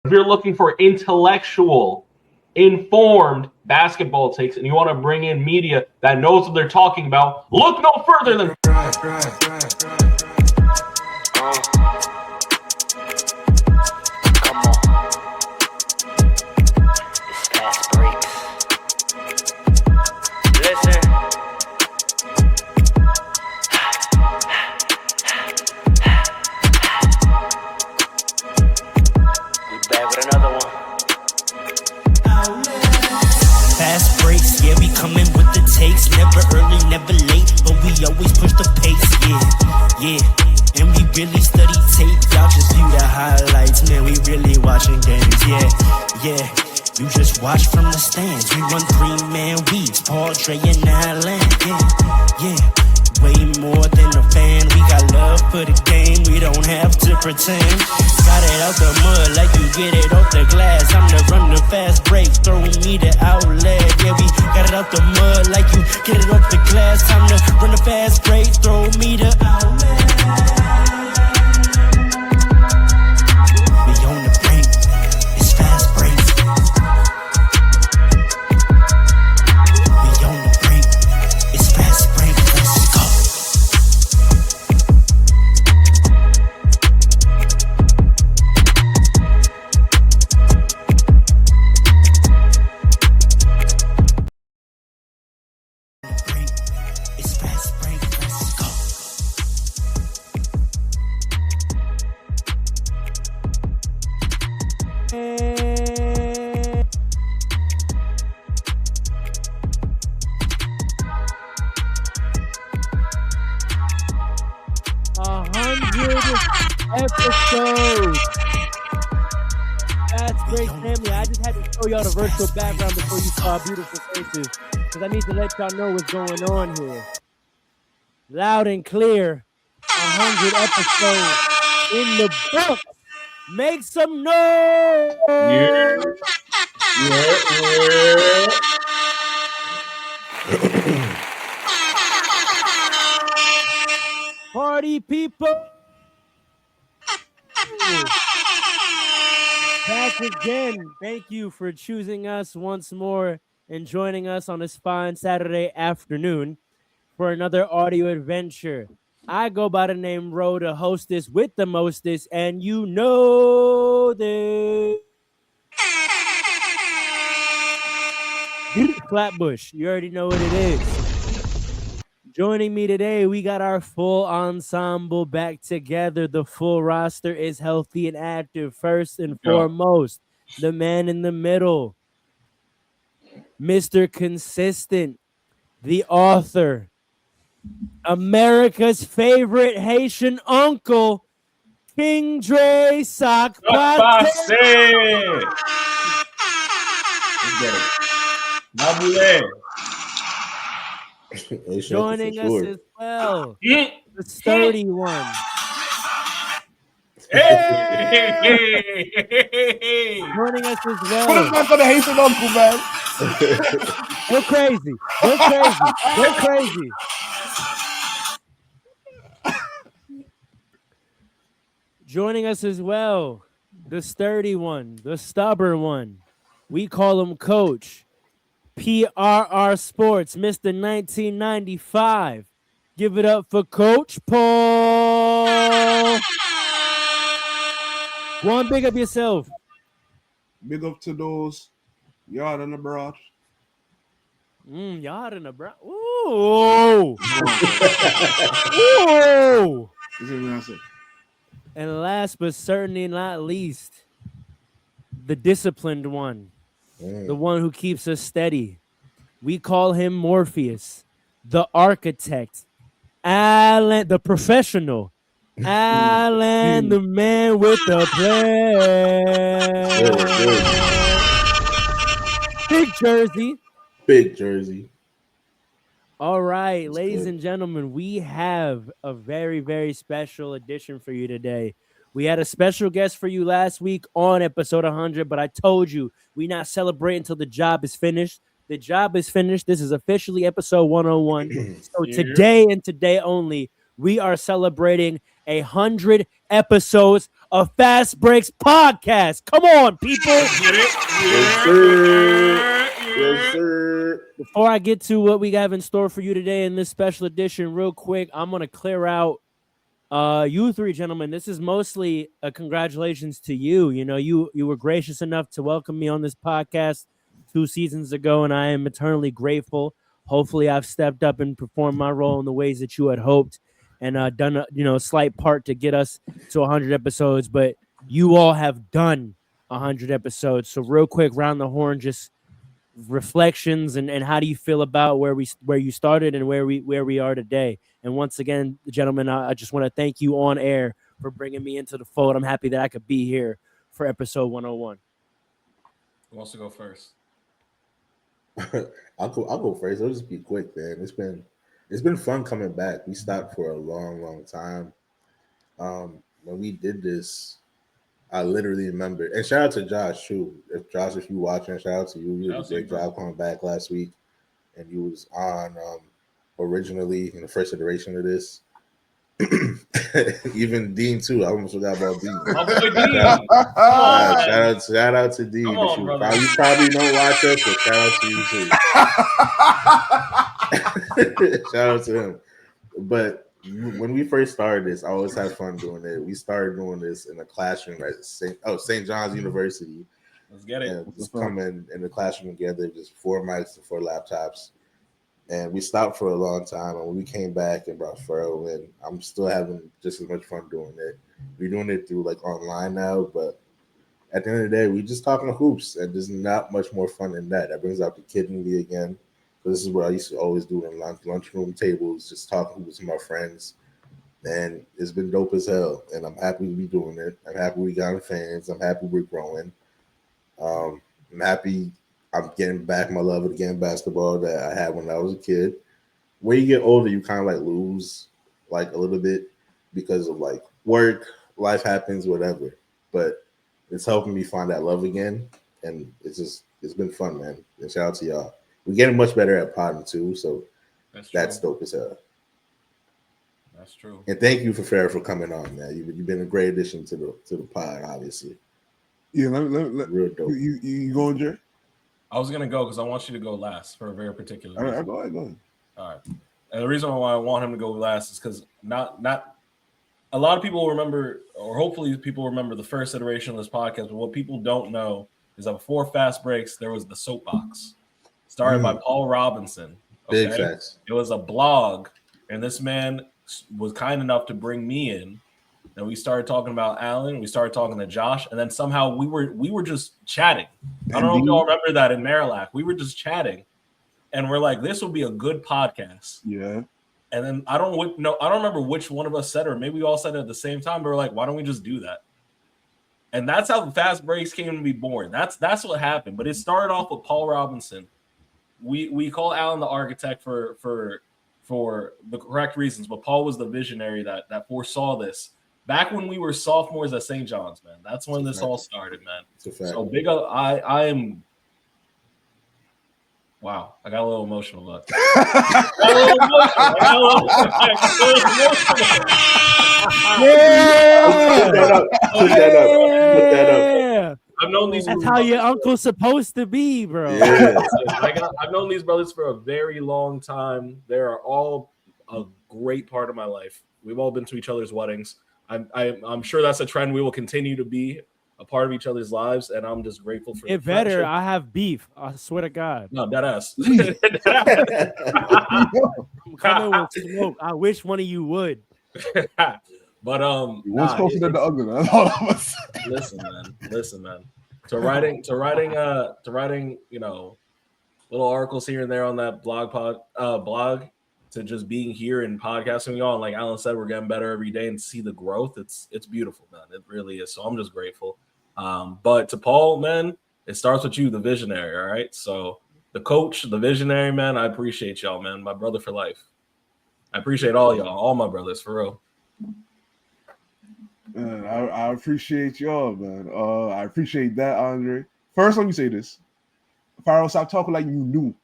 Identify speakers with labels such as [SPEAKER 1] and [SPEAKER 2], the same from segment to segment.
[SPEAKER 1] If you're looking for intellectual, informed basketball takes and you want to bring in media that knows what they're talking about, look no further than
[SPEAKER 2] Come on. It's Fastbreaks. Listen. We back with another one.
[SPEAKER 3] Fast breaks, yeah, we coming with the takes. Never early, never late, but we always push the pace, yeah. And we really study tape, y'all just view the highlights. Man, we really watching games, yeah. You just watch from the stands. We run 3-man weeks, Paul, Dre, and Allen, yeah. Way more than a fan. We got love for the game, we don't have to pretend. Got it out the mud like you get it off the glass. I'm the run the fast break, throw me the outlet. Yeah, we got it out the mud like you get it off the glass. Time to run the fast break, throw me the outlet. We on the break, it's fast break. We on the break, it's fast break. Let's go. It's fast break, let's go.
[SPEAKER 4] Episode. Fastbreaks family, I just had to show y'all the virtual background before you saw beautiful faces, because I need to let y'all know what's going on here. Loud and clear, 100 episodes in the book. Make some noise. Party people. Back again. Thank you for choosing us once more and joining us on this fine Saturday afternoon for another audio adventure. I go by the name Ro, the hostess with the mostest, and you know this. Flatbush, you already know what it is. Joining me today, we got our full ensemble back together. The full roster is healthy and active. First and foremost, the man in the middle, Mr. Consistent, the author, America's favorite Haitian uncle, King Dre Sock Passe. Joining us as well, the sturdy one. Joining us as well.
[SPEAKER 5] Put us back on the Haitian uncle, man.
[SPEAKER 4] Go crazy. Go crazy. Go crazy. Joining us as well, the sturdy one, the stubborn one. We call him Coach. PRR Sports, Mr. 1995. Give it up for Coach Paul. Go on, big up yourself.
[SPEAKER 5] Big up to those yard and abroad.
[SPEAKER 4] Yard and abroad. Ooh. Ooh.
[SPEAKER 5] This is what I say.
[SPEAKER 4] And last but certainly not least, the disciplined one. The one who keeps us steady. We call him Morpheus, the architect, Alan, the professional, Alan, the man with the plan. Big jersey. All right, ladies and gentlemen, we have a very, very special edition for you today. We had a special guest for you last week on episode 100, but I told you we not celebrate until the job is finished. The job is finished. This is officially episode 101. So today and today only, we are celebrating 100 episodes of Fast Breaks Podcast. Come on, people.
[SPEAKER 5] Yes, sir. Yes, sir.
[SPEAKER 4] Before I get to what we have in store for you today in this special edition, real quick, I'm going to clear out you three gentlemen. This is mostly a congratulations to you. You know, you were gracious enough to welcome me on this podcast 2 seasons ago, and I am eternally grateful. Hopefully I've stepped up and performed my role in the ways that you had hoped and done a slight part to get us to 100 episodes, but you all have done 100 episodes. So real quick, round the horn, just reflections and how do you feel about where you started and where we are today. And once again, gentlemen, I just want to thank you on air for bringing me into the fold. I'm happy that I could be here for episode 101.
[SPEAKER 6] Who wants to go first?
[SPEAKER 5] I'll go first. It'll just be quick, man. It's been fun coming back. We stopped for a long time. When we did this, I literally remember, and shout out to Josh too. If you watching, shout out to you. You did a great job coming back last week, and you was on originally in the first iteration of this. Even Dean too. I almost forgot about Dean.
[SPEAKER 6] My boy Dean.
[SPEAKER 5] Shout out to Dean.
[SPEAKER 6] Come on, brother.
[SPEAKER 5] You probably don't watch us, but shout out to you too. Shout out to him. But when we first started this, I always had fun doing it. We started doing this in a classroom at St. John's University.
[SPEAKER 6] Let's get it.
[SPEAKER 5] And just coming in the classroom together, just 4 mics and 4 laptops. And we stopped for a long time. And when we came back and brought Furrow in, I'm still having just as much fun doing it. We're doing it through like online now, but at the end of the day, we just talking hoops, and there's not much more fun than that. That brings out the kid in me again. This is what I used to always do in lunchroom tables, just talking with my friends. And it's been dope as hell. And I'm happy to be doing it. I'm happy we got fans. I'm happy we're growing. I'm happy I'm getting back my love of the game of basketball that I had when I was a kid. When you get older, you kind of like lose like a little bit because of like work, life happens, whatever. But it's helping me find that love again. And it's been fun, man. And shout out to y'all. We're getting much better at podding too, so that's dope as hell.
[SPEAKER 6] That's true.
[SPEAKER 5] And thank you for coming on, man. You've been a great addition to the pod, obviously.
[SPEAKER 7] Yeah,
[SPEAKER 5] real dope.
[SPEAKER 7] You going, Jerry?
[SPEAKER 6] I was gonna go because I want you to go last for a very particular reason.
[SPEAKER 7] All right, go ahead.
[SPEAKER 6] All right. And the reason why I want him to go last is because not a lot of people remember, or hopefully people remember the first iteration of this podcast. But what people don't know is that before Fast Breaks, there was the Soapbox. Started by Paul Robinson. Okay?
[SPEAKER 5] Big facts.
[SPEAKER 6] It was a blog, and this man was kind enough to bring me in. And we started talking about Alan. We started talking to Josh, and then somehow we were just chatting. I don't know if y'all remember that in Marillac. We were just chatting, and we're like, "This will be a good podcast."
[SPEAKER 7] Yeah.
[SPEAKER 6] And then I don't remember which one of us said it, or maybe we all said it at the same time. But we're like, "Why don't we just do that?" And that's how the Fast Breaks came to be born. That's what happened. But it started off with Paul Robinson. We call Alan the architect for the correct reasons, but Paul was the visionary that foresaw this back when we were sophomores at St. John's, man. That's when this all started, man. So big up. I am. Wow, I got a little emotional. Look.
[SPEAKER 5] Put that up.
[SPEAKER 6] I've known these.
[SPEAKER 4] That's how your uncle's supposed to be, bro.
[SPEAKER 5] Yeah.
[SPEAKER 6] I've known these brothers for a very long time. They are all a great part of my life. We've all been to each other's weddings. I'm sure that's a trend we will continue to be a part of each other's lives, and I'm just grateful for
[SPEAKER 4] it. Better, I have beef. I swear to God.
[SPEAKER 6] No, that ass.
[SPEAKER 4] I'm coming with smoke. I wish one of you would.
[SPEAKER 6] But
[SPEAKER 7] one's closer than the other. That's all of us.
[SPEAKER 6] Listen, man. To writing, little articles here and there on that blog, to just being here and podcasting with y'all. And like Alan said, we're getting better every day, and see the growth. It's beautiful, man. It really is. So I'm just grateful. But to Paul, man, it starts with you, the visionary. All right. So the coach, the visionary, man, I appreciate y'all, man. My brother for life. I appreciate all y'all, all my brothers, for real.
[SPEAKER 7] Man, I appreciate y'all, man. I appreciate that, Andre. First, let me say this. Pharaoh, stop talking like you knew.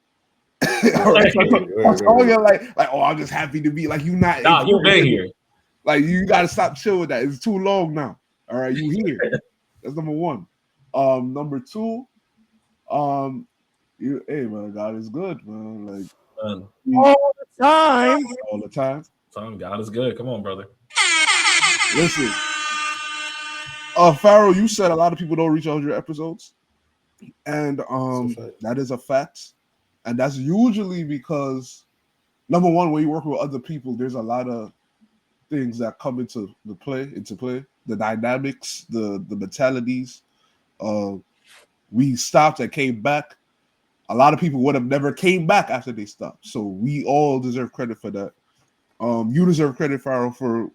[SPEAKER 7] I'm talking like, oh, I'm just happy to be like you not.
[SPEAKER 6] Nah, you've been here.
[SPEAKER 7] Like, you gotta stop chill with that. It's too long now. All right, you here. That's number one. Number two, hey man, God is good, man. Like
[SPEAKER 4] all the time.
[SPEAKER 7] all the time.
[SPEAKER 6] God is good. Come on, brother.
[SPEAKER 7] Listen, Pharaoh, you said a lot of people don't reach 100 episodes, and that is a fact, and that's usually because number one, when you work with other people, there's a lot of things that come into play, the dynamics, the mentalities. We stopped and came back. A lot of people would have never came back after they stopped. So we all deserve credit for that. You deserve credit, Pharaoh, for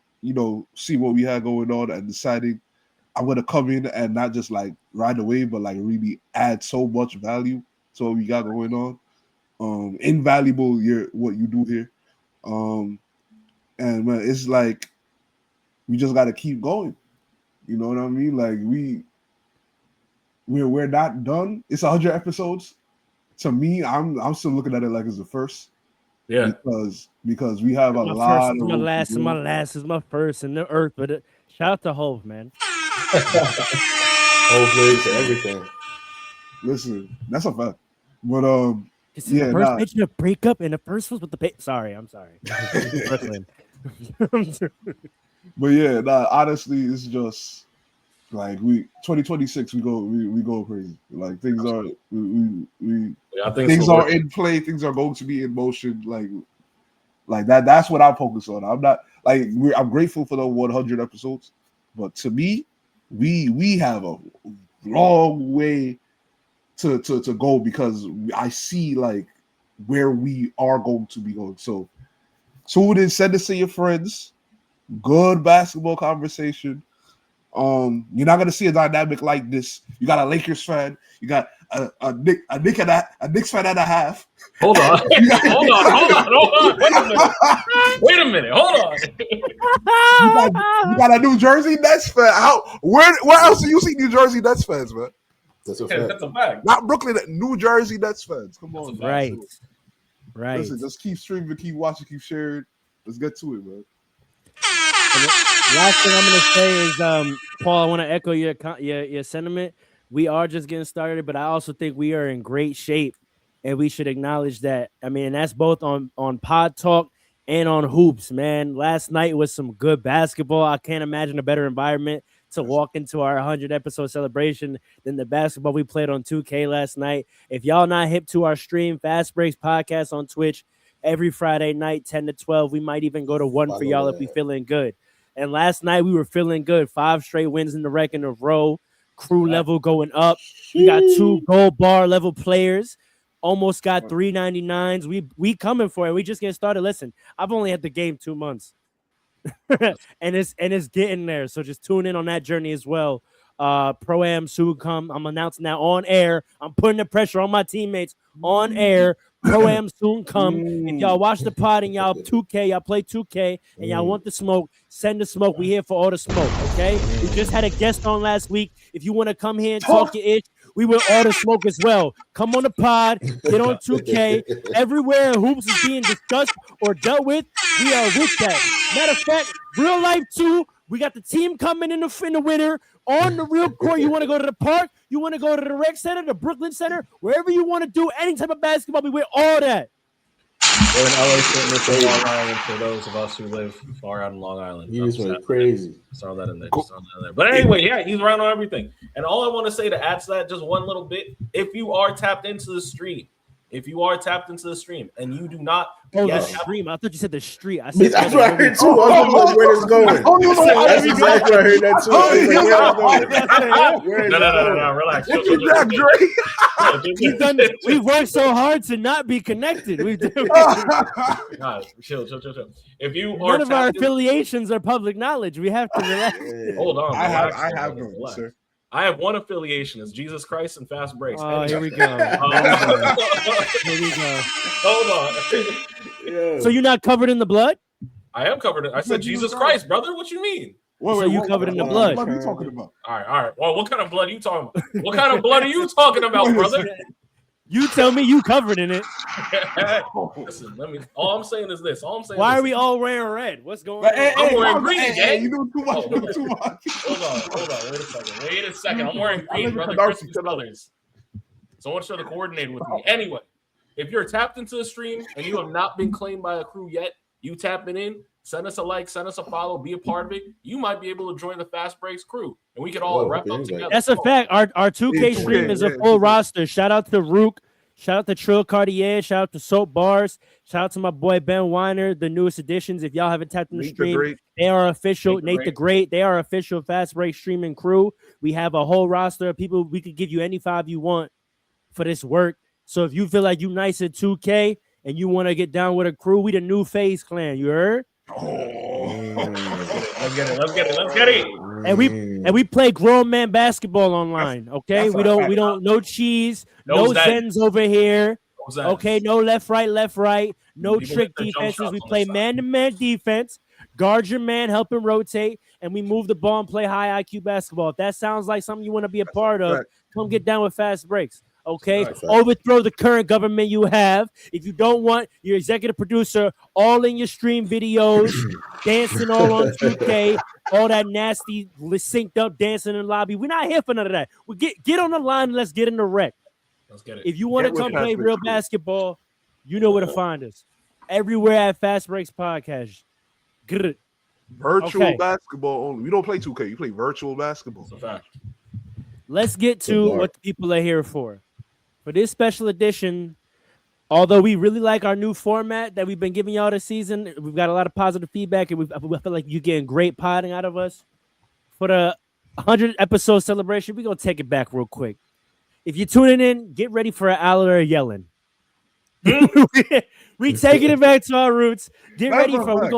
[SPEAKER 7] see what we had going on and deciding I'm gonna come in and not just like ride the wave, but like really add so much value to what we got going on. Invaluable what you do here. And man, it's like we just got to keep going. You know what I mean? Like we're not done. It's 100 episodes. To me, I'm still looking at it like it's the first.
[SPEAKER 6] Yeah.
[SPEAKER 7] Because we have a
[SPEAKER 4] My
[SPEAKER 7] lot.
[SPEAKER 4] first is my last, and my last is my first in the earth. But shout out to Hove, man.
[SPEAKER 5] Hopefully to everything.
[SPEAKER 7] Listen, that's a fact. But
[SPEAKER 4] the first mention of breakup, and the first was with the Sorry, I'm sorry. Brooklyn.
[SPEAKER 7] But yeah, honestly, it's just like 2026 we go crazy. Like things are things are in play, things are going to be in motion. Like that's what I'm focused on. I'm not like I'm grateful for the 100 episodes, but to me, we have a long way to go because I see like where we are going to be going. So tune in, send this to your friends. Good basketball conversation. You're not gonna see a dynamic like this. You got a Lakers fan. You got a Knicks fan and a half.
[SPEAKER 6] Hold on. Hold on. Wait a minute. Hold on.
[SPEAKER 7] You got a New Jersey Nets fan. Where else do you see New Jersey Nets fans, man?
[SPEAKER 5] That's a fact.
[SPEAKER 7] Not Brooklyn, New Jersey Nets fans. Come on,
[SPEAKER 4] right.
[SPEAKER 7] Listen, just keep streaming, keep watching, keep sharing. Let's get to it, man.
[SPEAKER 4] Last thing I'm gonna say is, Paul, I want to echo your sentiment. We are just getting started, but I also think we are in great shape, and we should acknowledge that. I mean, and that's both on Pod Talk and on Hoops, man. Last night was some good basketball. I can't imagine a better environment to walk into our 100 episode celebration than the basketball we played on 2K last night. If y'all not hip to our stream, Fastbreakspodcast on Twitch every Friday night, 10 to 12. We might even go to 1 for y'all if we feeling good. And last night we were feeling good. 5 straight wins in a row. Crew level going up. We got 2 gold bar level players. Almost got 399s. We coming for it. We just getting started. Listen, I've only had the game 2 months. and it's getting there. So just tune in on that journey as well. Pro-Am soon come. I'm announcing that on air. I'm putting the pressure on my teammates on air. Pro-Am soon come. If y'all watch the pod and y'all 2K, y'all play 2K, and y'all want the smoke, send the smoke. We here for all the smoke, okay? We just had a guest on last week. If you want to come here and talk your itch, we will all the smoke as well. Come on the pod, get on 2K. Everywhere hoops is being discussed or dealt with, we are with that. Matter of fact, real life too, we got the team coming in the winter on the real court. You want to go to the park? You want to go to the rec center, the Brooklyn Center, wherever you want to do any type of basketball, we with all that.
[SPEAKER 6] We're in LA Fitness in Long Island for those of us who live far out in Long Island.
[SPEAKER 5] He just went crazy.
[SPEAKER 6] Throw that in there. But anyway, yeah, he's around on everything. And all I want to say to add to that, just one little bit, if you are tapped into the stream, and you do not
[SPEAKER 4] the stream. I thought you said the street. I said
[SPEAKER 5] that's what I heard too. I was like, where it's going. That's exactly what I heard that too.
[SPEAKER 6] No, relax.
[SPEAKER 4] We've worked so hard to not be connected.
[SPEAKER 6] Chill. If you are
[SPEAKER 4] none of our affiliations are public knowledge. We have to relax.
[SPEAKER 6] Hold on.
[SPEAKER 7] I have none, sir.
[SPEAKER 6] I have one affiliation. It's Jesus Christ and Fast Breaks.
[SPEAKER 4] Oh, here we go.
[SPEAKER 6] Hold on.
[SPEAKER 5] Yeah.
[SPEAKER 4] So you're not covered in the blood?
[SPEAKER 6] I am covered in. I said Jesus Christ, brother. What you mean?
[SPEAKER 4] Wait, you covered in the blood?
[SPEAKER 7] What are you talking about?
[SPEAKER 6] All right. Well, what kind of blood are you talking about? What kind of blood are you talking about, brother?
[SPEAKER 4] You tell me you covered in it.
[SPEAKER 6] Listen, all I'm saying is this.
[SPEAKER 4] Why are we all wearing red? What's going on?
[SPEAKER 6] I'm wearing green, gang.
[SPEAKER 7] You doing too much. You doing too much.
[SPEAKER 6] Hold on. Wait a second. I'm wearing green, brother. Christmas colors. So I want you to coordinate with me. Anyway, if you're tapped into the stream and you have not been claimed by a crew yet, you tapping in, send us a like, send us a follow, be a part of it. You might be able to join the Fast Breaks crew, and we can all wrap up together.
[SPEAKER 4] That's a fact. Our 2K stream is a full roster. Shout out to Rook. Shout out to Trill Cartier. Shout out to Soapbox. Shout out to my boy Ben Weiner, the newest additions. If y'all haven't tapped in the stream, they are official. Nate the Great. They are official Fast Break streaming crew. We have a whole roster of people. We could give you any 5 you want for this work. So if you feel like you nice at 2K and you want to get down with a crew, we the new FaZe clan. You heard?
[SPEAKER 6] Let's get it.
[SPEAKER 4] And we play grown man basketball online. Okay, we don't no cheese, no Zens over here. Okay, no left right, no trick defenses. We play man-to-man defense, guard your man, help him rotate, and we move the ball and play high IQ basketball. If that sounds like something you want to be a part of, come get down with Fast Breaks. Okay, overthrow the current government you have. If you don't want your executive producer all in your stream videos, dancing all on 2K, all that nasty synced up dancing in the lobby, we're not here for none of that. We get on the line and let's get in the wreck.
[SPEAKER 6] Let's get it.
[SPEAKER 4] If you want to come play real basketball, you know where to find us. Everywhere at Fastbreakspodcast.
[SPEAKER 7] Virtual basketball only. We don't play 2K. You play virtual basketball.
[SPEAKER 6] That's a fact.
[SPEAKER 4] Let's get to what the people are here for. For this special edition, although we really like our new format that we've been giving y'all this season, we've got a lot of positive feedback, and we feel like you're getting great potting out of us. For the 100 episode celebration, we're going to take it back real quick. If you're tuning in, get ready for an Aller yelling. We taking it back to our roots. Get ready for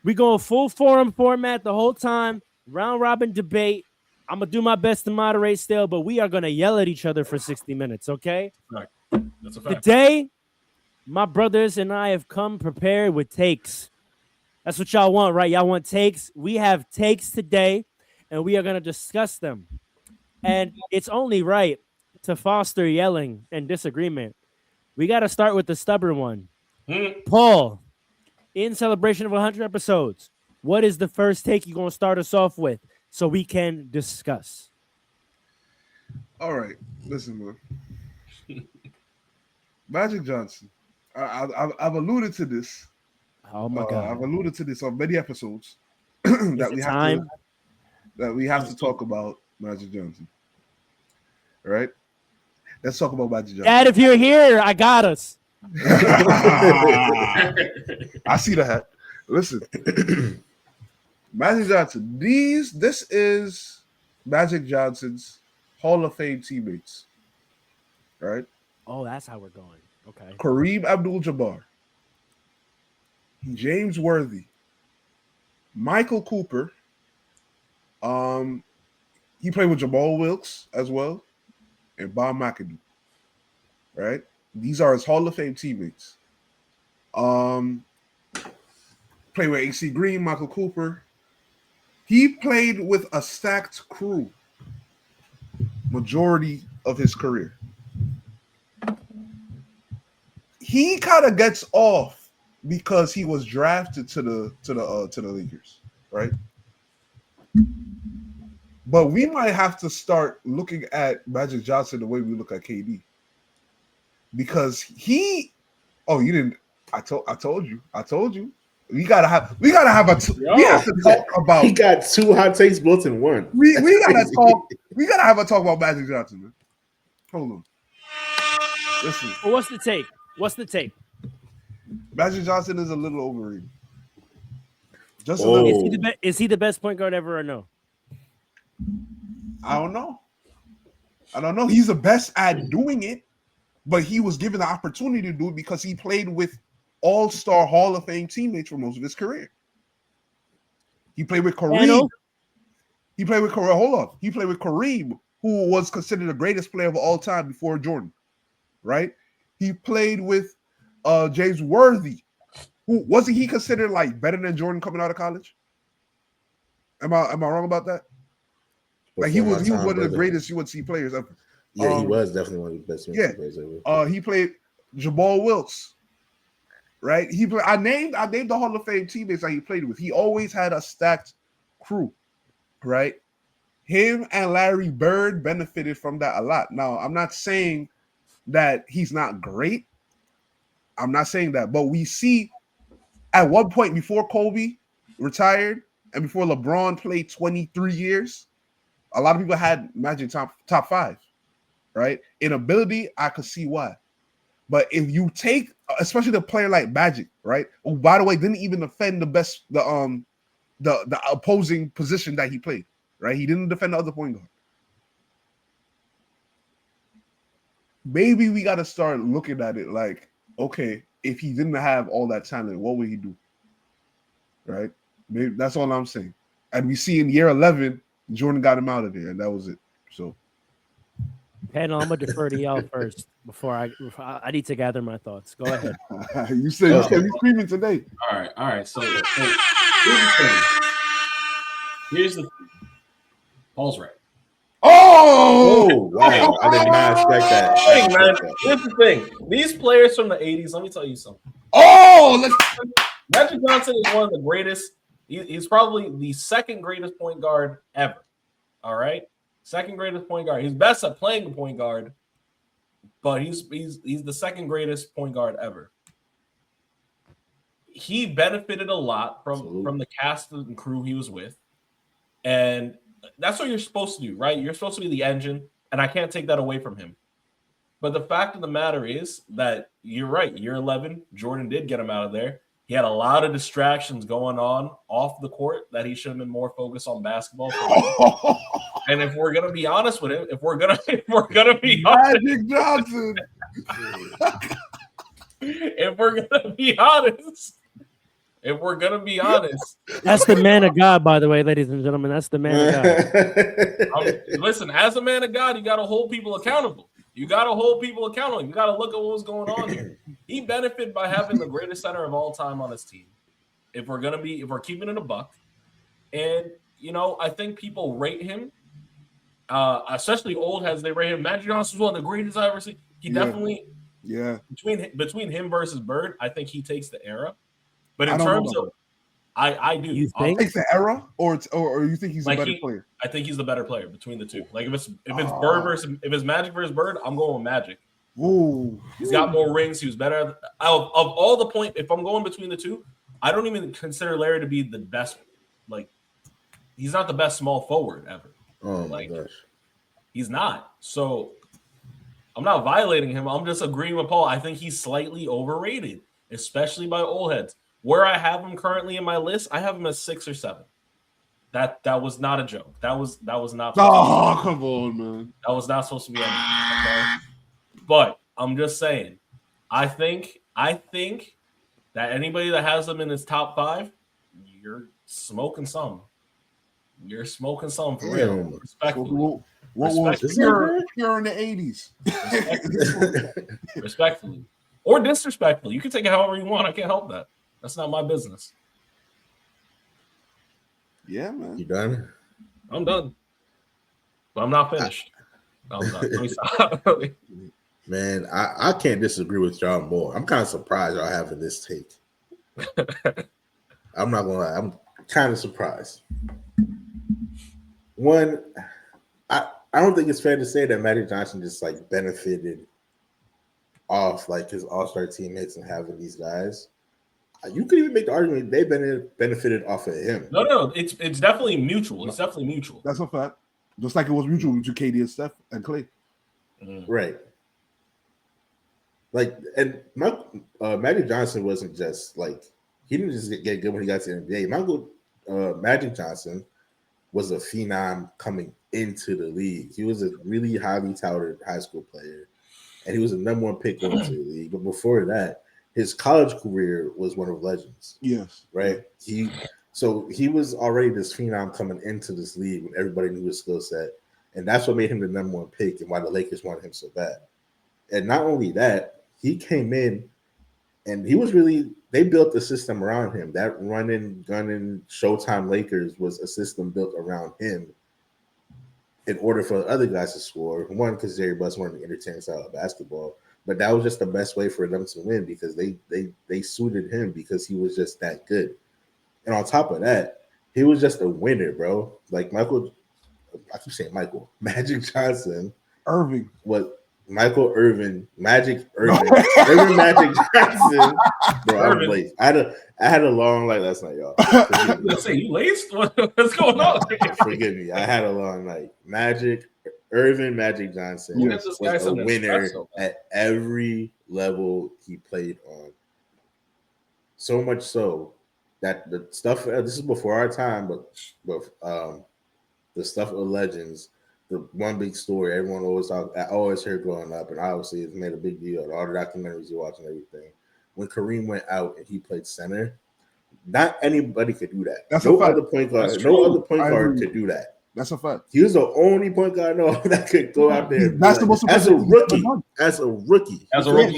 [SPEAKER 4] we going full forum format the whole time, round robin debate. I'm going to do my best to moderate still, but we are going to yell at each other for 60 minutes, okay?
[SPEAKER 6] Right. That's a fact.
[SPEAKER 4] Today, my brothers and I have come prepared with takes. That's what y'all want, right? Y'all want takes? We have takes today, and we are going to discuss them. And it's only right to foster yelling and disagreement. We got to start with the stubborn one. Paul, in celebration of 100 episodes, what is the first take you're going to start us off with so we can discuss?
[SPEAKER 7] All right. Listen, man. Magic Johnson. I've alluded to this.
[SPEAKER 4] Oh, my God.
[SPEAKER 7] I've alluded to this on many episodes that we have to talk about Magic Johnson. All right? Let's talk about Magic Johnson.
[SPEAKER 4] Dad, if you're here, I got us.
[SPEAKER 7] I see the hat. Listen, Magic Johnson. This is Magic Johnson's Hall of Fame teammates. Right?
[SPEAKER 4] Oh, that's how we're going. Okay.
[SPEAKER 7] Kareem Abdul-Jabbar, James Worthy, Michael Cooper. He played with Jamal Wilkes as well, and Bob McAdoo. Right? These are his Hall of Fame teammates. Played with AC Green, Michael Cooper. He played with a stacked crew majority of his career. He kind of gets off because he was drafted to the Lakers, right? But we might have to start looking at Magic Johnson the way we look at KD. Because you didn't. I told you. We gotta have we have to talk about.
[SPEAKER 5] He got 2 hot takes built in one.
[SPEAKER 7] We gotta talk. We gotta have a talk about Magic Johnson, man. Hold on. Listen.
[SPEAKER 4] Well, what's the take?
[SPEAKER 7] Magic Johnson is a little overrated. Just a
[SPEAKER 5] Oh.
[SPEAKER 7] little.
[SPEAKER 4] Is he the best point guard ever or no?
[SPEAKER 7] I don't know. He's the best at doing it, but he was given the opportunity to do it because he played with all-star Hall of Fame teammates for most of his career. He played with Kareem. He played with Kareem, who was considered the greatest player of all time before Jordan, right? He played with James Worthy, who wasn't he considered like better than Jordan coming out of college? Am I wrong about that? Like he was one of the greatest UNC players ever.
[SPEAKER 5] Yeah, he was definitely one of the best players ever.
[SPEAKER 7] He played Jabal Wilkes, right? I named the Hall of Fame teammates that he played with. He always had a stacked crew, right? Him and Larry Bird benefited from that a lot. Now, I'm not saying that he's not great. I'm not saying that, but we see at one point before Kobe retired and before LeBron played 23 years, a lot of people had Magic top 5, right? In ability, I could see why. But if you take, especially the player like Magic, right? Who, by the way, didn't even defend the opposing position that he played, right? He didn't defend the other point guard. Maybe we got to start looking at it like, okay, if he didn't have all that talent, what would he do? Right? Maybe that's all I'm saying. And we see in year 11, Jordan got him out of there, and that was it. So,
[SPEAKER 4] Panel, I'm gonna defer to y'all first before I need to gather my thoughts. Go ahead.
[SPEAKER 7] you said he's screaming today.
[SPEAKER 6] All right. So here's the thing. Here's the thing. Paul's right.
[SPEAKER 5] Oh wow! I did not expect that.
[SPEAKER 6] Hey, man, here's the thing. These players from the 80s, let me tell you something. Magic Johnson is one of the greatest. He's probably the second greatest point guard ever. All right? Second greatest point guard. He's best at playing the point guard, but he's the second greatest point guard ever. He benefited a lot from the cast and crew he was with. And that's what you're supposed to do, right? You're supposed to be the engine, and I can't take that away from him. But the fact of the matter is that you're right. Year 11, Jordan did get him out of there. He had a lot of distractions going on off the court that he should have been more focused on basketball. And if we're gonna be honest with him, if we're gonna be
[SPEAKER 7] Magic Johnson,
[SPEAKER 6] if we're gonna be honest,
[SPEAKER 4] that's the man of God, by the way, ladies and gentlemen. That's the man of God.
[SPEAKER 6] Listen, as a man of God, you got to hold people accountable. You got to look at what's going on here. He benefited by having the greatest center of all time on his team. If we're keeping it a buck, and I think people rate him, especially old heads. They rate him. Magic Johnson is one of the greatest I've ever seen. He definitely, between him versus Bird, I think he takes the era. But in terms of, I do.
[SPEAKER 4] You think
[SPEAKER 7] it's the era, or you think he's a better player?
[SPEAKER 6] I think he's the better player between the two. Like if it's Magic versus Bird, I'm going with Magic.
[SPEAKER 7] Ooh.
[SPEAKER 6] He's got more rings. He was better. Of all the point, if I'm going between the two, I don't even consider Larry to be the best. Like he's not the best small forward ever.
[SPEAKER 5] Oh my gosh,
[SPEAKER 6] he's not. So I'm not violating him. I'm just agreeing with Paul. I think he's slightly overrated, especially by old heads. Where I have him currently in my list, I have him as 6 or 7. That was not a joke. That was not.
[SPEAKER 7] Oh, come on, man.
[SPEAKER 6] That was not supposed to be anything. Okay? But I'm just saying, I think that anybody that has them in his top 5, you're smoking some. You're smoking some for real. Respectfully.
[SPEAKER 7] What was pure in the 80s?
[SPEAKER 6] Respectfully. Or disrespectfully. You can take it however you want. I can't help that. That's not my business.
[SPEAKER 7] Yeah, man.
[SPEAKER 5] You done?
[SPEAKER 6] I'm done. But I'm not finished. I'm done. Let me stop.
[SPEAKER 5] Man, I can't disagree with y'all more. I'm kind of surprised y'all having this take. I'm not gonna lie. I'm kind of surprised. One, I don't think it's fair to say that Magic Johnson just like benefited off like his all-star teammates and having these guys. You could even make the argument they benefited off of him.
[SPEAKER 6] No, it's definitely mutual. It's definitely mutual.
[SPEAKER 7] That's a fact. Just like it was mutual between KD and Steph and Clay.
[SPEAKER 5] Right. Like, and Magic Johnson wasn't just like he didn't just get good when he got to the NBA. Magic Johnson was a phenom coming into the league. He was a really highly touted high school player, and he was a number 1 pick going into the league. But before that, his college career was one of legends.
[SPEAKER 7] Yes.
[SPEAKER 5] Right? He was already this phenom coming into this league when everybody knew his skill set. And that's what made him the number 1 pick and why the Lakers wanted him so bad. And not only that, he came in and they built the system around him. That running, gunning, Showtime Lakers was a system built around him in order for the other guys to score. One, because Jerry Buss wanted to entertain style of basketball, but that was just the best way for them to win because they suited him because he was just that good. And on top of that, he was just a winner, bro. Like I keep saying Magic Johnson.
[SPEAKER 7] Irving.
[SPEAKER 5] What? Michael Irvin, Magic Irvin, Irvin Magic Johnson. Bro, I'm late. I had a long night last night, y'all.
[SPEAKER 6] I was say you laced? What's going on?
[SPEAKER 5] Forgive me. I had a long night. Irvin Magic Johnson was a winner at every level he played on. So much so that the stuff. This is before our time, but the stuff of legends. The one big story everyone I always heard growing up, and obviously it's made a big deal. All the documentaries you watch and everything. When Kareem went out and he played center, not anybody could do that.
[SPEAKER 7] That's
[SPEAKER 5] no
[SPEAKER 7] a fact.
[SPEAKER 5] other point guard. No other point guard could do that.
[SPEAKER 7] That's a fact.
[SPEAKER 5] He was the only point guard I know that could go out there.
[SPEAKER 7] That's the most
[SPEAKER 5] as a rookie. As a rookie,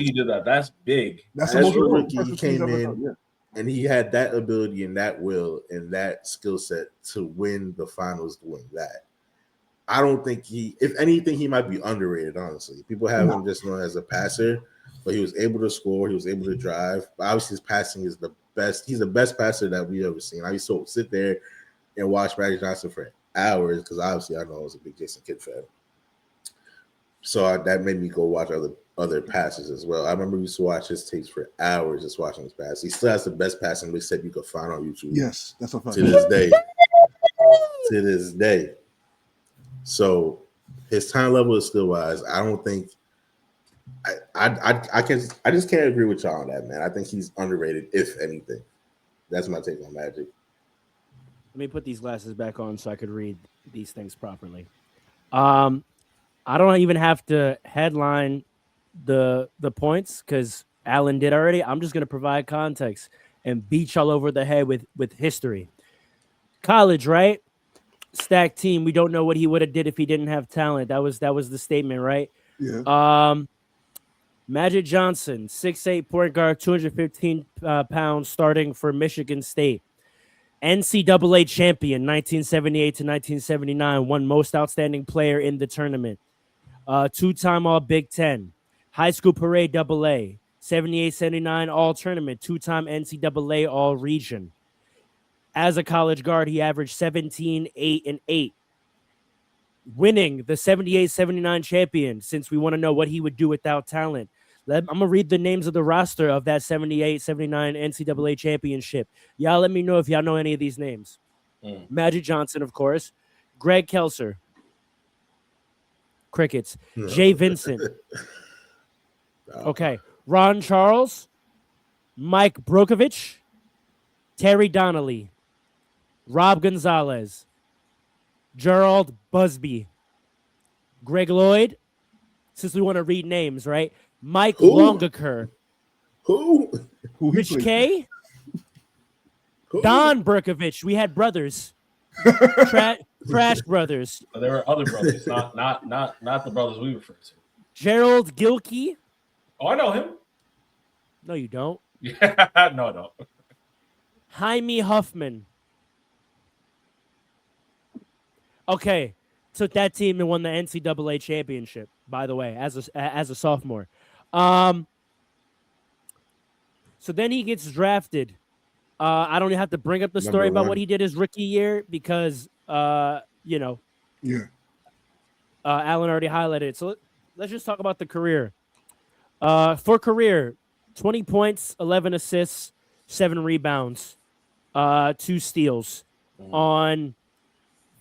[SPEAKER 6] he did that. That's big.
[SPEAKER 7] That's the most
[SPEAKER 5] rookie. He came in and he had that ability and that will and that skill set to win the finals doing that. I don't think if anything, he might be underrated, honestly. People have him just known as a passer, but he was able to score. He was able to drive. But obviously, his passing is the best. He's the best passer that we've ever seen. I used to sit there and watch Magic Johnson for hours because obviously I know I was a big Jason Kidd fan. So that made me go watch other passes as well. I remember we used to watch his tapes for hours just watching his passes. He still has the best passing except you could find on YouTube.
[SPEAKER 7] Yes, that's a fact.
[SPEAKER 5] To this day. To this day. So his talent level is still wise. I don't think I just can't agree with y'all on that, man. I think he's underrated, if anything. That's my take on Magic.
[SPEAKER 4] Let me put these glasses back on so I could read these things properly. I don't even have to headline the points because Alan did already. I'm just going to provide context and beat y'all over the head with history. College, right? Stacked team. We don't know what he would have did if he didn't have talent. That was the statement, right?
[SPEAKER 7] Yeah.
[SPEAKER 4] Magic Johnson, 6'8" point guard, 215 pounds, starting for Michigan State. NCAA champion, 1978 to 1979, won most outstanding player in the tournament. Two-time All Big Ten, high school parade AA, 78-79 All Tournament, two-time NCAA All Region. As a college guard, he averaged 17, 8, and 8. Winning the 78-79 champion, since we want to know what he would do without talent. I'm going to read the names of the roster of that 78-79 NCAA championship. Y'all let me know if y'all know any of these names. Magic Johnson, of course. Greg Kelser. Crickets. Jay Vincent. Okay. Ron Charles. Mike Brokovich. Terry Donnelly. Rob Gonzalez. Gerald Busby. Greg Lloyd. Since we want to read names, right? Mike Longaker.
[SPEAKER 5] Who?
[SPEAKER 4] Rich K. Don Berkovich. We had brothers. Trash brothers.
[SPEAKER 6] But there were other brothers, not the brothers we refer to.
[SPEAKER 4] Gerald Gilkey.
[SPEAKER 6] Oh, I know him.
[SPEAKER 4] No, you don't.
[SPEAKER 6] Yeah, no.
[SPEAKER 4] Jaime Huffman. Okay, took that team and won the NCAA championship, by the way, as a sophomore. So then he gets drafted. I don't have to bring up the story about what he did his rookie year because, Alan already highlighted it. So let's just talk about the career. For career, 20 points, 11 assists, 7 rebounds, 2 steals on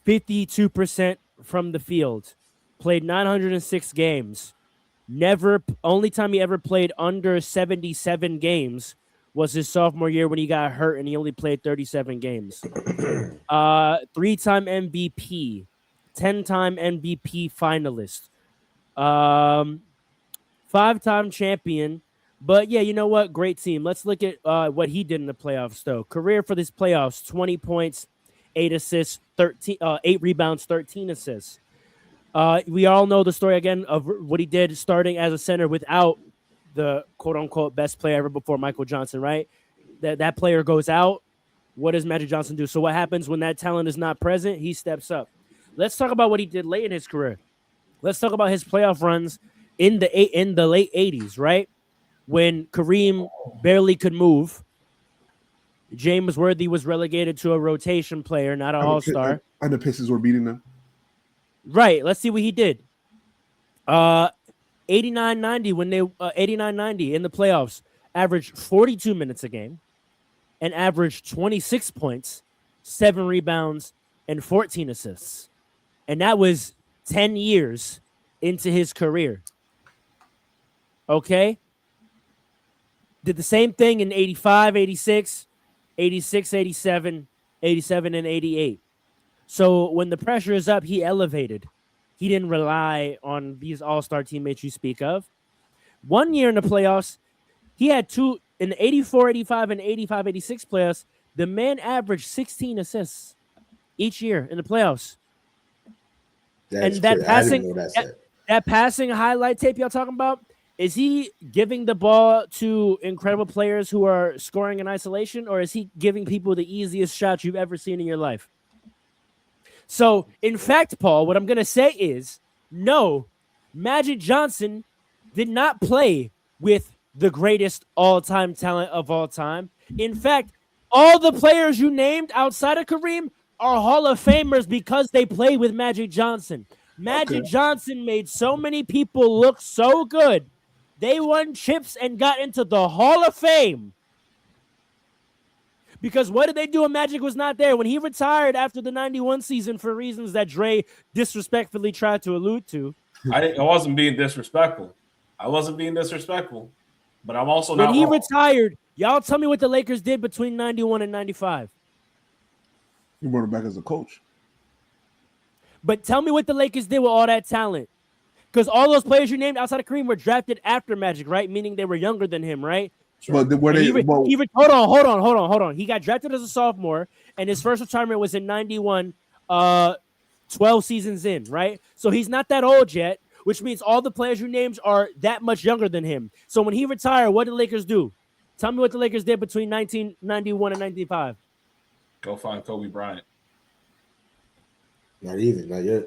[SPEAKER 4] 52% from the field. Played 906 games. Only time he ever played under 77 games was his sophomore year when he got hurt and he only played 37 games. 3-time MVP, 10-time MVP finalist, 5-time champion. But yeah, you know what? Great team. Let's look at what he did in the playoffs, though. Career for this playoffs: 20 points, 8 assists, 8 rebounds, 13 assists. We all know the story again of what he did starting as a center without the quote-unquote best player ever before, Michael Johnson, right? That player goes out. What does Magic Johnson do? So what happens when that talent is not present? He steps up. let's talk about what he did late in his career. Let's talk about his playoff runs in the late 80s, right? When Kareem barely could move. James Worthy was relegated to a rotation player, not an all-star.
[SPEAKER 7] And the Pistons were beating them.
[SPEAKER 4] Right. Let's see what he did. 89-90 when they 89-90 in the playoffs, averaged 42 minutes a game and averaged 26 points, 7 rebounds, and 14 assists. And that was 10 years into his career. Okay? Did the same thing in 85, 86, 86, 87, 87, and 88. So when the pressure is up, he elevated. He didn't rely on these all-star teammates you speak of. 1 year in the playoffs, he had two in the 84, 85, and 85, 86 playoffs. The man averaged 16 assists each year in the playoffs.
[SPEAKER 5] That's
[SPEAKER 4] and that
[SPEAKER 5] crazy.
[SPEAKER 4] passing, that passing highlight tape y'all talking about, is he giving the ball to incredible players who are scoring in isolation, or is he giving people the easiest shot you've ever seen in your life? So, in fact, Paul, what I'm going to say is, no, Magic Johnson did not play with the greatest all-time talent of all time. In fact, all the players you named outside of Kareem are Hall of Famers because they played with Magic Johnson. Magic Johnson made so many people look so good. They won chips and got into the Hall of Fame. Because what did they do when Magic was not there? When he retired after the 91 season for reasons that Dre disrespectfully tried to allude to.
[SPEAKER 6] I wasn't being disrespectful. But I'm also not.
[SPEAKER 4] When he retired, y'all tell me what the Lakers did between 91 and 95.
[SPEAKER 7] He brought him back as a coach.
[SPEAKER 4] But tell me what the Lakers did with all that talent. Because all those players you named outside of Kareem were drafted after Magic, right? Meaning they were younger than him, right?
[SPEAKER 7] Sure. But were they?
[SPEAKER 4] Hold on. He got drafted as a sophomore, and his first retirement was in 91, 12 seasons in, right? So he's not that old yet, which means all the players you named are that much younger than him. So when he retired, what did the Lakers do? Tell me what the Lakers did between 1991 and 95.
[SPEAKER 6] Go find Kobe Bryant.
[SPEAKER 5] Not yet.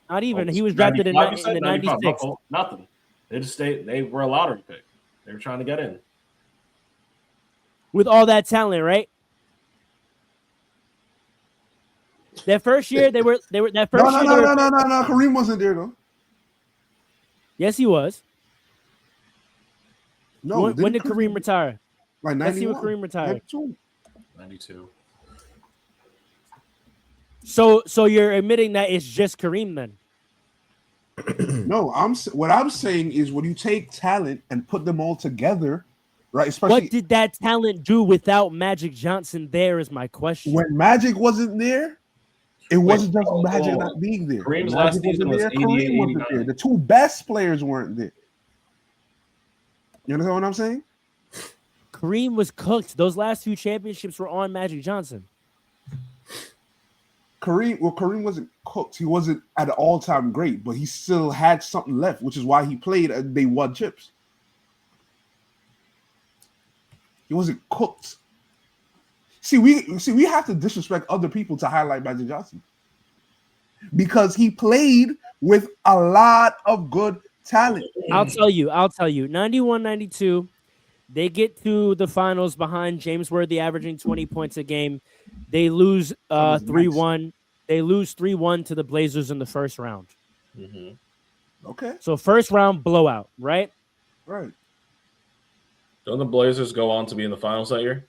[SPEAKER 4] Not even. He was drafted in the 96.
[SPEAKER 6] Nothing. They just stayed. They were a lottery pick. They were trying to get in.
[SPEAKER 4] With all that talent, right? That first year, they were that first year.
[SPEAKER 7] No. Kareem wasn't there though.
[SPEAKER 4] Yes, he was.
[SPEAKER 7] No.
[SPEAKER 4] When did Kareem retire?
[SPEAKER 7] Like 91.
[SPEAKER 4] Let's see when Kareem retired.
[SPEAKER 6] 92.
[SPEAKER 4] So you're admitting that it's just Kareem then?
[SPEAKER 7] No, what I'm saying is when you take talent and put them all together, right? Especially
[SPEAKER 4] what did that talent do without Magic Johnson there is my question.
[SPEAKER 7] When Magic wasn't there, it wasn't just Magic not being there.
[SPEAKER 6] Kareem's last season was 88, 89.
[SPEAKER 7] The two best players weren't there. You understand what I'm saying?
[SPEAKER 4] Kareem was cooked. Those last few championships were on Magic Johnson.
[SPEAKER 7] Kareem wasn't cooked. He wasn't at an all-time great, but he still had something left, which is why he played and they won chips. He wasn't cooked. See, we have to disrespect other people to highlight Magic Johnson because he played with a lot of good talent.
[SPEAKER 4] I'll tell you. 91-92, they get to the finals behind James Worthy averaging 20 points a game. They lose 3-1. They lose 3-1 to the Blazers in the first round.
[SPEAKER 6] Mm-hmm.
[SPEAKER 7] Okay.
[SPEAKER 4] So first round blowout, right?
[SPEAKER 7] Right.
[SPEAKER 6] Don't the Blazers go on to be in the finals that year?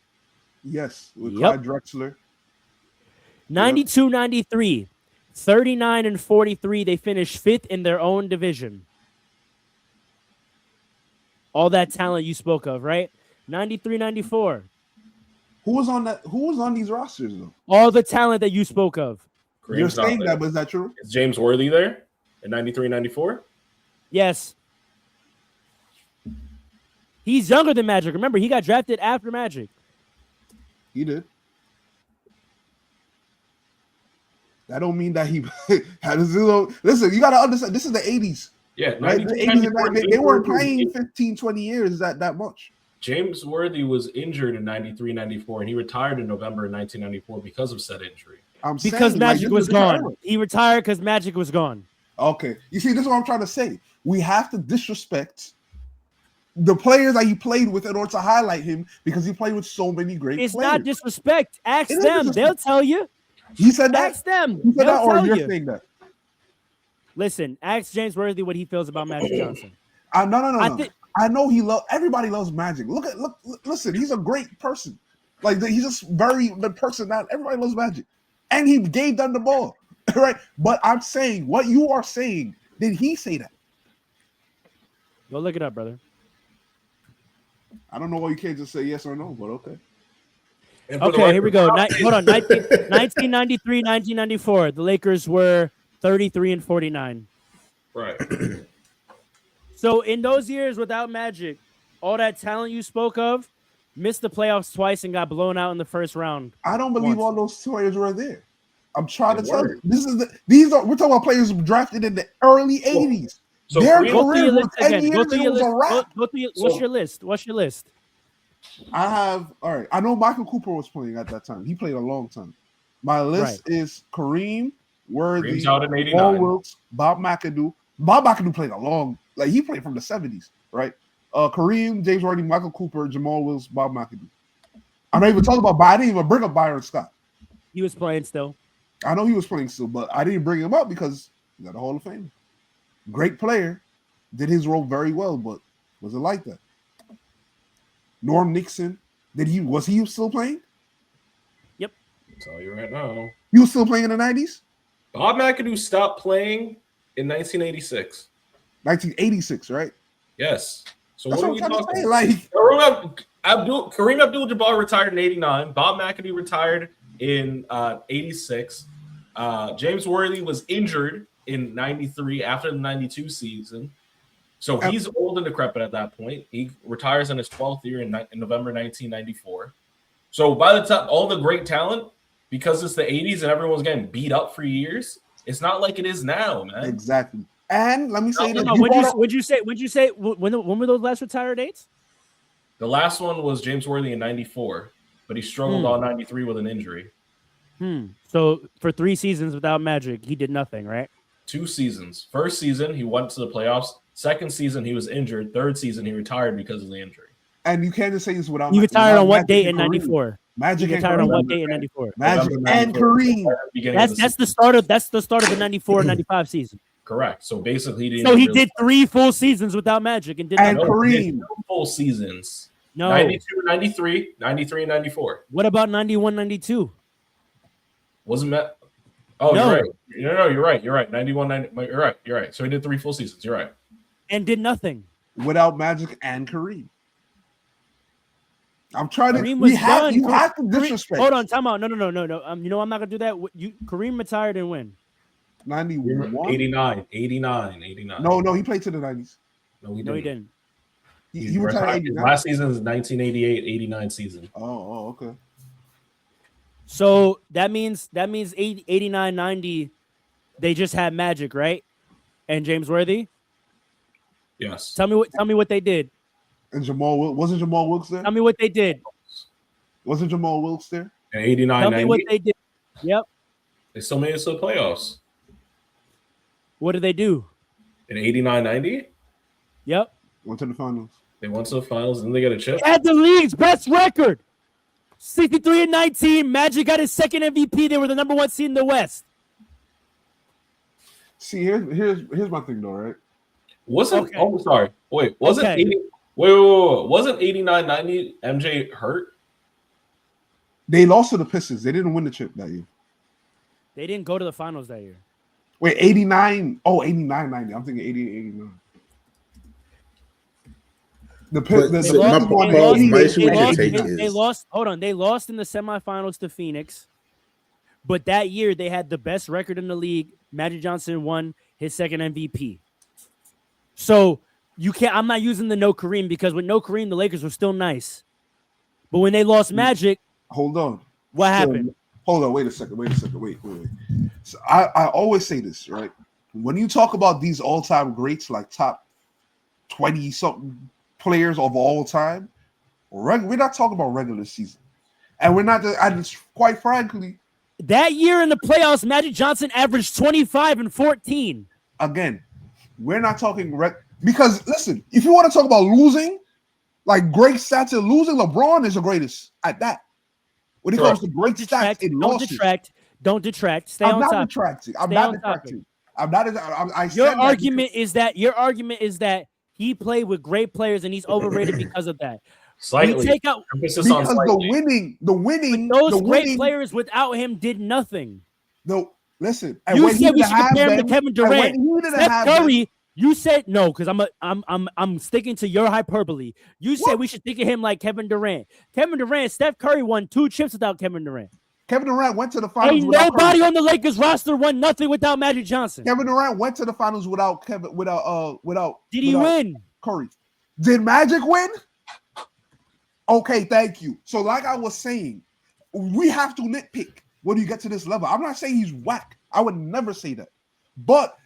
[SPEAKER 7] Yes, with Clyde Drexler.
[SPEAKER 4] 92-93, 39-43. They finished fifth in their own division. All that talent you spoke of, right? 93-94.
[SPEAKER 7] Who was on these rosters though?
[SPEAKER 4] All the talent that you spoke of.
[SPEAKER 7] You're saying that, but is that true?
[SPEAKER 6] Is James Worthy there in 93-94?
[SPEAKER 4] Yes. He's younger than Magic. Remember, he got drafted after Magic.
[SPEAKER 7] He did. That don't mean that he had a zero. Listen, you got to understand, this is the 80s.
[SPEAKER 6] Yeah,
[SPEAKER 7] right? The 80s, they weren't playing 15, 20 years that much.
[SPEAKER 6] James Worthy was injured in 93-94, and he retired in November of 1994 because of said injury.
[SPEAKER 7] I'm
[SPEAKER 4] Because
[SPEAKER 7] saying,
[SPEAKER 4] Magic
[SPEAKER 7] this
[SPEAKER 4] was
[SPEAKER 7] is a different
[SPEAKER 4] gone.
[SPEAKER 7] era.
[SPEAKER 4] He retired because Magic was gone.
[SPEAKER 7] Okay. You see, this is what I'm trying to say. We have to disrespect the players that he played with in order to highlight him because he played with so many great
[SPEAKER 4] It's
[SPEAKER 7] players.
[SPEAKER 4] not disrespect. Ask
[SPEAKER 7] It is
[SPEAKER 4] them.
[SPEAKER 7] disrespect.
[SPEAKER 4] They'll tell you.
[SPEAKER 7] He said that?
[SPEAKER 4] Ask them.
[SPEAKER 7] He said
[SPEAKER 4] They'll
[SPEAKER 7] that, or
[SPEAKER 4] tell
[SPEAKER 7] you're
[SPEAKER 4] you.
[SPEAKER 7] saying that?
[SPEAKER 4] Listen, ask James Worthy what he feels about Magic Johnson.
[SPEAKER 7] No. I know everybody loves Magic. Listen, he's a great person. Like he's just the person that everybody loves Magic. And he gave them the ball. Right? But I'm saying what you are saying, did he say that?
[SPEAKER 4] Go look it up, brother.
[SPEAKER 7] I don't know why you can't just say yes or no, but okay.
[SPEAKER 4] Okay, here we go. Hold on. 1993, 1994. The Lakers were 33 and 49.
[SPEAKER 6] Right.
[SPEAKER 4] So in those years without Magic, all that talent you spoke of missed the playoffs twice and got blown out in the first round.
[SPEAKER 7] I don't believe all those players were there. I'm trying to tell you. We're talking about players drafted in the early 80s.
[SPEAKER 6] So
[SPEAKER 7] their
[SPEAKER 6] go
[SPEAKER 7] career was 10 years and it was a wrap.
[SPEAKER 4] What's your list? What's your list?
[SPEAKER 7] I have, all right. I know Michael Cooper was playing at that time. He played a long time. My list is Kareem, Worthy, Paul Wilkes, Bob McAdoo. Bob McAdoo played he played from the 70s, right? Kareem, James Worthy, Michael Cooper, Jamal Wilkes, Bob McAdoo. I'm not even talking about, I didn't even bring up Byron Scott.
[SPEAKER 4] He was playing still.
[SPEAKER 7] I know he was playing still, but I didn't bring him up because he got a Hall of Fame. Great player, did his role very well, but was it like that? Norm Nixon, was he still playing?
[SPEAKER 4] Yep.
[SPEAKER 6] I'll tell you right now.
[SPEAKER 7] He was still playing in the 90s?
[SPEAKER 6] Bob McAdoo stopped playing in 1986.
[SPEAKER 7] 1986, right?
[SPEAKER 6] Yes. So
[SPEAKER 7] That's
[SPEAKER 6] what are we
[SPEAKER 7] I'm
[SPEAKER 6] talking
[SPEAKER 7] about?
[SPEAKER 6] Kareem Abdul-Jabbar retired in 89. Bob McAdoo retired in 86. James Worthy was injured in 93 after the 92 season. So he's old and decrepit at that point. He retires in his 12th year in November 1994. So by the time all the great talent, because it's the 80s and everyone's getting beat up for years, it's not like it is now, man.
[SPEAKER 7] Exactly. And let me say this.
[SPEAKER 4] Would you say when were those last retired dates?
[SPEAKER 6] The last one was James Worthy in 94, but he struggled all 93 with an injury.
[SPEAKER 4] So for 3 seasons without Magic, he did nothing, right?
[SPEAKER 6] 2 seasons. First season, he went to the playoffs. Second season, he was injured. Third season, he retired because of the injury.
[SPEAKER 7] And you can't just say this without.
[SPEAKER 4] He retired on what date in 94?
[SPEAKER 7] Magic
[SPEAKER 4] he retired on what date in 94?
[SPEAKER 7] Magic and Kareem.
[SPEAKER 4] That's the start of the 94-95 season.
[SPEAKER 6] Correct. So basically,
[SPEAKER 4] he did 3 full seasons without Magic and did
[SPEAKER 7] Kareem
[SPEAKER 6] 2 full seasons.
[SPEAKER 4] No,
[SPEAKER 6] 92, 93, 93, and 94.
[SPEAKER 4] What about 91, 92?
[SPEAKER 6] Wasn't that? Oh,
[SPEAKER 4] no.
[SPEAKER 6] You're right. No, you're right. You're right. 91, 90. You're right. So he did 3 full seasons. You're right.
[SPEAKER 4] And did nothing
[SPEAKER 7] without Magic and Kareem. I'm trying to.
[SPEAKER 4] You
[SPEAKER 7] have to disrespect.
[SPEAKER 4] Hold on, time out. No. I'm not gonna do that. Kareem retired and when?
[SPEAKER 7] 91,
[SPEAKER 6] 89.
[SPEAKER 7] No, he played to the 90s.
[SPEAKER 6] No, he
[SPEAKER 4] didn't.
[SPEAKER 7] He retired.
[SPEAKER 6] His last season is 1988-89 season.
[SPEAKER 7] Oh, okay.
[SPEAKER 4] So that means 89-90. They just had Magic, right? And James Worthy.
[SPEAKER 6] Yes.
[SPEAKER 4] Tell me what they did.
[SPEAKER 7] And wasn't Jamal Wilkes there?
[SPEAKER 4] Tell me what they did.
[SPEAKER 7] Wasn't Jamal Wilkes there?
[SPEAKER 6] In 89,
[SPEAKER 4] Tell me what they did. Yep.
[SPEAKER 6] They still made it to the playoffs.
[SPEAKER 4] What did they do?
[SPEAKER 6] In 89-90?
[SPEAKER 4] Yep.
[SPEAKER 7] Went to the finals.
[SPEAKER 6] They went to the finals and they got a chip.
[SPEAKER 4] Had the league's best record. 63-19. Magic got his second MVP. They were the number 1 seed in the West.
[SPEAKER 7] See, here's my thing though, right?
[SPEAKER 6] Wasn't sorry. Wait, wasn't 89-90 MJ hurt?
[SPEAKER 7] They lost to the Pistons. They didn't win the chip that year.
[SPEAKER 4] They didn't go to the finals that year.
[SPEAKER 7] Wait, 89. Oh, 89-90. I'm thinking 88-89.
[SPEAKER 4] They lost. Hold on. They lost in the semifinals to Phoenix. But that year they had the best record in the league. Magic Johnson won his second MVP. So you can't. I'm not using the no Kareem because with no Kareem, the Lakers were still nice. But when they lost Magic,
[SPEAKER 7] hold on.
[SPEAKER 4] What happened?
[SPEAKER 7] Hold on. Wait a second. Wait. So I always say this, right? When you talk about these all-time greats, like top 20-something players of all time, we're not talking about regular season, and we're not. Quite frankly,
[SPEAKER 4] That year in the playoffs, Magic Johnson averaged 25 and 14.
[SPEAKER 7] Again, we're not talking because listen, if you want to talk about losing, like great stats and losing, LeBron is the greatest at that. When it comes to great stats,
[SPEAKER 4] Don't detract. Stay
[SPEAKER 7] I'm
[SPEAKER 4] on
[SPEAKER 7] not
[SPEAKER 4] topic.
[SPEAKER 7] detracting. I'm
[SPEAKER 4] Stay
[SPEAKER 7] not
[SPEAKER 4] on
[SPEAKER 7] detracting. I'm not. I
[SPEAKER 4] Your
[SPEAKER 7] said
[SPEAKER 4] argument is that he played with great players and he's overrated because of that.
[SPEAKER 6] Slightly.
[SPEAKER 4] We take out
[SPEAKER 6] Emphasis on
[SPEAKER 7] because
[SPEAKER 6] slightly.
[SPEAKER 7] the winning,
[SPEAKER 4] those great players without him did nothing.
[SPEAKER 7] No, listen.
[SPEAKER 4] You said we should compare him to Kevin Durant. Steph Curry. You said no because I'm sticking to your hyperbole. You said we should think of him like Kevin Durant. Steph Curry won 2 chips without Kevin Durant.
[SPEAKER 7] Kevin Durant went to the finals.
[SPEAKER 4] Ain't nobody on the Lakers roster won nothing without Magic Johnson.
[SPEAKER 7] Kevin Durant went to the finals without. Did
[SPEAKER 4] he win?
[SPEAKER 7] Curry. Did Magic win? Okay, thank you. So, like I was saying, we have to nitpick when you get to this level. I'm not saying he's whack. I would never say that. But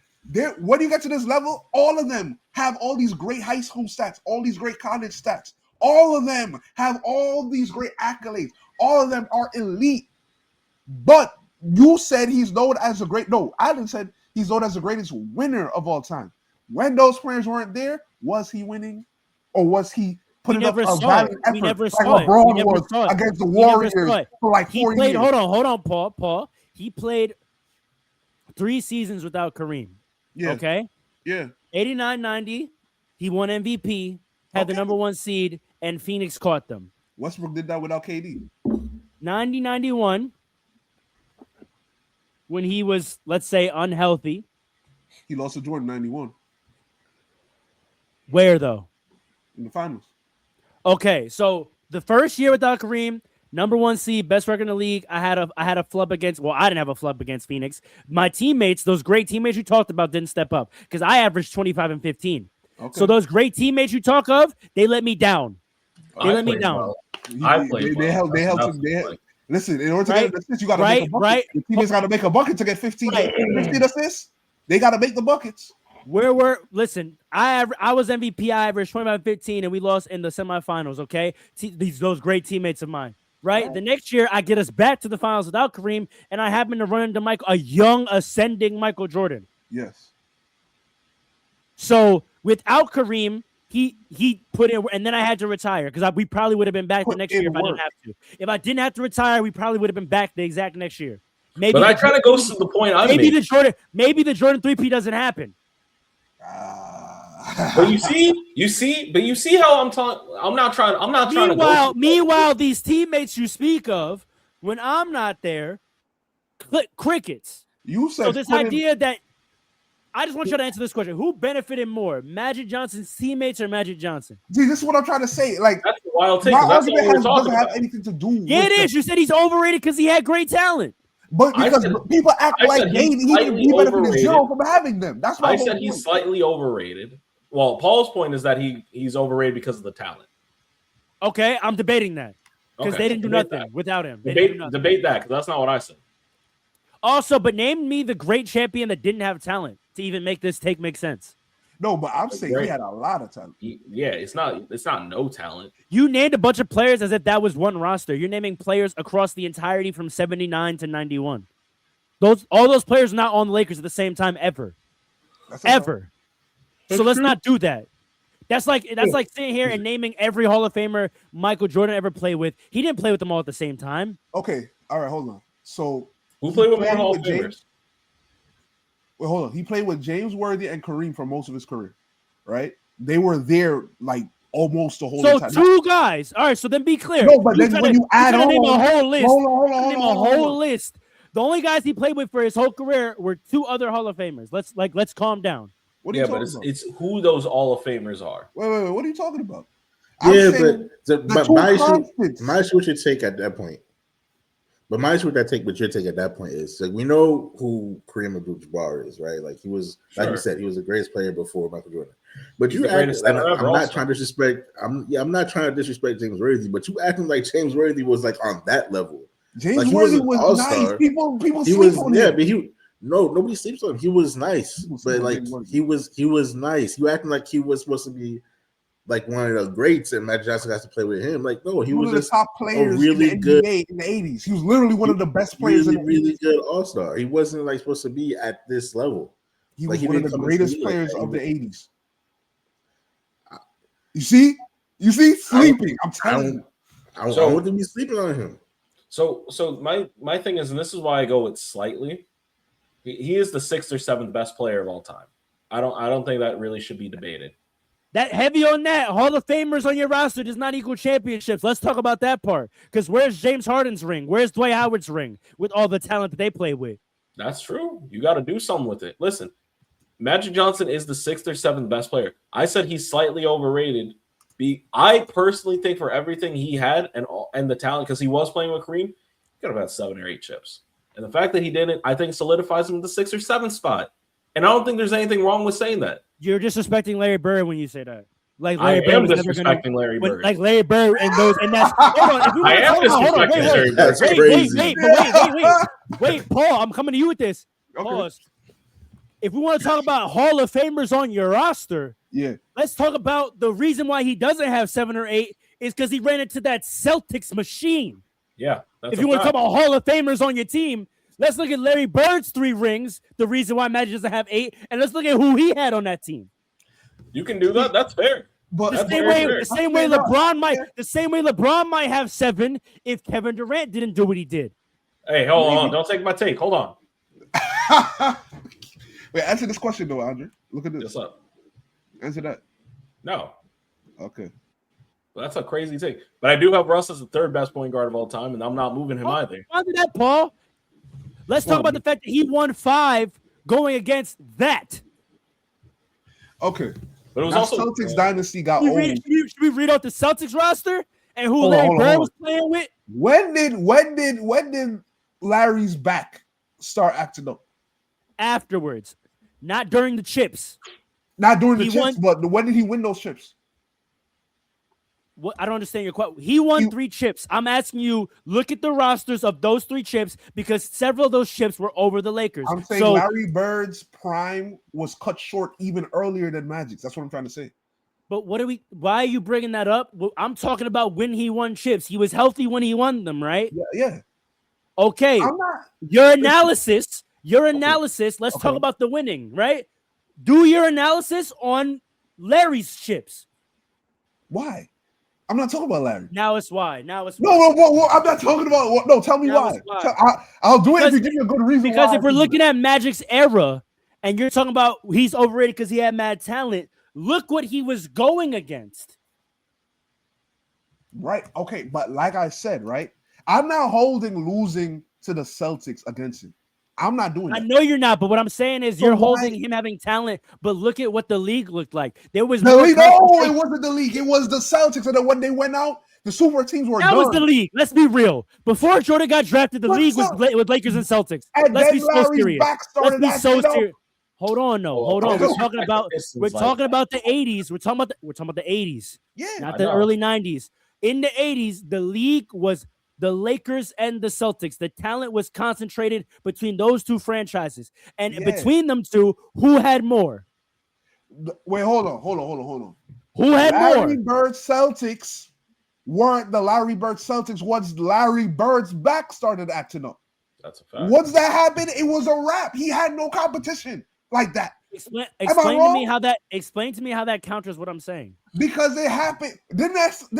[SPEAKER 7] when you get to this level, all of them have all these great high school stats, all these great college stats. All of them have all these great accolades. All of them are elite. But you said he's known as a great. No, Adam said he's known as the greatest winner of all time. When those players weren't there, was he winning, or was he putting up a valiant effort like LeBron was against the Warriors for like 4 years?
[SPEAKER 4] Hold on, Paul. He played 3 seasons without Kareem.
[SPEAKER 7] Yeah.
[SPEAKER 4] Okay.
[SPEAKER 7] Yeah.
[SPEAKER 4] 89-90, he won MVP, had the number 1 seed, and Phoenix caught them.
[SPEAKER 7] Westbrook did that without KD.
[SPEAKER 4] 90-91, when he was, let's say, unhealthy.
[SPEAKER 7] He lost to Jordan 91.
[SPEAKER 4] Where though?
[SPEAKER 7] In the finals.
[SPEAKER 4] Okay, so the first year without Kareem, number 1 seed, best record in the league. I had a flub against. Well, I didn't have a flub against Phoenix. My teammates, those great teammates you talked about, didn't step up because I averaged 25 and 15. Okay. So those great teammates you talk of, they let me down. They let me down.
[SPEAKER 7] They held. Listen, in order to get an assist, you got to make a bucket. The teammates got to make a bucket to get 15 assists. They got to make the buckets.
[SPEAKER 4] Listen, I was MVP. I averaged 25-15, and we lost in the semifinals. Okay, those great teammates of mine. Right, the next year I get us back to the finals without Kareem, and I happen to run into a young ascending Michael Jordan.
[SPEAKER 7] Yes.
[SPEAKER 4] So without Kareem, he put in, and then I had to retire because we probably would have been back the next year if I didn't have to. If I didn't have to retire, we probably would have been back the exact next year. Maybe.
[SPEAKER 6] But that kind of goes to the point I made.
[SPEAKER 4] Maybe the Jordan 3P doesn't happen.
[SPEAKER 6] But you see how I'm talking. I'm not trying.
[SPEAKER 4] Meanwhile, these teammates you speak of, when I'm not there, crickets.
[SPEAKER 7] You said
[SPEAKER 4] so. This idea that I just want you to answer this question: who benefited more, Magic Johnson's teammates or Magic Johnson?
[SPEAKER 7] See, this is what I'm trying to say. Like
[SPEAKER 6] that's a wild take.
[SPEAKER 7] My argument doesn't have anything to do.
[SPEAKER 4] Yeah, it is. You said he's overrated because he had great talent.
[SPEAKER 7] But because people act like he benefited zero from having them. That's why
[SPEAKER 6] I said he's slightly overrated. Well, Paul's point is that he's overrated because of the talent.
[SPEAKER 4] Okay, I'm debating that because they didn't do nothing without him.
[SPEAKER 6] Debate that because that's not what I said.
[SPEAKER 4] Also, but name me the great champion that didn't have talent to even make this take make sense.
[SPEAKER 7] No, but I'm saying he had a lot of talent.
[SPEAKER 6] It's not no talent.
[SPEAKER 4] You named a bunch of players as if that was one roster. You're naming players across the entirety from 79 to 91. All those players are not on the Lakers at the same time ever. Ever. So let's not do that. That's like sitting here and naming every Hall of Famer Michael Jordan ever played with. He didn't play with them all at the same time.
[SPEAKER 7] Okay. All right, hold on. So
[SPEAKER 6] who played with more Hall of Famers?
[SPEAKER 7] Wait, hold on. He played with James Worthy and Kareem for most of his career, right? They were there like almost the whole time.
[SPEAKER 4] So 2 guys. All right, so then be clear.
[SPEAKER 7] No, but then when you add on
[SPEAKER 4] name a whole list.
[SPEAKER 7] Hold on.
[SPEAKER 4] List. The only guys he played with for his whole career were 2 other Hall of Famers. Let's calm down.
[SPEAKER 7] What are you talking about?
[SPEAKER 6] It's who those Hall of Famers are.
[SPEAKER 7] Wait. What are you talking about?
[SPEAKER 5] But my issue with your take at that point. But my issue with that take, with your take at that point is like we know who Kareem Abdul-Jabbar is, right? Like he was, like you said, he was the greatest player before Michael Jordan. But you act, I'm not trying to disrespect. I'm not trying to disrespect James Worthy, but you acting like James Worthy was like on that level.
[SPEAKER 7] James Worthy was nice. People sleep on him.
[SPEAKER 5] Yeah, but nobody sleeps on him. He was nice, but like he was nice. You acting like he was supposed to be like one of the greats, and Magic Johnson has to play with him. Like, no, he
[SPEAKER 7] one
[SPEAKER 5] was
[SPEAKER 7] of the
[SPEAKER 5] just
[SPEAKER 7] top players
[SPEAKER 5] really
[SPEAKER 7] in the
[SPEAKER 5] good-
[SPEAKER 7] NBA in the 80s. He was literally one of the best players
[SPEAKER 5] really,
[SPEAKER 7] in the
[SPEAKER 5] really
[SPEAKER 7] 80s.
[SPEAKER 5] good all-star. He wasn't like supposed to be at this level.
[SPEAKER 7] He
[SPEAKER 5] Like,
[SPEAKER 7] was
[SPEAKER 5] he
[SPEAKER 7] one of
[SPEAKER 5] didn't
[SPEAKER 7] the
[SPEAKER 5] come into
[SPEAKER 7] greatest
[SPEAKER 5] the league like
[SPEAKER 7] players
[SPEAKER 5] that.
[SPEAKER 7] of the 80s. You see, sleeping. I'm telling you.
[SPEAKER 5] I don't want to be sleeping on him.
[SPEAKER 6] So my thing is, and this is why I go with slightly. He is the 6th or 7th best player of all time. I don't think that really should be debated.
[SPEAKER 4] That heavy on that. Hall of Famers on your roster does not equal championships. Let's talk about that part. Because where's James Harden's ring? Where's Dwight Howard's ring with all the talent that they play with?
[SPEAKER 6] That's true. You got to do something with it. Listen, Magic Johnson is the 6th or 7th best player. I said he's slightly overrated. I personally think for everything he had and the talent, because he was playing with Kareem, he could have had 7 or 8 chips. And the fact that he didn't, I think, solidifies him in the 6th or 7th spot. And I don't think there's anything wrong with saying that.
[SPEAKER 4] You're disrespecting Larry Bird when you say that. Like
[SPEAKER 6] I
[SPEAKER 4] Larry Bird
[SPEAKER 6] am
[SPEAKER 4] was never
[SPEAKER 6] disrespecting
[SPEAKER 4] gonna,
[SPEAKER 6] Larry Bird.
[SPEAKER 4] Like Larry Bird and those, and that's. Hold on, if we
[SPEAKER 6] I am disrespecting Larry Bird.
[SPEAKER 5] That's crazy.
[SPEAKER 4] Wait, Paul, I'm coming to you with this.
[SPEAKER 7] Okay.
[SPEAKER 4] Pause. If we want to talk about Hall of Famers on your roster,
[SPEAKER 7] Yeah.
[SPEAKER 4] let's talk about the reason why he doesn't have 7 or 8 is because he ran into that Celtics machine.
[SPEAKER 6] Yeah.
[SPEAKER 4] If you want to talk about Hall of Famers on your team, let's look at Larry Bird's 3 rings, the reason why Magic doesn't have 8, and let's look at who he had on that team.
[SPEAKER 6] You can do that. That's fair.
[SPEAKER 7] But
[SPEAKER 4] The same way LeBron might have 7 if Kevin Durant didn't do what he did.
[SPEAKER 6] Hey, hold on. Don't take my take. Hold on.
[SPEAKER 7] Wait, answer this question though, Andre. Look at this.
[SPEAKER 6] What's up?
[SPEAKER 7] Answer that.
[SPEAKER 6] No.
[SPEAKER 7] Okay.
[SPEAKER 6] Well, that's a crazy take. But I do have Russ as the 3rd best point guard of all time, and I'm not moving him either.
[SPEAKER 4] Under that, Paul. Let's talk about the fact that he won 5 going against that.
[SPEAKER 7] Okay.
[SPEAKER 6] But it was
[SPEAKER 7] Now,
[SPEAKER 6] also
[SPEAKER 7] Celtics dynasty got old.
[SPEAKER 4] Should we read out the Celtics roster and who Larry Bird was playing with?
[SPEAKER 7] When did Larry's back start acting up?
[SPEAKER 4] Afterwards, not during the chips.
[SPEAKER 7] Not during the
[SPEAKER 4] He
[SPEAKER 7] chips, but when did he win those chips?
[SPEAKER 4] What, I don't understand your question. He won 3 chips. I'm asking you, look at the rosters of those 3 chips because several of those chips were over the Lakers.
[SPEAKER 7] I'm saying Larry Bird's prime was cut short even earlier than Magic's. That's what I'm trying to say.
[SPEAKER 4] But why are you bringing that up? Well, I'm talking about when he won chips. He was healthy when he won them, right?
[SPEAKER 7] Yeah.
[SPEAKER 4] Okay.
[SPEAKER 7] I'm not.
[SPEAKER 4] Your analysis. Let's talk about the winning, right? Do your analysis on Larry's chips.
[SPEAKER 7] Why? I'm not talking about Larry.
[SPEAKER 4] Now it's why.
[SPEAKER 7] No, I'm not talking about. No, tell me why. I'll do it if you give me a good reason.
[SPEAKER 4] Because if we're looking at Magic's era, and you're talking about he's overrated because he had mad talent, look what he was going against.
[SPEAKER 7] Right. Okay. But like I said, right, I'm not holding losing to the Celtics against him. I'm not doing that.
[SPEAKER 4] I know you're not, but what I'm saying is you're holding him having talent, but look at what the league looked like. There was
[SPEAKER 7] the league. No, it wasn't the league. It was the Celtics. And then when they went out, the super teams were
[SPEAKER 4] that
[SPEAKER 7] done.
[SPEAKER 4] was the league. Let's be real. Before Jordan got drafted, the league was with Lakers and Celtics.
[SPEAKER 7] And
[SPEAKER 4] Let's
[SPEAKER 7] then
[SPEAKER 4] be so
[SPEAKER 7] Larry's
[SPEAKER 4] serious.
[SPEAKER 7] back started
[SPEAKER 4] Let's be so
[SPEAKER 7] acting up.
[SPEAKER 4] serious. Hold on. We're talking about the 80s. We're talking about the 80s.
[SPEAKER 7] Yeah,
[SPEAKER 4] not the early 90s. In the 80s, the league was the Lakers and the Celtics. The talent was concentrated between those 2 franchises. And between them 2, who had more?
[SPEAKER 7] Wait, hold on.
[SPEAKER 4] Who had
[SPEAKER 7] Larry
[SPEAKER 4] more?
[SPEAKER 7] Bird Celtics weren't the Larry Bird Celtics once Larry Bird's back started acting up.
[SPEAKER 6] That's a fact.
[SPEAKER 7] Once that happened, it was a wrap. He had no competition like that.
[SPEAKER 4] Explain to me how that counters what I'm saying.
[SPEAKER 7] Because it happened. Then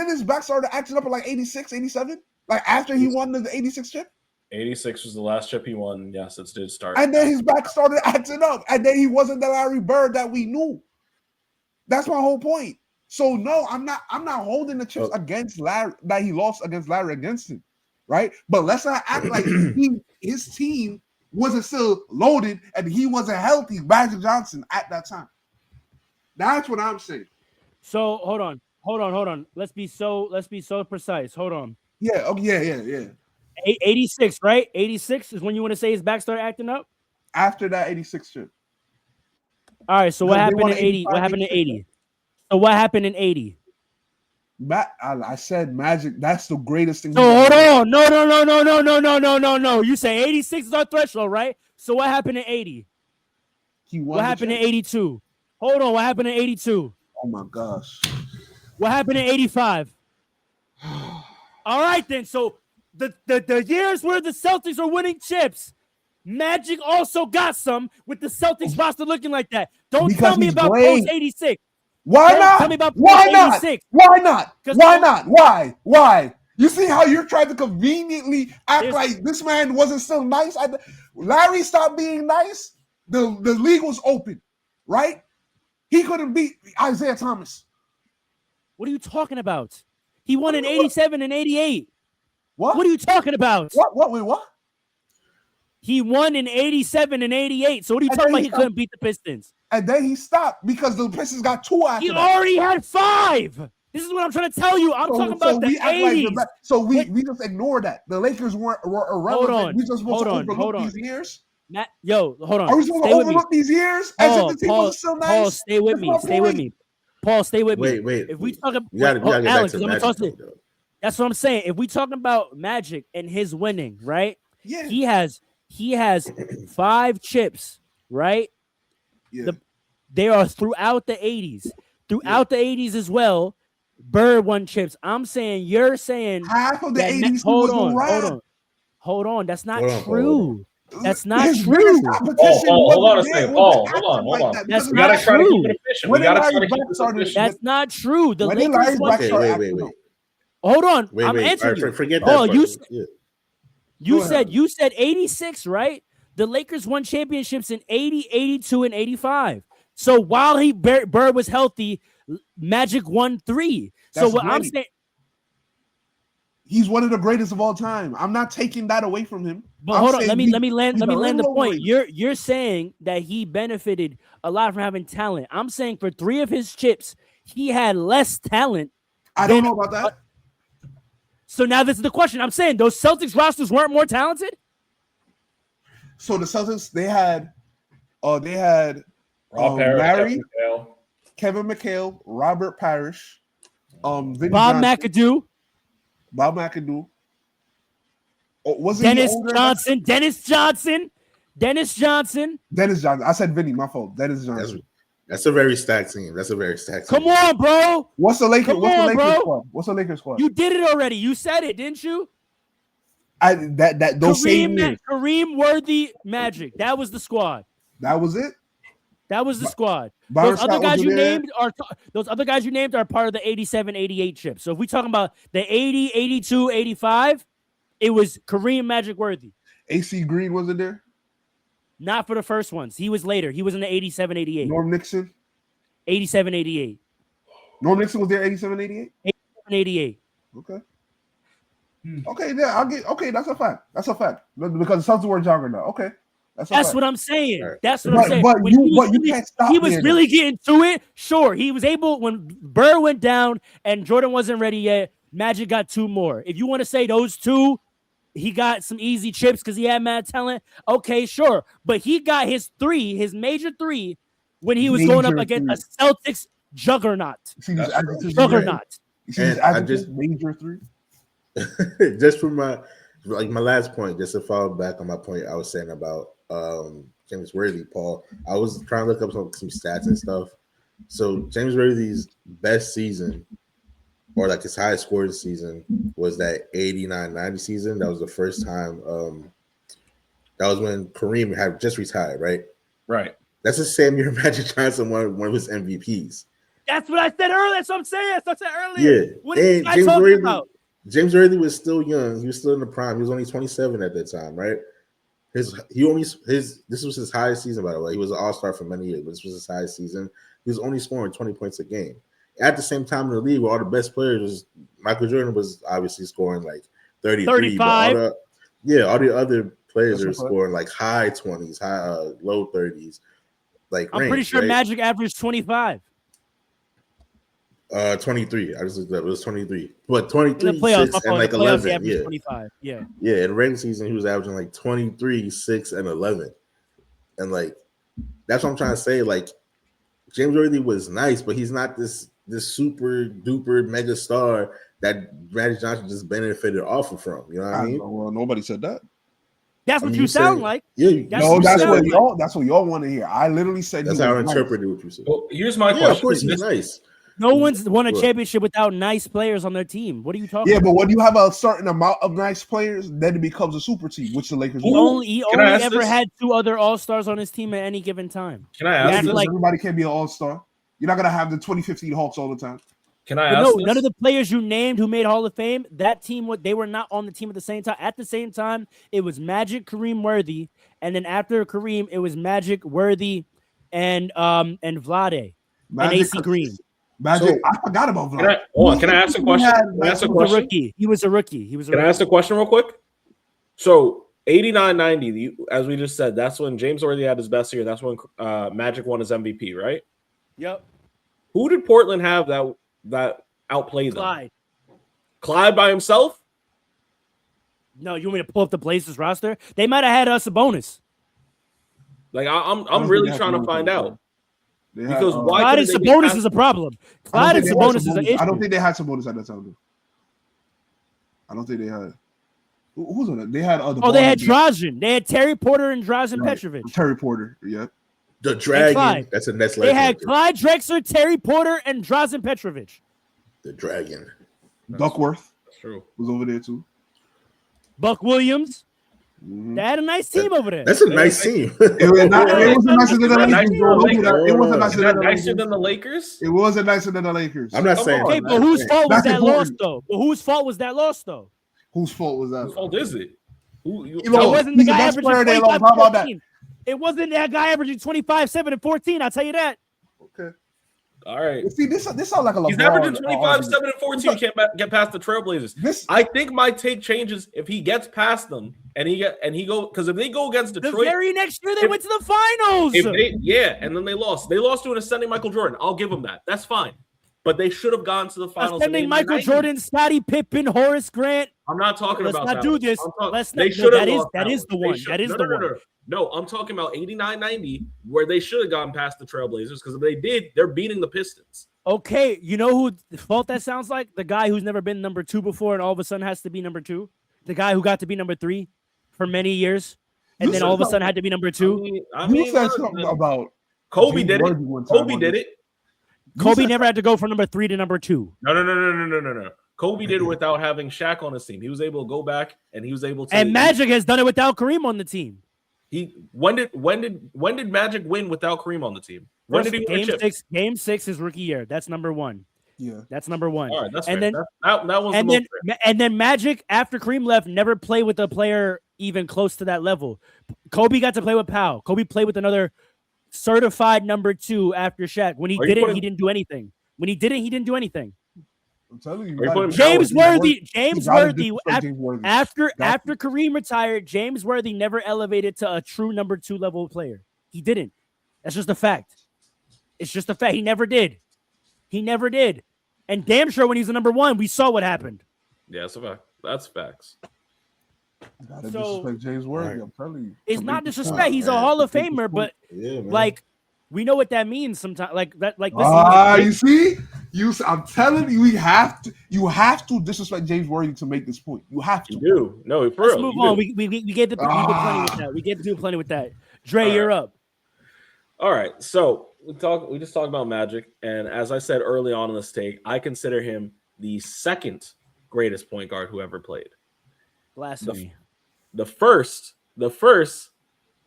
[SPEAKER 7] his back started acting up in like 86, 87? Like after he won the 86 chip?
[SPEAKER 6] 86 was the last chip he won. Yes, it did start.
[SPEAKER 7] And then his back started acting up. And then he wasn't the Larry Bird that we knew. That's my whole point. So no, I'm not holding the chips against Larry that he lost against Larry against him. Right? But let's not act like his team wasn't still loaded and he wasn't healthy, Magic Johnson, at that time. That's what I'm saying.
[SPEAKER 4] So hold on. Let's be so precise. Hold on.
[SPEAKER 7] Yeah. Oh, yeah.
[SPEAKER 4] 86, right? 86 is when you want to say his back started acting up?
[SPEAKER 7] After that 86 trip.
[SPEAKER 4] All right, so what happened in 80? What happened in 80? So what happened in 80?
[SPEAKER 7] I said Magic, that's the greatest thing.
[SPEAKER 4] So hold on. No. You say 86 is our threshold, right? So what happened in 80?
[SPEAKER 7] What
[SPEAKER 4] happened in 82? Hold on, what happened in 82?
[SPEAKER 7] Oh my gosh.
[SPEAKER 4] What happened in 85? All right, then. So the years where the Celtics are winning chips, Magic also got some with the Celtics roster looking like that. Don't
[SPEAKER 7] Because
[SPEAKER 4] tell me
[SPEAKER 7] he's
[SPEAKER 4] about
[SPEAKER 7] great.
[SPEAKER 4] post 86.
[SPEAKER 7] Why
[SPEAKER 4] Don't
[SPEAKER 7] not?
[SPEAKER 4] tell me about
[SPEAKER 7] Why
[SPEAKER 4] post
[SPEAKER 7] not?
[SPEAKER 4] 86.
[SPEAKER 7] Why not?
[SPEAKER 4] 'Cause
[SPEAKER 7] Why
[SPEAKER 4] don't-
[SPEAKER 7] not? Why? Why? You see how you're trying to conveniently act
[SPEAKER 4] There's-
[SPEAKER 7] like this man wasn't still nice? Larry stopped being nice. The league was open, right? He couldn't beat Isaiah Thomas.
[SPEAKER 4] What are you talking about? He won in 87 and 88.
[SPEAKER 7] What?
[SPEAKER 4] What are you talking about?
[SPEAKER 7] What? Wait, what?
[SPEAKER 4] He won in 87 and 88. So what are you
[SPEAKER 7] And
[SPEAKER 4] talking
[SPEAKER 7] then
[SPEAKER 4] about? He
[SPEAKER 7] he
[SPEAKER 4] couldn't beat the Pistons.
[SPEAKER 7] And then he stopped because the Pistons got 2 after
[SPEAKER 4] He
[SPEAKER 7] that.
[SPEAKER 4] already had 5. This is what I'm trying to tell you. I'm talking about the
[SPEAKER 7] we act
[SPEAKER 4] 80s.
[SPEAKER 7] Like we just ignore that. The Lakers were irrelevant.
[SPEAKER 4] Hold on.
[SPEAKER 7] We just supposed to
[SPEAKER 4] Hold
[SPEAKER 7] overlook
[SPEAKER 4] on.
[SPEAKER 7] these years.
[SPEAKER 4] Hold on.
[SPEAKER 7] Are we supposed to overlook these years? As if the team was still nice?
[SPEAKER 4] Paul, stay with me. Stay with me. Paul, stay with me.
[SPEAKER 5] Wait.
[SPEAKER 4] If we talk about
[SPEAKER 5] We gotta get
[SPEAKER 4] Alex,
[SPEAKER 5] back to
[SPEAKER 4] I'm gonna
[SPEAKER 5] Magic,
[SPEAKER 4] toss it.
[SPEAKER 5] though.
[SPEAKER 4] That's what I'm saying. If we talking about Magic and his winning, right?
[SPEAKER 7] Yeah.
[SPEAKER 4] He has 5 chips, right?
[SPEAKER 7] Yeah.
[SPEAKER 4] They are throughout the 80s. Throughout the 80s as well, Bird won chips. I'm saying you're saying
[SPEAKER 7] half of the
[SPEAKER 4] that
[SPEAKER 7] 80s
[SPEAKER 4] hold
[SPEAKER 7] was
[SPEAKER 4] on.
[SPEAKER 7] around.
[SPEAKER 4] Hold on. That's not
[SPEAKER 5] Hold on,
[SPEAKER 4] true. That's not
[SPEAKER 7] His
[SPEAKER 4] true.
[SPEAKER 7] biggest competition
[SPEAKER 6] Hold on a
[SPEAKER 7] wasn't
[SPEAKER 6] second.
[SPEAKER 7] there,
[SPEAKER 6] Paul,
[SPEAKER 7] wasn't
[SPEAKER 6] hold
[SPEAKER 7] acting
[SPEAKER 6] on.
[SPEAKER 7] like that
[SPEAKER 4] That's
[SPEAKER 7] because
[SPEAKER 6] We gotta
[SPEAKER 4] not
[SPEAKER 6] try to
[SPEAKER 4] true.
[SPEAKER 6] keep it efficient.
[SPEAKER 7] When
[SPEAKER 6] We gotta
[SPEAKER 7] did
[SPEAKER 6] try to
[SPEAKER 7] Larry
[SPEAKER 6] keep
[SPEAKER 7] Bird
[SPEAKER 6] this
[SPEAKER 7] started-
[SPEAKER 6] efficient.
[SPEAKER 4] That's not true. The
[SPEAKER 7] When did
[SPEAKER 4] Lakers
[SPEAKER 7] Larry
[SPEAKER 4] won.
[SPEAKER 7] Bird start
[SPEAKER 5] Okay,
[SPEAKER 7] acting
[SPEAKER 5] wait.
[SPEAKER 7] up?
[SPEAKER 4] Hold on.
[SPEAKER 5] Wait,
[SPEAKER 4] I'm
[SPEAKER 5] wait.
[SPEAKER 4] answering
[SPEAKER 5] All right,
[SPEAKER 4] you.
[SPEAKER 5] forget
[SPEAKER 4] Paul,
[SPEAKER 5] that.
[SPEAKER 4] you
[SPEAKER 7] Go
[SPEAKER 4] said
[SPEAKER 7] ahead.
[SPEAKER 4] you said 86, right? The Lakers won championships in 80, 82, and 85. So while Bird was healthy, Magic won 3. So
[SPEAKER 7] That's
[SPEAKER 4] what I'm
[SPEAKER 7] great.
[SPEAKER 4] saying,
[SPEAKER 7] He's one of the greatest of all time. I'm not taking that away from him.
[SPEAKER 4] but
[SPEAKER 7] I'm
[SPEAKER 4] hold on,
[SPEAKER 7] saying
[SPEAKER 4] let me land
[SPEAKER 7] he's a
[SPEAKER 4] the
[SPEAKER 7] little
[SPEAKER 4] point.
[SPEAKER 7] overrated.
[SPEAKER 4] You're saying that he benefited a lot from having talent. I'm saying for 3 of his chips, he had less talent.
[SPEAKER 7] I don't know about that.
[SPEAKER 4] So now this is the question. I'm saying those Celtics rosters weren't more talented.
[SPEAKER 7] So the Celtics, they had
[SPEAKER 6] Rob Parrish,
[SPEAKER 7] Larry,
[SPEAKER 6] Kevin McHale.
[SPEAKER 7] Kevin McHale, Robert Parrish, Vinny
[SPEAKER 4] Bob
[SPEAKER 7] Johnson,
[SPEAKER 4] McAdoo,
[SPEAKER 7] Bob McAdoo. Oh, was it
[SPEAKER 4] Dennis
[SPEAKER 7] older?
[SPEAKER 4] Johnson.
[SPEAKER 7] Dennis Johnson. I said Vinny. My fault. Dennis Johnson.
[SPEAKER 5] That's a very stacked team.
[SPEAKER 4] Come on, bro.
[SPEAKER 7] What's the Lakers?
[SPEAKER 4] Come
[SPEAKER 7] What's the
[SPEAKER 4] on,
[SPEAKER 7] Lakers
[SPEAKER 4] bro.
[SPEAKER 7] squad? What's the Lakers squad?
[SPEAKER 4] You did it already. You said it, didn't you?
[SPEAKER 7] Those same years.
[SPEAKER 4] Kareem Worthy Magic. That was the squad.
[SPEAKER 7] That was it.
[SPEAKER 4] That was the squad.
[SPEAKER 7] Byron
[SPEAKER 4] Those other
[SPEAKER 7] Scott
[SPEAKER 4] guys
[SPEAKER 7] wasn't
[SPEAKER 4] you
[SPEAKER 7] there?
[SPEAKER 4] named are part of the 87, 88 chip. So if we talking about the 80, 82, 85, it was Kareem Magic Worthy.
[SPEAKER 7] AC Green wasn't there.
[SPEAKER 4] Not for the first ones. He was later. He was in the 87, 88.
[SPEAKER 7] Norm Nixon.
[SPEAKER 4] 87, 88.
[SPEAKER 7] Norm Nixon was there 87, 88?
[SPEAKER 4] 87, 88.
[SPEAKER 7] Okay. Okay, yeah, okay, that's a fact. That's a fact. Because the Celtics were juggernaut. Okay.
[SPEAKER 4] That's what I'm saying.
[SPEAKER 5] Right.
[SPEAKER 4] That's what I'm saying.
[SPEAKER 7] But
[SPEAKER 4] When
[SPEAKER 7] you can't stop
[SPEAKER 4] he was
[SPEAKER 7] there,
[SPEAKER 4] really getting to it. Sure, he was able when Burr went down and Jordan wasn't ready yet. Magic got 2 more. If you want to say those 2, he got some easy chips because he had mad talent. Okay, sure, but he got his major 3, when he was going up against a Celtics juggernaut. Juggernaut.
[SPEAKER 7] Major 3.
[SPEAKER 5] Just for my last point, just to follow back on my point I was saying about James Worthy, Paul. I was trying to look up some stats and stuff. So James Worthy's best season, or like his highest scoring season, was that 89-90 season. That was the first time. That was when Kareem had just retired, right?
[SPEAKER 6] Right.
[SPEAKER 5] That's the same year Magic Johnson won one of his MVPs.
[SPEAKER 4] That's what I said earlier. That's what I'm saying. That's what I said earlier.
[SPEAKER 5] Yeah.
[SPEAKER 4] What are you guys talking about?
[SPEAKER 5] James Worthy was still young. He was still in the prime. He was only 27 at that time, right? This was his highest season, by the way. He was an all-star for many years, but this was his highest season. He was only scoring 20 points a game. At the same time in the league, where all the best players, Michael Jordan was obviously scoring like 33.
[SPEAKER 4] 35.
[SPEAKER 5] All the other players are scoring like high 20s, low 30s. Like
[SPEAKER 4] I'm pretty sure Magic averaged 25.
[SPEAKER 5] 23. I just looked up. It was 23. But 23,
[SPEAKER 4] in the playoffs,
[SPEAKER 5] 6, and like 11. Yeah.
[SPEAKER 4] 25. Yeah.
[SPEAKER 5] Yeah. In the regular season, he was averaging like 23, 6, and 11. And like, that's what I'm trying to say. Like, James Worthy was nice, but he's not this super duper mega star that Magic Johnson just benefited off of from. You know what I mean?
[SPEAKER 7] Well, nobody said that.
[SPEAKER 4] That's what you sound like.
[SPEAKER 5] Yeah.
[SPEAKER 7] That's what y'all want to hear. I literally said
[SPEAKER 5] that's how I interpreted what you said.
[SPEAKER 6] Well, here's my
[SPEAKER 5] Yeah,
[SPEAKER 6] question.
[SPEAKER 5] of course he's nice.
[SPEAKER 4] No one's won a championship without nice players on their team. What are you talking?
[SPEAKER 7] Yeah,
[SPEAKER 4] about?
[SPEAKER 7] but when you have a certain amount of nice players, then it becomes a super team, which the Lakers.
[SPEAKER 4] He
[SPEAKER 7] were.
[SPEAKER 4] only ever had 2 other All-Stars on his team at any given time.
[SPEAKER 6] Can I ask this?
[SPEAKER 4] Like
[SPEAKER 7] Everybody can't be an All-Star. You're not gonna have the 2015 Hawks all the time.
[SPEAKER 6] Can I
[SPEAKER 4] But
[SPEAKER 6] ask
[SPEAKER 4] no,
[SPEAKER 6] this?
[SPEAKER 4] none of the players you named who made Hall of Fame, that team, they were not on the team at the same time. At the same time, it was Magic, Kareem, Worthy, and then after Kareem, it was Magic, Worthy, and Vlade, and AC Green.
[SPEAKER 7] Magic, I forgot about Vlade.
[SPEAKER 6] Can I ask a question?
[SPEAKER 4] He was a rookie.
[SPEAKER 6] Can I ask a question real quick? So 89-90, as we just said, that's when James Worthy had his best year. That's when Magic won his MVP, right?
[SPEAKER 4] Yep.
[SPEAKER 6] Who did Portland have that outplayed them? Clyde by himself?
[SPEAKER 4] No, you want me to pull up the Blazers roster? They might have had us a bonus.
[SPEAKER 6] Like I'm really trying to find out. Because why
[SPEAKER 4] Clyde and Sabonis is a problem. Clyde and Sabonis is an issue.
[SPEAKER 7] I don't think they had Sabonis at that time. I don't think they had. Who's on it? They had other.
[SPEAKER 4] They had Drazen. They had Terry Porter and Drazen Petrovic.
[SPEAKER 7] Terry Porter, yeah.
[SPEAKER 5] The Dragon. That's a Nets legend.
[SPEAKER 4] They had Clyde Drexler, Terry Porter, and Drazen Petrovic.
[SPEAKER 5] The Dragon.
[SPEAKER 7] Duckworth.
[SPEAKER 6] That's true.
[SPEAKER 7] Was over there too.
[SPEAKER 4] Buck Williams. They had a nice team over there.
[SPEAKER 5] That's a nice team.
[SPEAKER 7] It wasn't nicer than the Lakers.
[SPEAKER 6] It wasn't nicer than the Lakers.
[SPEAKER 7] It wasn't nicer than the Lakers.
[SPEAKER 5] I'm not saying.
[SPEAKER 4] Okay, but whose fault was that loss, though? But whose fault was that loss, though?
[SPEAKER 7] Whose fault was that?
[SPEAKER 6] Whose fault is it?
[SPEAKER 4] It wasn't the guy averaging 25, 14. It wasn't that guy averaging 25, 7, and 14. I'll tell you that.
[SPEAKER 7] Okay.
[SPEAKER 6] All right.
[SPEAKER 7] See, this sounds like a LeBron.
[SPEAKER 6] He's averaging 25, 7, and 14. Can't get past the Trailblazers. I think my take changes if he gets past them and he go because if they go against Detroit,
[SPEAKER 4] the very next year they went to the finals.
[SPEAKER 6] And then they lost. They lost to an ascending Michael Jordan. I'll give them that. That's fine. But they should have gone to the finals.
[SPEAKER 4] Ascending Michael Jordan, Scottie Pippen, Horace Grant.
[SPEAKER 6] I'm not talking about that.
[SPEAKER 4] Let's not do this.
[SPEAKER 6] They should have.
[SPEAKER 4] That is the one. That is the one.
[SPEAKER 6] No, I'm talking about 89-90, where they should have gone past the Trailblazers because if they did, they're beating the Pistons.
[SPEAKER 4] Okay, you know who the fault that sounds like? The guy who's never been number 2 before and all of a sudden has to be number 2. The guy who got to be number 3 for many years and then all of a sudden had to be number 2.
[SPEAKER 7] You said something about
[SPEAKER 6] Kobe did it. Kobe did it.
[SPEAKER 4] Kobe never had to go from number 3 to number 2.
[SPEAKER 6] No. Kobe did it without having Shaq on his team. He was able to go back and he was able to.
[SPEAKER 4] And Magic has done it without Kareem on the team.
[SPEAKER 6] When did Magic win without Kareem on the team? When did he win
[SPEAKER 4] Game 6 his rookie year. That's number 1.
[SPEAKER 7] Yeah,
[SPEAKER 4] that's number 1.
[SPEAKER 6] All right, that's
[SPEAKER 4] and
[SPEAKER 6] fair.
[SPEAKER 4] then then Magic after Kareem left never played with a player even close to that level. Kobe got to play with Powell. Kobe played with another certified number 2 after Shaq. When he did it, he didn't do anything. When he didn't, he didn't do anything.
[SPEAKER 7] I'm telling you,
[SPEAKER 4] James Worthy after Kareem retired, James Worthy never elevated to a true number 2 level player. He didn't. That's just a fact. It's just a fact. He never did. And damn sure when he's the number 1, we saw what happened.
[SPEAKER 6] Yeah, that's a fact. That's facts.
[SPEAKER 7] Gotta disrespect James Worthy. I'm telling you,
[SPEAKER 4] it's not disrespect. He's a Hall of Famer, but like we know what that means sometimes. Like that, like
[SPEAKER 7] you see, I'm telling you, you have to disrespect James Worthy to make this point. You have to.
[SPEAKER 6] You do. No, for
[SPEAKER 4] Let's
[SPEAKER 6] real.
[SPEAKER 4] move on. We gave the people plenty with that. We gave the people plenty with that. Dre, you're up.
[SPEAKER 6] All right. So we just talked about Magic, and as I said early on in this take, I consider him the second greatest point guard who ever played.
[SPEAKER 4] Blasphemy.
[SPEAKER 6] The first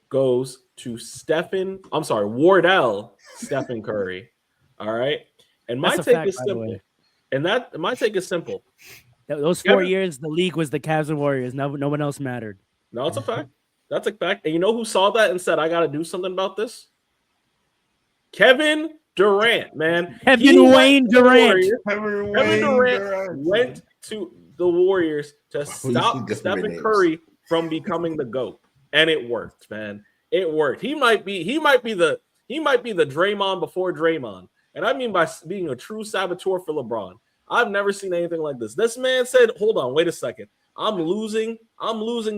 [SPEAKER 6] goes to Wardell Stephen Curry. All right. And my take is simple. My take is simple.
[SPEAKER 4] Those 4 years, the league was the Cavs and Warriors. No one else mattered.
[SPEAKER 6] No, it's a fact. That's a fact. And you know who saw that and said, I got to do something about this? Kevin Durant, man.
[SPEAKER 4] Kevin Durant
[SPEAKER 6] went to the Warriors to stop Stephen Curry from becoming the GOAT. And it worked, man. It worked. He might be the Draymond before Draymond. And I mean by being a true saboteur for LeBron. I've never seen anything like this. This man said, hold on, wait a second. I'm losing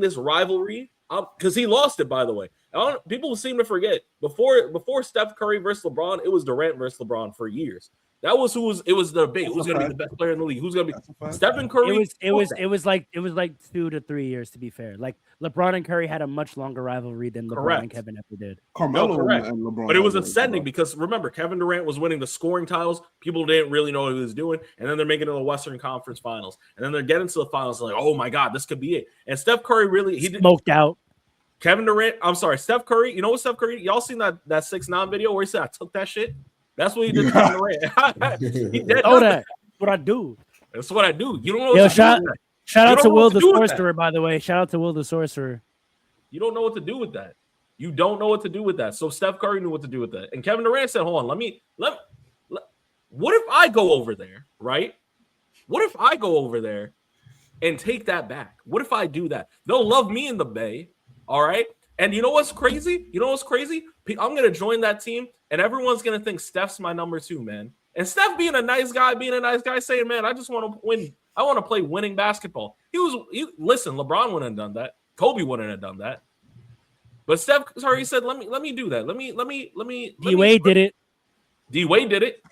[SPEAKER 6] this rivalry. Because he lost it, by the way. People seem to forget before Steph Curry versus LeBron, it was Durant versus LeBron for years. That was it was the debate. Who's going to be the best player in the league? Who's going to be Stephen Curry?
[SPEAKER 4] It was like 2 to 3 years, to be fair. Like LeBron and Curry had a much longer rivalry than LeBron and Kevin ever did.
[SPEAKER 7] Carmelo
[SPEAKER 6] correct.
[SPEAKER 7] and LeBron,
[SPEAKER 6] but it was ascending because remember, Kevin Durant was winning the scoring titles. People didn't really know what he was doing, and then they're making it to the Western Conference Finals, and then they're getting to the finals. Like, oh my God, this could be it. And Steph Curry really
[SPEAKER 4] smoked out.
[SPEAKER 6] Kevin Durant. I'm sorry, Steph Curry. You know what Steph Curry? Y'all seen that 6ix9ine video where he said, "I took that shit." That's what he did to Kevin Durant. He did
[SPEAKER 4] that's what I do.
[SPEAKER 6] That's what I do. You don't know.
[SPEAKER 4] Yo, shout out to Will the
[SPEAKER 6] Sorcerer,
[SPEAKER 4] Sorcerer, by the way. Shout out to Will the Sorcerer.
[SPEAKER 6] You don't know what to do with that. You don't know what to do with that. So Steph Curry knew what to do with that. And Kevin Durant said, hold on, let what if I go over there, right? What if I go over there and take that back? What if I do that? They'll love me in the Bay, all right? And you know what's crazy? I'm going to join that team, and everyone's going to think Steph's my number 2, man. And Steph being a nice guy, saying, man, I just want to win. I want to play winning basketball. Listen, LeBron wouldn't have done that. Kobe wouldn't have done that. But Steph Curry said, let me do that.
[SPEAKER 4] D-Wade did it.
[SPEAKER 6] D-Wade did it.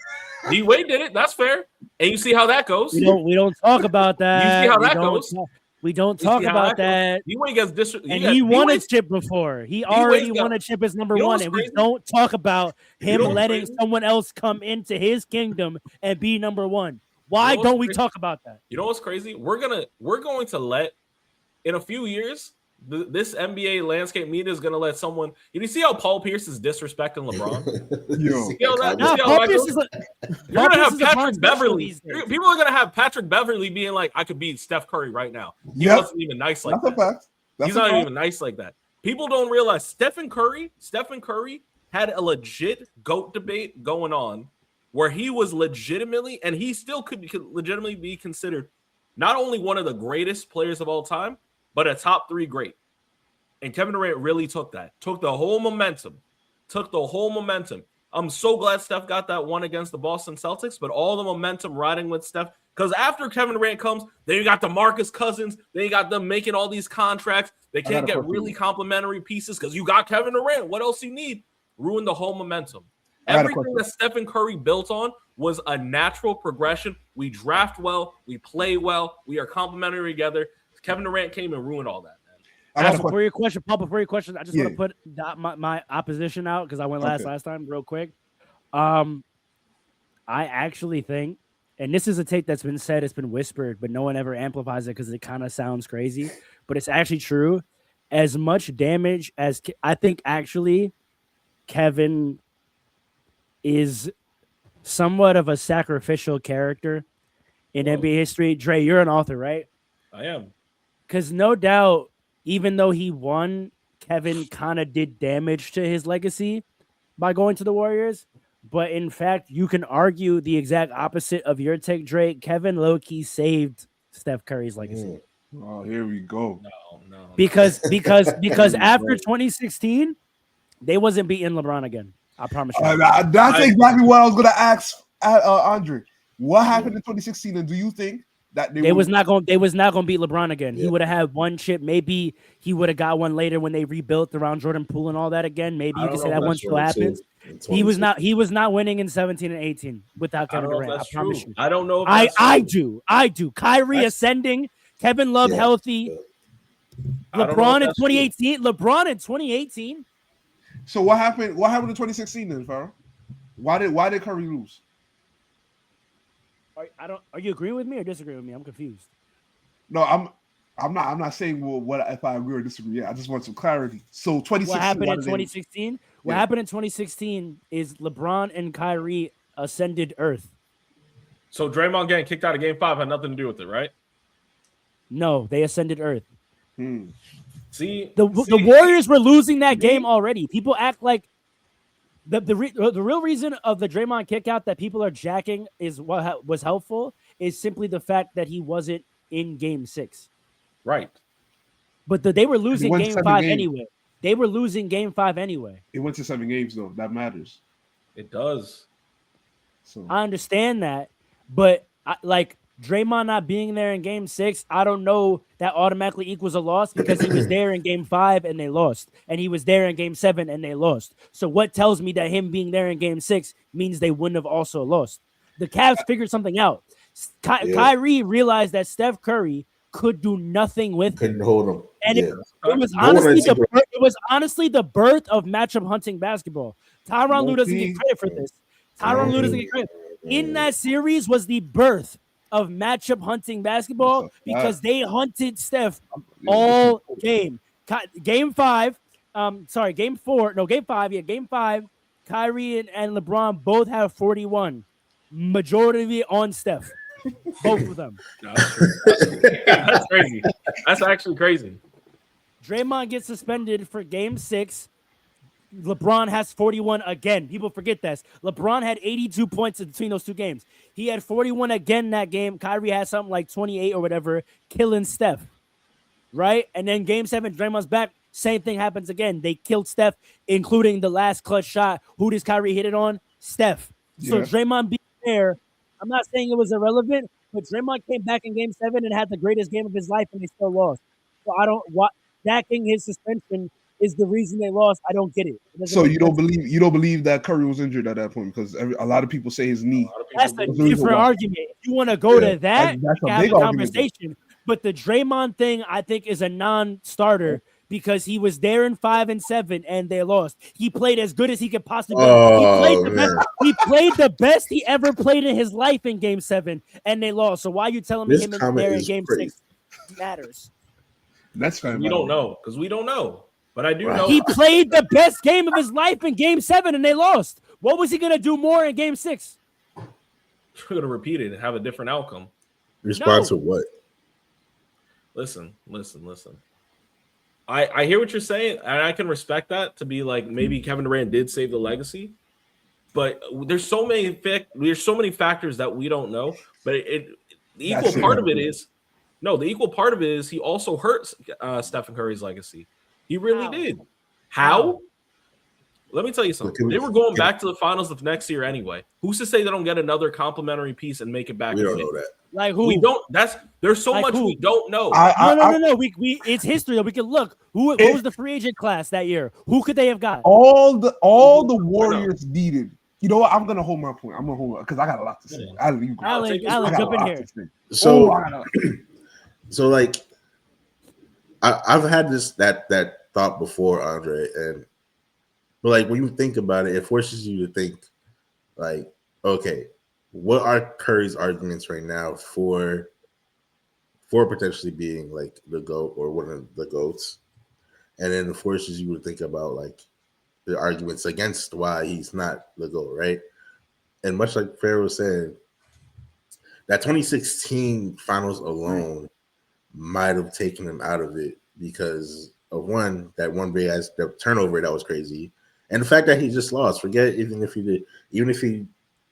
[SPEAKER 6] D-Wade did it. That's fair. And you see how that goes.
[SPEAKER 4] We don't talk about that.
[SPEAKER 6] You see how that goes.
[SPEAKER 4] We don't talk about that.
[SPEAKER 6] D-Wade gets
[SPEAKER 4] and he won a chip before. He already won a chip as number 1, and we don't talk about him letting someone else come into his kingdom and be number 1. Why don't we talk about that?
[SPEAKER 6] You know what's crazy? We're going to let, in a few years, this NBA landscape media is going to let someone. You see how Paul Pierce is disrespecting LeBron? You're going to have Patrick Beverly. People are going to have Patrick Beverly being like, I could beat Steph Curry right now. He wasn't even nice like that. He's not even nice like that. People don't realize Stephen Curry had a legit GOAT debate going on where he was legitimately, and he still could legitimately be considered not only one of the greatest players of all time, but a top 3 great. And Kevin Durant really took the whole momentum. I'm so glad Steph got that one against the Boston Celtics, but all the momentum riding with Steph, because after Kevin Durant comes, then you got the Marcus Cousins, then you got them making all these contracts. They can't get really complimentary pieces because you got Kevin Durant. What else you need? Ruin the whole momentum. Everything that Stephen Curry built on was a natural progression. We draft well, we play well, we are complementary together. Kevin Durant came and ruined all that, man.
[SPEAKER 4] Before your question, Paul, I just want to put my opposition out because I went last time real quick. I actually think, and this is a take that's been said, it's been whispered, but no one ever amplifies it because it kind of sounds crazy, but it's actually true. As much damage as I think actually Kevin is somewhat of a sacrificial character in NBA history. Dre, you're an author, right?
[SPEAKER 6] I am.
[SPEAKER 4] Because no doubt, even though he won, Kevin kind of did damage to his legacy by going to the Warriors. But in fact, you can argue the exact opposite of your take, Dre. Kevin low-key saved Steph Curry's legacy.
[SPEAKER 7] Oh, here we go.
[SPEAKER 6] No.
[SPEAKER 4] Because after 2016, they wasn't beating LeBron again. I promise you.
[SPEAKER 7] That's exactly what I was going to ask Andre. What happened in 2016, and do you think that they was not going to beat LeBron again?
[SPEAKER 4] Yeah. He would have had one chip. Maybe he would have got one later when they rebuilt around Jordan Poole and all that again. Maybe you can say that one still happens. He was not winning in 17 and 18 without Kevin Durant. I promise you.
[SPEAKER 6] I don't know.
[SPEAKER 4] I do. Kyrie ascending, Kevin Love healthy. LeBron in 2018.
[SPEAKER 7] So what happened? What happened in 2016 then, Farrell? Why did Curry lose?
[SPEAKER 4] Are you agreeing with me or disagreeing with me? I'm confused.
[SPEAKER 7] No, I'm not saying what if I agree or disagree. I just want some clarity. So 2016.
[SPEAKER 4] What happened in 2016? What happened in 2016 is LeBron and Kyrie ascended Earth.
[SPEAKER 6] So Draymond getting kicked out of Game 5 had nothing to do with it, right?
[SPEAKER 4] No, they ascended Earth.
[SPEAKER 6] See,
[SPEAKER 4] the Warriors were losing that game already. People act like the real reason of the Draymond kickout that people are jacking is what was helpful is simply the fact that he wasn't in Game 6.
[SPEAKER 6] Right.
[SPEAKER 4] But they were losing Game 5 anyway. They were losing Game 5 anyway.
[SPEAKER 7] It went to 7 games though. That matters.
[SPEAKER 6] It does.
[SPEAKER 7] So
[SPEAKER 4] I understand that, but Draymond not being there in game 6, I don't know that automatically equals a loss because he was there in game 5 and they lost. And he was there in game 7 and they lost. So what tells me that him being there in game 6 means they wouldn't have also lost? The Cavs figured something out. Kyrie realized that Steph Curry could do nothing with him.
[SPEAKER 5] Couldn't hold him.
[SPEAKER 4] And
[SPEAKER 5] Yeah.
[SPEAKER 4] it was honestly the birth of matchup hunting basketball. Tyronn Lue doesn't get credit for this. Tyronn Lue doesn't get credit. In that series was the birth of matchup hunting basketball because they hunted Steph all game. Game 5, game 5, Kyrie and LeBron both have 41. Majority of it on Steph. Both of them.
[SPEAKER 6] No, that's crazy. That's actually crazy.
[SPEAKER 4] Draymond gets suspended for game 6. LeBron has 41 again. People forget this. LeBron had 82 points between those two games. He had 41 again that game. Kyrie had something like 28 or whatever, killing Steph. Right? And then game 7, Draymond's back. Same thing happens again. They killed Steph, including the last clutch shot. Who does Kyrie hit it on? Steph. So Draymond being there, I'm not saying it was irrelevant, but Draymond came back in game 7 and had the greatest game of his life and they still lost. So stacking his suspension is the reason they lost. I don't get it.
[SPEAKER 7] So you don't believe that Curry was injured at that point because a lot of people say his knee.
[SPEAKER 4] That's a different argument. If you want to go to that,
[SPEAKER 7] that's a
[SPEAKER 4] have
[SPEAKER 7] big
[SPEAKER 4] a conversation.
[SPEAKER 7] argument.
[SPEAKER 4] But the Draymond thing, I think, is a non-starter because he was there in 5 and 7 and they lost. He played as good as he could possibly. He played the best he ever played in his life in game 7 and they lost. So why are you telling me him in there in game 6 matters?
[SPEAKER 7] That's fine.
[SPEAKER 6] We don't know because we don't know. But I do know
[SPEAKER 4] he played the best game of his life in game 7 and they lost. What was he going to do more in game 6?
[SPEAKER 6] We're going to repeat it and have a different outcome.
[SPEAKER 5] Response to what?
[SPEAKER 6] Listen. I hear what you're saying, and I can respect that to be like maybe Kevin Durant did save the legacy, but there's so many factors that we don't know. But the equal part of it is he also hurt Stephen Curry's legacy. He really did. How? Let me tell you something. They were going back to the finals of next year anyway. Who's to say they don't get another complimentary piece and make it back?
[SPEAKER 5] We don't know that.
[SPEAKER 4] Like who?
[SPEAKER 6] We don't. There's so much we don't know.
[SPEAKER 4] No. We it's history though. We can look. What was the free agent class that year? Who could they have got?
[SPEAKER 7] All the Warriors needed. You know what? I'm gonna hold my point. Because I got a lot to say.
[SPEAKER 4] Alan, jump in here.
[SPEAKER 5] So like, I've had that thought before, Andre, but like when you think about it, it forces you to think like, okay, what are Curry's arguments right now for potentially being like the GOAT or one of the GOATs? And then it forces you to think about like the arguments against why he's not the GOAT, right? And much like Farrah was saying, that 2016 finals alone might have taken him out of it because of that one big ass turnover that was crazy. And the fact that he just lost, forget even if he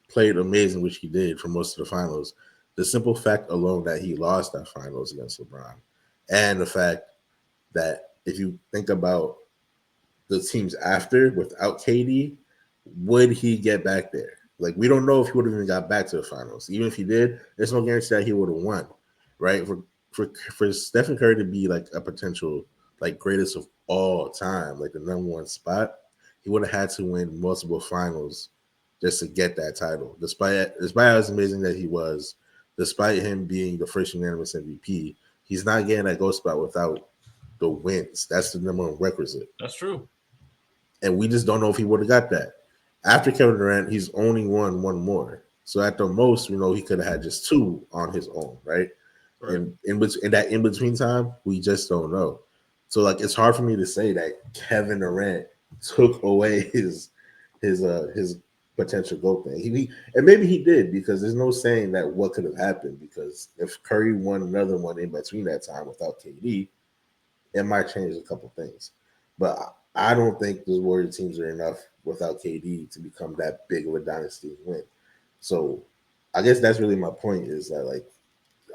[SPEAKER 5] played amazing, which he did for most of the finals, the simple fact alone that he lost that finals against LeBron, and the fact that if you think about the teams after without KD, would he get back there? Like, we don't know if he would have even got back to the finals. Even if he did, there's no guarantee that he would have won, right? For Stephen Curry to be like a potential like greatest of all time, like the number one spot, he would have had to win multiple finals just to get that title. Despite as amazing that he was, despite him being the first unanimous MVP, he's not getting that GOAT spot without the wins. That's the number one requisite.
[SPEAKER 6] That's true. And
[SPEAKER 5] we just don't know if he would have got that. After Kevin Durant, he's only won one more. So at the most, he could have had just 2 on his own, right? And in that in-between time, we just don't know. So like, it's hard for me to say that Kevin Durant took away his potential GOAT thing. And maybe he did, because there's no saying that what could have happened, because if Curry won another one in between that time without KD, it might change a couple things. But I don't think those Warrior teams are enough without KD to become that big of a dynasty win. So I guess that's really my point, is that like,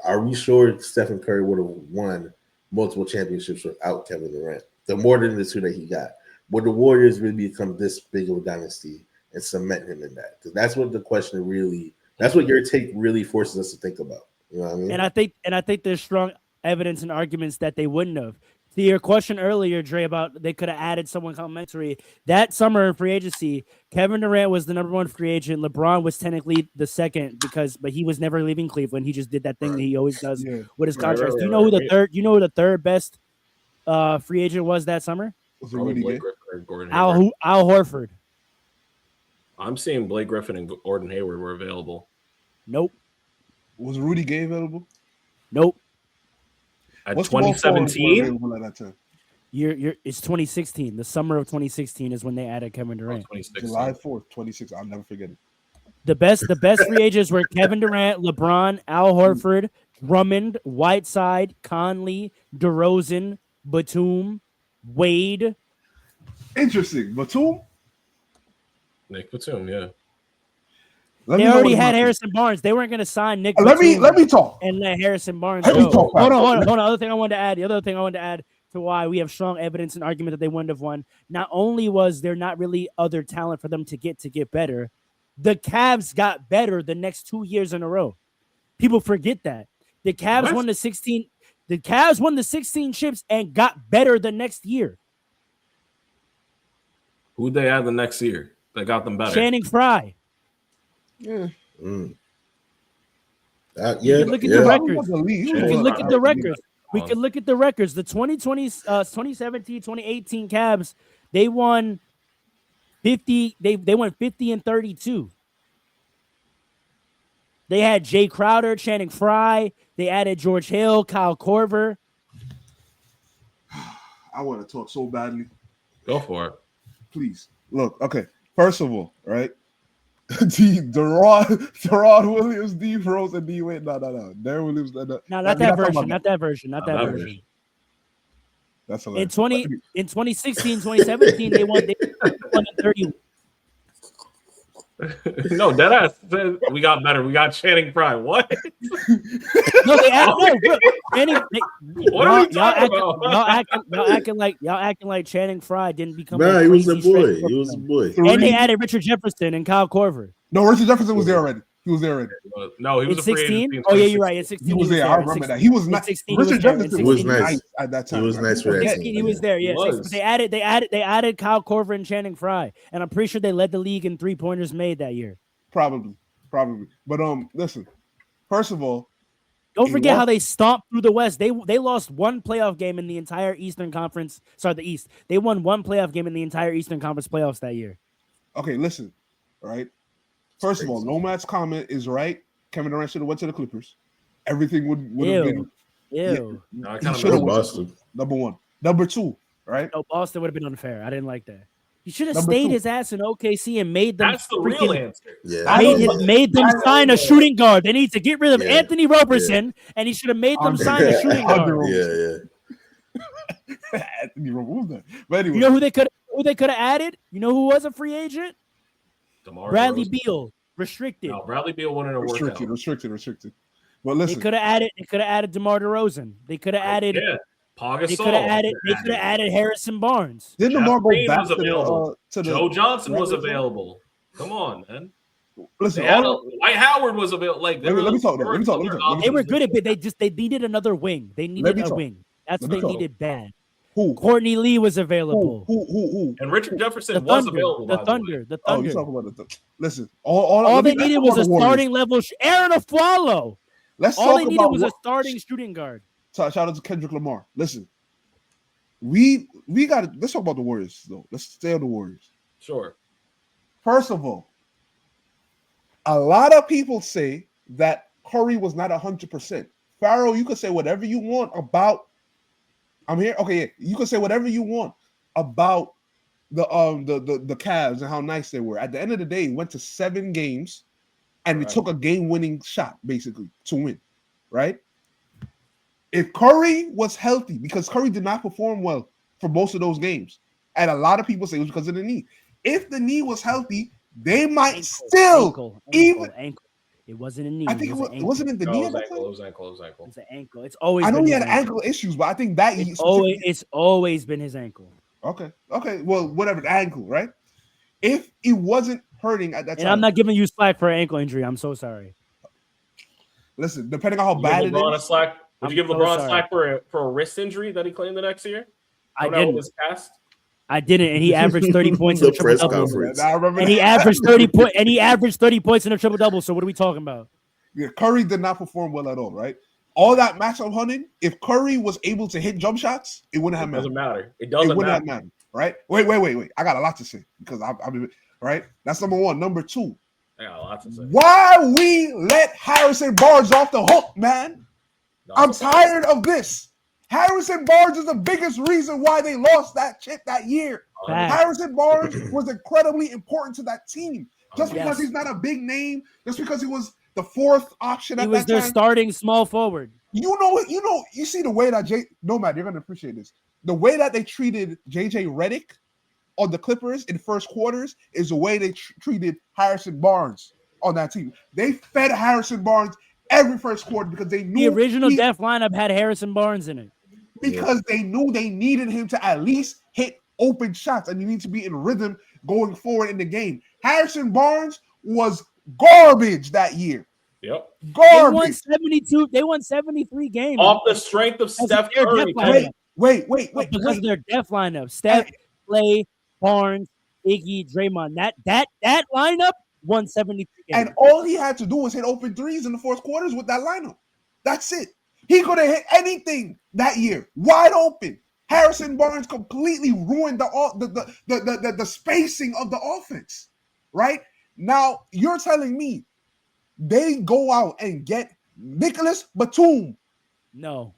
[SPEAKER 5] are we sure Stephen Curry would have won multiple championships without Kevin Durant? The more than the 2 that he got. Would the Warriors really become this big of a dynasty and cement him in that? Because that's what the question really, that's what your take really forces us to think about. You know what I mean?
[SPEAKER 4] And I think there's strong evidence and arguments that they wouldn't have. To your question earlier, Dre, about they could have added someone complimentary. That summer in free agency, Kevin Durant was the number one free agent. LeBron was technically the second but he was never leaving Cleveland. He just did that thing that he always does with his contracts. Do you know who the third? You know who the third best free agent was that summer?
[SPEAKER 7] Was it Rudy Gay?
[SPEAKER 6] or Gordon
[SPEAKER 4] Al
[SPEAKER 6] Hayward.
[SPEAKER 4] Horford.
[SPEAKER 6] I'm seeing Blake Griffin and Gordon Hayward were available.
[SPEAKER 4] Nope.
[SPEAKER 7] Was Rudy Gay available?
[SPEAKER 4] Nope.
[SPEAKER 6] At
[SPEAKER 7] What's the ball forward
[SPEAKER 6] 2017,
[SPEAKER 7] available at that time?
[SPEAKER 4] It's 2016. The summer of 2016 is when they added Kevin Durant.
[SPEAKER 7] July 4th, 26. I'll never forget it.
[SPEAKER 4] The best free agents were Kevin Durant, LeBron, Al Horford, Drummond, Whiteside, Conley, DeRozan, Batum, Wade.
[SPEAKER 7] Interesting. Batum?
[SPEAKER 6] Nick Batum, yeah.
[SPEAKER 4] They already had Harrison Barnes. They weren't going to sign Nick.
[SPEAKER 7] Let me talk.
[SPEAKER 4] And let Harrison Barnes
[SPEAKER 7] Let me
[SPEAKER 4] go.
[SPEAKER 7] talk.
[SPEAKER 4] Hold on. The other thing I wanted to add to why we have strong evidence and argument that they wouldn't have won. Not only was there not really other talent for them to get better, the Cavs got better the next 2 years in a row. People forget that. The Cavs won the 16. The Cavs won the 16 chips and got better the next year.
[SPEAKER 6] Who'd they add the next year that got them better?
[SPEAKER 4] Channing Frye.
[SPEAKER 5] Yeah.
[SPEAKER 4] You can look at the records. We can look at the records. We can look at the records. The 2020, 2017, 2018 Cavs, they won 50. They won 50 and 32. They had Jay Crowder, Channing Frye. They added George Hill, Kyle Korver.
[SPEAKER 7] I want to talk so badly.
[SPEAKER 6] Go for it.
[SPEAKER 7] Please. Look, okay. First of all, right? Deron Williams, D Rose, and D Wade. No. Darren Williams.
[SPEAKER 4] No, not that version. Not that version.
[SPEAKER 7] That's
[SPEAKER 4] in 2016, 2017, they won 30.
[SPEAKER 6] No, deadass said we got better. We got Channing Frye. What?
[SPEAKER 4] No, they added Channing.
[SPEAKER 6] What are we talking about?
[SPEAKER 4] Y'all acting like Channing Frye didn't become.
[SPEAKER 5] Nah, he was a boy. He was a boy.
[SPEAKER 4] And they added Richard Jefferson and Kyle Korver.
[SPEAKER 7] No, Richard Jefferson was there already. He was there already.
[SPEAKER 6] No, he was
[SPEAKER 4] in
[SPEAKER 6] a free
[SPEAKER 4] 16.
[SPEAKER 6] agent.
[SPEAKER 4] Oh yeah, you're right. In 16,
[SPEAKER 7] he was there. I remember that. He was nice. Richard Jefferson was nice at that time.
[SPEAKER 5] He was nice for that team.
[SPEAKER 4] He was there. Yeah, they added Kyle Korver and Channing Frye, and I'm pretty sure they led the league in 3-pointers made that year.
[SPEAKER 7] Probably. But listen. First of all,
[SPEAKER 4] don't forget how they stomped through the West. They lost one playoff game in the entire Eastern Conference. Sorry, the East. They won one playoff game in the entire Eastern Conference playoffs that year.
[SPEAKER 7] Okay, listen. All right. First of all, Nomad's comment is right. Kevin Durant should have went to the Clippers. Everything would have been.
[SPEAKER 4] Ew.
[SPEAKER 6] No, I
[SPEAKER 7] He
[SPEAKER 6] kind
[SPEAKER 7] should have
[SPEAKER 6] of
[SPEAKER 7] went
[SPEAKER 5] Boston.
[SPEAKER 7] number one. Number two, right?
[SPEAKER 4] No, Boston would have been unfair. I didn't like that. He should have stayed his ass in OKC and made them.
[SPEAKER 6] That's the real answer.
[SPEAKER 5] Yeah.
[SPEAKER 4] Made them sign a shooting guard. They need to get rid of Anthony Roberson, and he should have made them sign a shooting guard.
[SPEAKER 5] Yeah.
[SPEAKER 7] Anthony Roberson. But anyway,
[SPEAKER 4] You know who they could have added? You know who was a free agent?
[SPEAKER 6] DeMar
[SPEAKER 4] Bradley
[SPEAKER 6] DeRozan.
[SPEAKER 4] Beal, restricted.
[SPEAKER 6] No, Bradley Beal wanted to work out.
[SPEAKER 7] restricted. But
[SPEAKER 4] They
[SPEAKER 7] listen,
[SPEAKER 4] could have added DeMar DeRozan. They could have added.
[SPEAKER 6] Yeah, Pau
[SPEAKER 4] They
[SPEAKER 6] Gasol.
[SPEAKER 4] could have added Harrison Barnes.
[SPEAKER 7] didn't
[SPEAKER 6] Jeff
[SPEAKER 7] Lamar go
[SPEAKER 6] Green
[SPEAKER 7] back
[SPEAKER 6] was
[SPEAKER 7] to
[SPEAKER 6] available.
[SPEAKER 7] the
[SPEAKER 6] Joe Johnson was
[SPEAKER 7] Raptors?
[SPEAKER 6] available. Come on, man.
[SPEAKER 7] Listen,
[SPEAKER 6] Dwight Howard was available. Like,
[SPEAKER 7] Let me talk.
[SPEAKER 4] They were good, but they needed another wing. They needed a
[SPEAKER 7] talk.
[SPEAKER 4] wing. That's
[SPEAKER 7] Let
[SPEAKER 4] what
[SPEAKER 7] me
[SPEAKER 4] they
[SPEAKER 7] talk.
[SPEAKER 4] needed bad.
[SPEAKER 7] who?
[SPEAKER 4] Courtney Lee was available.
[SPEAKER 7] Who?
[SPEAKER 6] And Richard Jefferson
[SPEAKER 4] The
[SPEAKER 6] was
[SPEAKER 4] Thunder.
[SPEAKER 6] available.
[SPEAKER 4] The
[SPEAKER 6] by
[SPEAKER 4] Thunder. The
[SPEAKER 7] Oh, you
[SPEAKER 4] Thunder.
[SPEAKER 7] talking about the listen.
[SPEAKER 4] All they
[SPEAKER 7] let's
[SPEAKER 4] needed
[SPEAKER 7] talk
[SPEAKER 4] was
[SPEAKER 7] about
[SPEAKER 4] a
[SPEAKER 7] the Warriors.
[SPEAKER 4] starting level. Aaron Aflalo.
[SPEAKER 7] Let's
[SPEAKER 4] All
[SPEAKER 7] talk
[SPEAKER 4] they needed
[SPEAKER 7] about
[SPEAKER 4] was a starting shooting guard.
[SPEAKER 7] Shout out to Kendrick Lamar. Listen, we got to let's talk about the Warriors though. Let's stay on the Warriors.
[SPEAKER 6] Sure.
[SPEAKER 7] First of all, a lot of people say that Curry was not 100%. Pharaoh, you could say whatever you want about. I'm here. Okay, yeah, you can say whatever you want about the Cavs and how nice they were. At the end of the day, he went to 7 games, and he took a game-winning shot basically to win. Right? If Curry was healthy, because Curry did not perform well for most of those games, and a lot of people say it was because of the knee. If the knee was healthy, they might
[SPEAKER 4] Ankle. It wasn't a knee.
[SPEAKER 7] I think it wasn't in the knee.
[SPEAKER 6] It was ankle.
[SPEAKER 4] It's an ankle. It's always.
[SPEAKER 7] I know
[SPEAKER 4] been
[SPEAKER 7] he had
[SPEAKER 4] his
[SPEAKER 7] ankle issues, but I think that
[SPEAKER 4] It's always been his ankle.
[SPEAKER 7] Okay. Well, whatever, the ankle, right? If he wasn't hurting at that time,
[SPEAKER 4] And I'm not giving you slack for an ankle injury. I'm so sorry.
[SPEAKER 7] Listen, depending on how
[SPEAKER 6] Would
[SPEAKER 7] bad
[SPEAKER 6] you give LeBron
[SPEAKER 7] it
[SPEAKER 6] a
[SPEAKER 7] is,
[SPEAKER 6] slack? Would you
[SPEAKER 4] I'm
[SPEAKER 6] give
[SPEAKER 4] so
[SPEAKER 6] LeBron
[SPEAKER 4] sorry.
[SPEAKER 6] slack for a wrist injury that he claimed the next year?
[SPEAKER 4] I
[SPEAKER 6] Coming out
[SPEAKER 4] didn't.
[SPEAKER 6] with his cast?
[SPEAKER 4] I didn't, and he averaged 30 points in
[SPEAKER 5] The
[SPEAKER 4] a triple
[SPEAKER 5] press
[SPEAKER 4] double.
[SPEAKER 5] conference.
[SPEAKER 7] I remember
[SPEAKER 4] And he
[SPEAKER 7] that.
[SPEAKER 4] averaged 30 points in a triple double. So what are we talking about?
[SPEAKER 7] Yeah, Curry did not perform well at all, right? All that matchup hunting, if Curry was able to hit jump shots, it wouldn't have
[SPEAKER 6] It
[SPEAKER 7] mattered.
[SPEAKER 6] doesn't matter. It
[SPEAKER 7] It
[SPEAKER 6] doesn't
[SPEAKER 7] wouldn't
[SPEAKER 6] matter.
[SPEAKER 7] have mattered, right? Wait. I got a lot to say because I'm right. That's number one. Number two,
[SPEAKER 6] I got a lot to say.
[SPEAKER 7] why we let Harrison Barnes off the hook, man?
[SPEAKER 6] No,
[SPEAKER 7] I'm tired of this. Harrison Barnes is the biggest reason why they lost that chip that year.
[SPEAKER 4] Facts.
[SPEAKER 7] Harrison Barnes was incredibly important to that team. Just because
[SPEAKER 4] Yes.
[SPEAKER 7] he's not a big name, just because he was the fourth option
[SPEAKER 4] He
[SPEAKER 7] at
[SPEAKER 4] was
[SPEAKER 7] that
[SPEAKER 4] their
[SPEAKER 7] time.
[SPEAKER 4] starting small forward.
[SPEAKER 7] You see the way that Nomad, you're gonna appreciate this. The way that they treated JJ Redick on the Clippers in first quarters is the way they treated Harrison Barnes on that team. They fed Harrison Barnes every first quarter because they knew
[SPEAKER 4] The original Def lineup had Harrison Barnes in it.
[SPEAKER 7] because they knew they needed him to at least hit open shots and you need to be in rhythm going forward in the game. Harrison Barnes was garbage that year.
[SPEAKER 6] Yep.
[SPEAKER 4] They
[SPEAKER 7] Garbage.
[SPEAKER 4] won 72. They won 73 games.
[SPEAKER 6] Off the strength of Steph
[SPEAKER 4] their
[SPEAKER 6] Curry.
[SPEAKER 4] depth lineup.
[SPEAKER 7] Wait.
[SPEAKER 4] Because of their def lineup. Steph, Clay, Barnes, Iggy, Draymond. That lineup won 73 games.
[SPEAKER 7] And all he had to do was hit open threes in the fourth quarters with that lineup. That's it. He could have hit anything that year, wide open. Harrison Barnes completely ruined the spacing of the offense. Right now, you're telling me they go out and get Nicholas Batum.
[SPEAKER 4] No.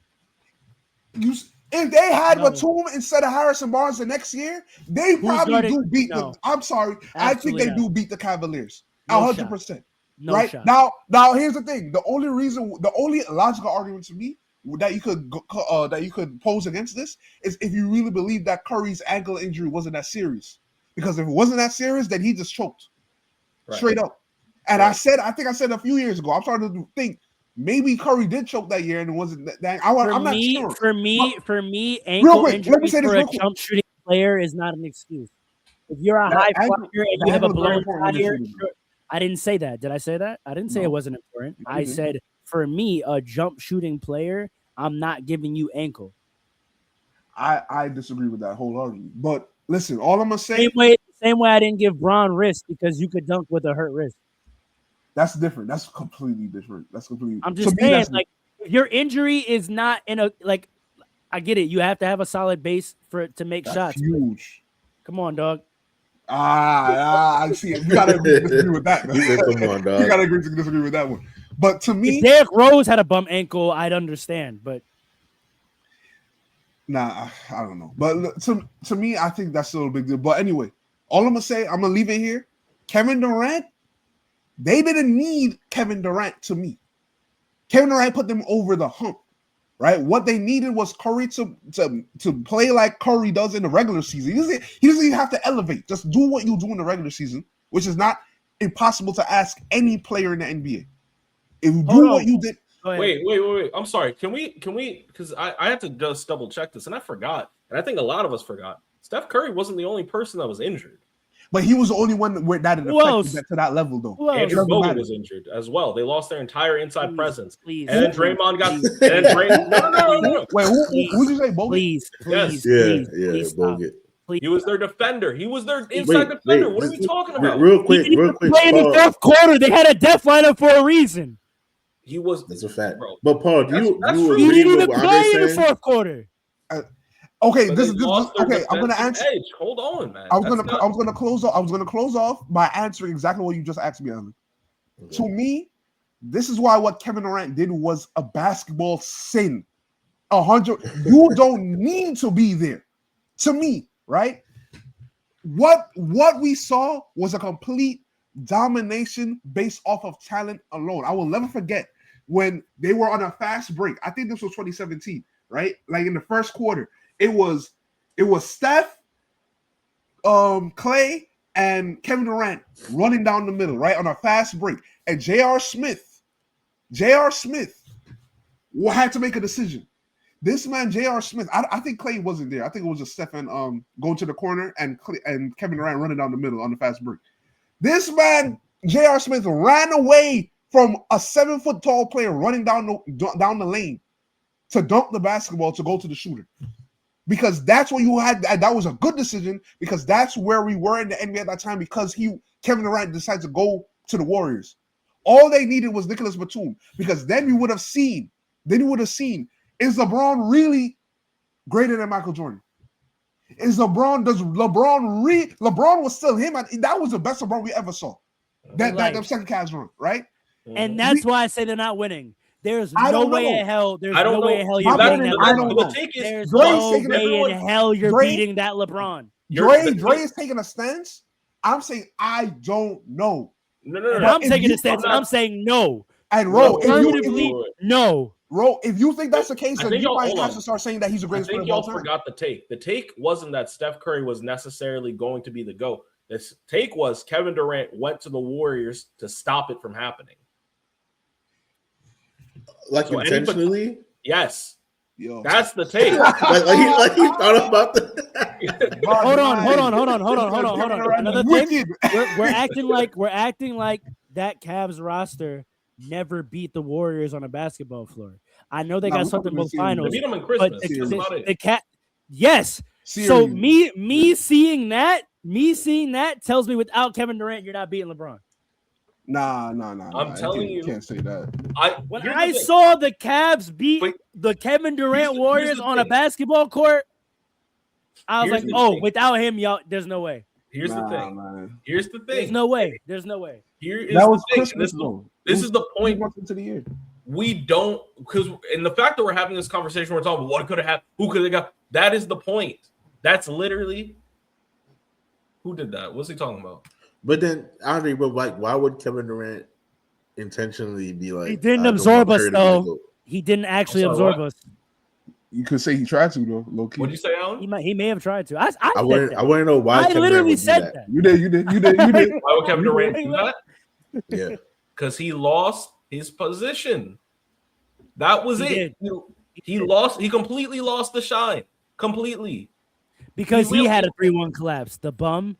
[SPEAKER 7] If they had
[SPEAKER 4] No.
[SPEAKER 7] Batum instead of Harrison Barnes the next year, they
[SPEAKER 4] Who's
[SPEAKER 7] probably
[SPEAKER 4] guarding-
[SPEAKER 7] do beat
[SPEAKER 4] no.
[SPEAKER 7] the. I'm sorry, I think
[SPEAKER 4] Absolutely
[SPEAKER 7] they
[SPEAKER 4] not.
[SPEAKER 7] do beat the Cavaliers.
[SPEAKER 4] No
[SPEAKER 7] 100%.
[SPEAKER 4] No
[SPEAKER 7] right
[SPEAKER 4] shot.
[SPEAKER 7] now, here's the thing: the only logical argument to me that you could pose against this is if you really believe that Curry's ankle injury wasn't that serious. Because if it wasn't that serious, then he just choked straight up. And I think I said a few years ago, I'm starting to think maybe Curry did choke that year and it wasn't that. I'm not sure.
[SPEAKER 4] For me,
[SPEAKER 7] Real
[SPEAKER 4] ankle
[SPEAKER 7] quick, let me
[SPEAKER 4] injury
[SPEAKER 7] say this
[SPEAKER 4] for a
[SPEAKER 7] real quick.
[SPEAKER 4] jump shooting player is not an excuse. If you're a
[SPEAKER 7] That
[SPEAKER 4] high
[SPEAKER 7] ankle-
[SPEAKER 4] flyer and
[SPEAKER 7] that
[SPEAKER 4] you have a
[SPEAKER 7] ankle is very
[SPEAKER 4] blown
[SPEAKER 7] important when you're
[SPEAKER 4] tire,
[SPEAKER 7] shooting.
[SPEAKER 4] sure. I didn't say that. Did I say that? I didn't say
[SPEAKER 7] No.
[SPEAKER 4] it wasn't important.
[SPEAKER 7] You
[SPEAKER 4] I
[SPEAKER 7] didn't.
[SPEAKER 4] said for me, a jump shooting player, I'm not giving you ankle.
[SPEAKER 7] I disagree with that wholeheartedly. But listen, all I'm gonna say
[SPEAKER 4] Same way I didn't give Bron wrist because you could dunk with a hurt wrist.
[SPEAKER 7] that's different. That's completely different. That's completely.
[SPEAKER 4] I'm
[SPEAKER 7] to
[SPEAKER 4] just
[SPEAKER 7] me,
[SPEAKER 4] saying,
[SPEAKER 7] that's
[SPEAKER 4] like, if your injury is not in a like, I get it. You have to have a solid base for it to make
[SPEAKER 7] that's
[SPEAKER 4] shots.
[SPEAKER 7] huge.
[SPEAKER 4] Come on, dog.
[SPEAKER 7] I see it. You gotta agree to disagree with that.
[SPEAKER 5] He said, "Come on, dog."
[SPEAKER 7] You gotta agree to disagree with that one. But to me,
[SPEAKER 4] If Derrick Rose had a bum ankle, I'd understand. But
[SPEAKER 7] nah, I don't know. But to me, I think that's still a big deal. But anyway, all I'm gonna say, I'm gonna leave it here. Kevin Durant, they didn't need Kevin Durant to me. Kevin Durant put them over the hump, right? What they needed was Curry to play like Curry does in the regular season. He doesn't even have to elevate. Just do what you do in the regular season, which is not impossible to ask any player in the NBA. If you do what you did,
[SPEAKER 4] go ahead.
[SPEAKER 6] Wait. I'm sorry. Can we? Because I have to just double check this, and I forgot, and I think a lot of us forgot. Steph Curry wasn't the only person that was injured.
[SPEAKER 7] but he was the only one where that
[SPEAKER 4] Who else?
[SPEAKER 7] affected that to that level, though.
[SPEAKER 4] Who else?
[SPEAKER 6] Andrew
[SPEAKER 7] doesn't
[SPEAKER 6] Bogut
[SPEAKER 7] matter.
[SPEAKER 6] was injured as well. They lost their entire inside presence.
[SPEAKER 4] Please.
[SPEAKER 6] And then Draymond got.
[SPEAKER 4] Please.
[SPEAKER 6] And then no.
[SPEAKER 7] Wait, who'd you say? Bogut?
[SPEAKER 4] Please,
[SPEAKER 6] Yes.
[SPEAKER 4] please stop.
[SPEAKER 5] Bogut.
[SPEAKER 4] Please.
[SPEAKER 6] He was their defender. He was their inside defender. What are we talking about?
[SPEAKER 5] Real quick.
[SPEAKER 4] He didn't even play in the
[SPEAKER 5] Paul,
[SPEAKER 4] fourth quarter. They had a death lineup for a reason.
[SPEAKER 6] He was.
[SPEAKER 5] that's a fact.
[SPEAKER 6] Bro.
[SPEAKER 5] But Paul, do you
[SPEAKER 6] That's
[SPEAKER 5] you
[SPEAKER 6] true.
[SPEAKER 4] He
[SPEAKER 5] agree
[SPEAKER 4] didn't
[SPEAKER 5] with
[SPEAKER 4] even
[SPEAKER 5] what
[SPEAKER 4] play in
[SPEAKER 5] I'm
[SPEAKER 4] the
[SPEAKER 5] saying?
[SPEAKER 4] fourth quarter.
[SPEAKER 7] Okay,
[SPEAKER 6] But
[SPEAKER 7] this
[SPEAKER 6] they
[SPEAKER 7] is
[SPEAKER 6] lost their
[SPEAKER 7] okay. I'm gonna
[SPEAKER 6] defensive
[SPEAKER 7] answer.
[SPEAKER 6] edge. Hold on, man.
[SPEAKER 7] I was
[SPEAKER 6] That's not-
[SPEAKER 7] gonna close off. I was gonna close off by answering exactly what you just asked me, Alan.
[SPEAKER 5] Okay.
[SPEAKER 7] To me, this is why what Kevin Durant did was a basketball sin. 100. You don't need to be there. To me, right? What we saw was a complete domination based off of talent alone. I will never forget when they were on a fast break. I think this was 2017, right? Like in the first quarter, it was Steph, Clay, and Kevin Durant running down the middle, right, on a fast break. And J.R. Smith had to make a decision. This man, J.R. Smith, I think Clay wasn't there. I think it was just Steph and going to the corner and Kevin Durant running down the middle on the fast break. This man, J.R. Smith, ran away from a 7-foot tall player running down the lane to dunk the basketball to go to the shooter. Because that's what you had. That was a good decision because that's where we were in the NBA at that time because Kevin Durant decided to go to the Warriors. All they needed was Nicholas Batum because then you would have seen, is LeBron really greater than Michael Jordan? LeBron was still him? That was the best LeBron we ever saw. That second Cavs run, right?
[SPEAKER 4] And that's why I say they're not winning. There's no way in hell. There's no way in hell you're beating that LeBron. There's no way in hell you're beating that LeBron.
[SPEAKER 7] Dre is taking a stance. I'm saying I don't know.
[SPEAKER 4] No. I'm taking a stance. I'm saying no.
[SPEAKER 7] And Ro,
[SPEAKER 4] no.
[SPEAKER 7] If you think that's the case, then you might have to start saying that he's the greatest player of all time.
[SPEAKER 6] I think y'all forgot the take. The take wasn't that Steph Curry was necessarily going to be the GOAT. The take was Kevin Durant went to the Warriors to stop it from happening.
[SPEAKER 5] Like so intentionally?
[SPEAKER 6] Yes.
[SPEAKER 7] Yo.
[SPEAKER 6] That's the take.
[SPEAKER 5] like he thought about the
[SPEAKER 4] Hold on. Another thing. We're acting like that Cavs roster never beat the Warriors on a basketball floor. I know they got something both finals.
[SPEAKER 6] They beat them in Christmas.
[SPEAKER 4] Yes. Series. So me seeing that tells me without Kevin Durant, you're not beating LeBron.
[SPEAKER 7] Nah.
[SPEAKER 6] I'm telling you,
[SPEAKER 7] can't say that.
[SPEAKER 4] When I saw the Cavs beat the Kevin Durant Warriors on a basketball court, I was like, without him, y'all, there's no way.
[SPEAKER 6] Here's the thing.
[SPEAKER 7] Man.
[SPEAKER 6] Here's the thing.
[SPEAKER 4] There's no way.
[SPEAKER 6] Here is
[SPEAKER 7] that was
[SPEAKER 6] the thing.
[SPEAKER 7] Christmas,
[SPEAKER 6] This is the point.
[SPEAKER 7] Into the year.
[SPEAKER 6] We don't, because in the fact that we're having this conversation, we're talking about what could have happened, who could have got. That is the point. That's literally who did that. What's he talking about?
[SPEAKER 5] But then, Andre, why would Kevin Durant intentionally be like?
[SPEAKER 4] He didn't absorb us, though. He didn't actually absorb us.
[SPEAKER 7] You could say he tried to, though. Low key.
[SPEAKER 6] What'd you say, Alan?
[SPEAKER 4] He may have tried to. I
[SPEAKER 5] want to know why.
[SPEAKER 4] I literally said that.
[SPEAKER 7] You did.
[SPEAKER 6] Why would Kevin Durant do that?
[SPEAKER 5] Yeah,
[SPEAKER 6] because he lost his position. That was it. He lost. He completely lost the shine. Completely.
[SPEAKER 4] Because he had a 3-1 collapse. The bum.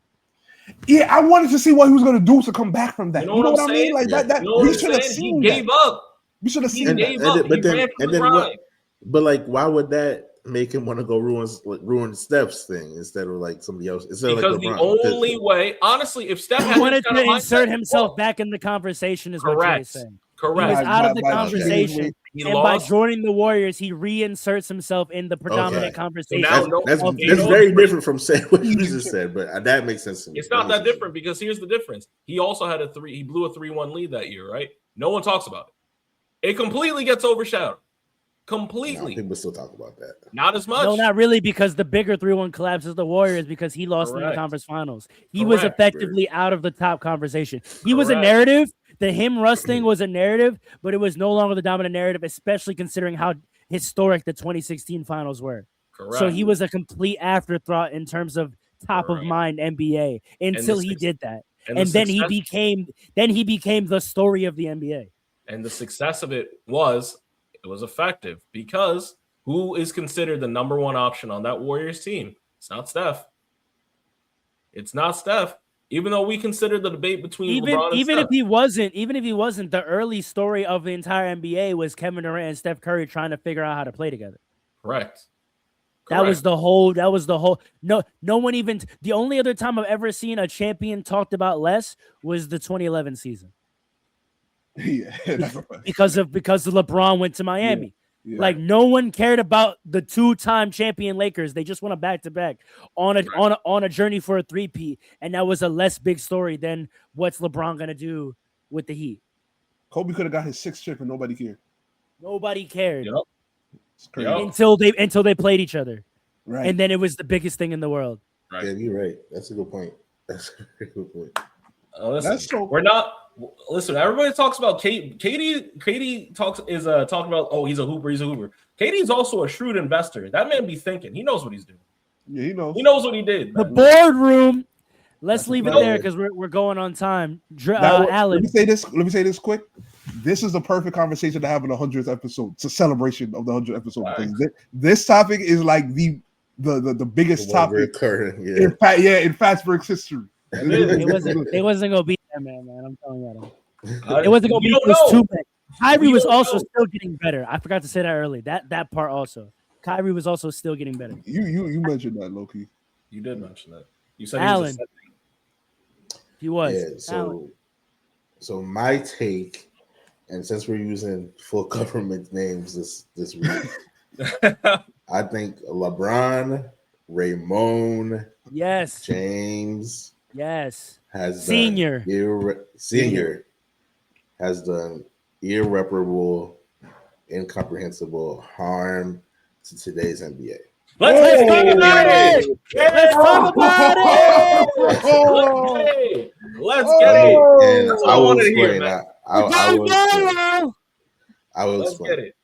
[SPEAKER 7] Yeah, I wanted to see what he was going to do to come back from that.
[SPEAKER 6] You know what I mean?
[SPEAKER 7] Like that. We should have seen.
[SPEAKER 6] He gave up.
[SPEAKER 7] We should have seen that.
[SPEAKER 6] Gave up.
[SPEAKER 5] But then what? But like, why would that make him want to go ruin Steph's thing instead of like somebody else? Because
[SPEAKER 6] the only way, honestly, if Steph had
[SPEAKER 4] wanted to insert himself back in the conversation, is what you're saying.
[SPEAKER 6] Correct.
[SPEAKER 4] He was out of the conversation, and by joining the Warriors, he reinserts himself in the predominant conversation.
[SPEAKER 5] That's very different from saying what you just said, but that makes sense to me.
[SPEAKER 6] It's not that different because here's the difference. He also had he blew a 3-1 lead that year, right? No one talks about it. It completely gets overshadowed. Completely.
[SPEAKER 5] People still talk about that.
[SPEAKER 6] Not as much.
[SPEAKER 4] No, not really, because the bigger 3-1 collapse is the Warriors because he lost in the conference finals. He was effectively out of the top conversation. He was a narrative. The him rusting was a narrative, but it was no longer the dominant narrative, especially considering how historic the 2016 finals were.
[SPEAKER 6] Correct.
[SPEAKER 4] So he was a complete afterthought in terms of top of mind NBA until he did that. And then he became the story of the NBA.
[SPEAKER 6] And the success of it was effective because who is considered the number one option on that Warriors team? It's not Steph. It's not Steph. Even though we consider the debate between LeBron and Steph.
[SPEAKER 4] Even if he wasn't, the early story of the entire NBA was Kevin Durant and Steph Curry trying to figure out how to play together.
[SPEAKER 6] Correct.
[SPEAKER 4] That was the whole. No one even. The only other time I've ever seen a champion talked about less was the 2011 season.
[SPEAKER 7] Yeah,
[SPEAKER 4] because LeBron went to Miami. Yeah. Like no one cared about the 2-time champion Lakers. They just won a back-to-back on a journey for a 3-peat, and that was a less big story than what's LeBron gonna do with the Heat.
[SPEAKER 7] Kobe could have got his 6th chip and nobody cared.
[SPEAKER 4] Nobody cared.
[SPEAKER 6] Yep.
[SPEAKER 7] It's crazy.
[SPEAKER 4] Until they played each other,
[SPEAKER 7] right?
[SPEAKER 4] And then it was the biggest thing in the world.
[SPEAKER 6] Right.
[SPEAKER 5] Yeah, you're right. That's a good point.
[SPEAKER 6] We're not. Listen, everybody talks about KD talking about he's a hooper. KD's also a shrewd investor. That man be thinking. He knows what he's doing.
[SPEAKER 7] Yeah, he knows.
[SPEAKER 6] He knows what he did.
[SPEAKER 4] The boardroom. Let's leave it there because we're going on time. Alan,
[SPEAKER 7] let me say this quick. This is the perfect conversation to have in the 100th episode. It's a celebration of the 100th episode. This topic is like the biggest topic in Fastbreaks history.
[SPEAKER 4] It wasn't gonna be that man. I'm telling you that. It wasn't going to be
[SPEAKER 6] You don't
[SPEAKER 4] those
[SPEAKER 6] know.
[SPEAKER 4] two. Kyrie
[SPEAKER 6] We
[SPEAKER 4] was
[SPEAKER 6] don't
[SPEAKER 4] also
[SPEAKER 6] know.
[SPEAKER 4] still getting better. I forgot to say that early. That part also. Kyrie was also still getting better.
[SPEAKER 7] You mentioned that, Loki.
[SPEAKER 6] You did mention that. You said
[SPEAKER 4] Allen.
[SPEAKER 6] he was a
[SPEAKER 4] He was.
[SPEAKER 5] Yeah,
[SPEAKER 4] Allen.
[SPEAKER 5] so my take, and since we're using full government names this week, I think LeBron, Raymond,
[SPEAKER 4] Yes.
[SPEAKER 5] James
[SPEAKER 4] Yes.
[SPEAKER 5] has
[SPEAKER 4] Senior.
[SPEAKER 5] done senior has done irreparable, incomprehensible harm to today's NBA.
[SPEAKER 6] Let's
[SPEAKER 4] talk about it. Let's talk about it.
[SPEAKER 6] Let's get it.
[SPEAKER 5] And
[SPEAKER 6] That's
[SPEAKER 5] I
[SPEAKER 6] what I
[SPEAKER 5] will
[SPEAKER 6] wanted to hear,
[SPEAKER 5] explain.
[SPEAKER 6] man.
[SPEAKER 5] I will explain. I will
[SPEAKER 6] Let's
[SPEAKER 5] explain.
[SPEAKER 6] get it.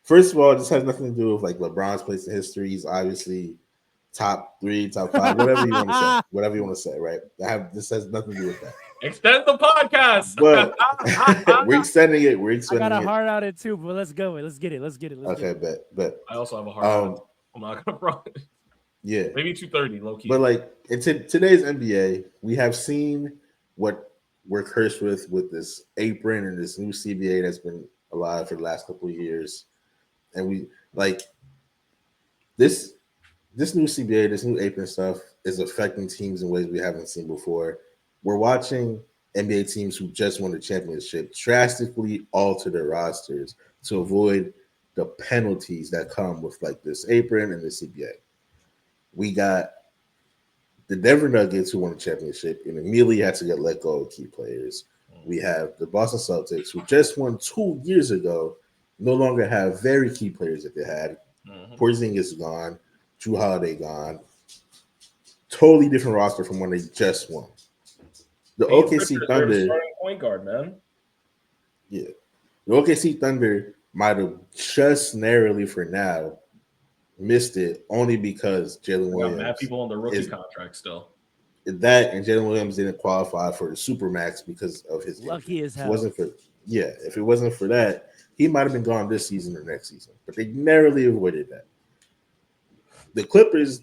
[SPEAKER 5] First of all, this has nothing to do with like LeBron's place in history. He's obviously top 3, top 5, whatever you want to say. Whatever you want to say, right? This has nothing to do with that.
[SPEAKER 6] Extend the podcast.
[SPEAKER 5] But we're extending it.
[SPEAKER 4] I got a heart on it too, but let's go. Let's get it.
[SPEAKER 5] Okay, bet.
[SPEAKER 6] I also have a heart on it. I'm not gonna front.
[SPEAKER 5] Yeah.
[SPEAKER 6] Maybe 230, low key.
[SPEAKER 5] But like in today's NBA, we have seen what we're cursed with this apron and this new CBA that's been alive for the last couple of years. And we like this new CBA, this new apron stuff is affecting teams in ways we haven't seen before. We're watching NBA teams who just won the championship drastically alter their rosters to avoid the penalties that come with like this apron and the CBA. We got the Denver Nuggets who won the championship and immediately had to get let go of key players. We have the Boston Celtics who just won 2 years ago, no longer have very key players that they had. Porzingis is gone, Jrue Holiday gone. Totally different roster from when they just won. The OKC Thunder,
[SPEAKER 6] starting point guard, man.
[SPEAKER 5] Yeah, the OKC Thunder might have just narrowly for now missed it only because Jalen Williams.
[SPEAKER 6] Mad people on the rookie contract still.
[SPEAKER 5] That and Jalen Williams didn't qualify for the Supermax because of his
[SPEAKER 4] lucky
[SPEAKER 5] injury.
[SPEAKER 4] as hell.
[SPEAKER 5] If it wasn't for that, he might have been gone this season or next season. But they narrowly avoided that. The Clippers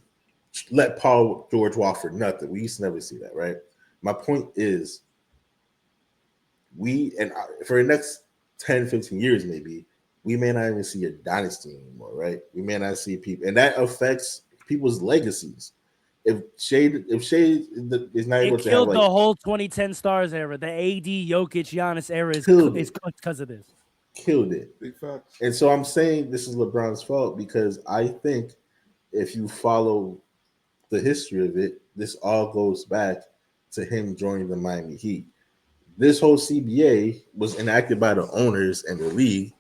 [SPEAKER 5] let Paul George walk for nothing. We used to never see that, right? My point is, for the next 10, 15 years, maybe, we may not even see a dynasty anymore, right? We may not see people, and that affects people's legacies. If Shea is not able to have,
[SPEAKER 4] killed the whole 2010 Stars era, the AD, Jokic, Giannis era is because of this.
[SPEAKER 5] Killed it.
[SPEAKER 7] Big facts.
[SPEAKER 5] And so I'm saying this is LeBron's fault because I think if you follow the history of it, this all goes back to him joining the Miami Heat. This whole CBA was enacted by the owners and the league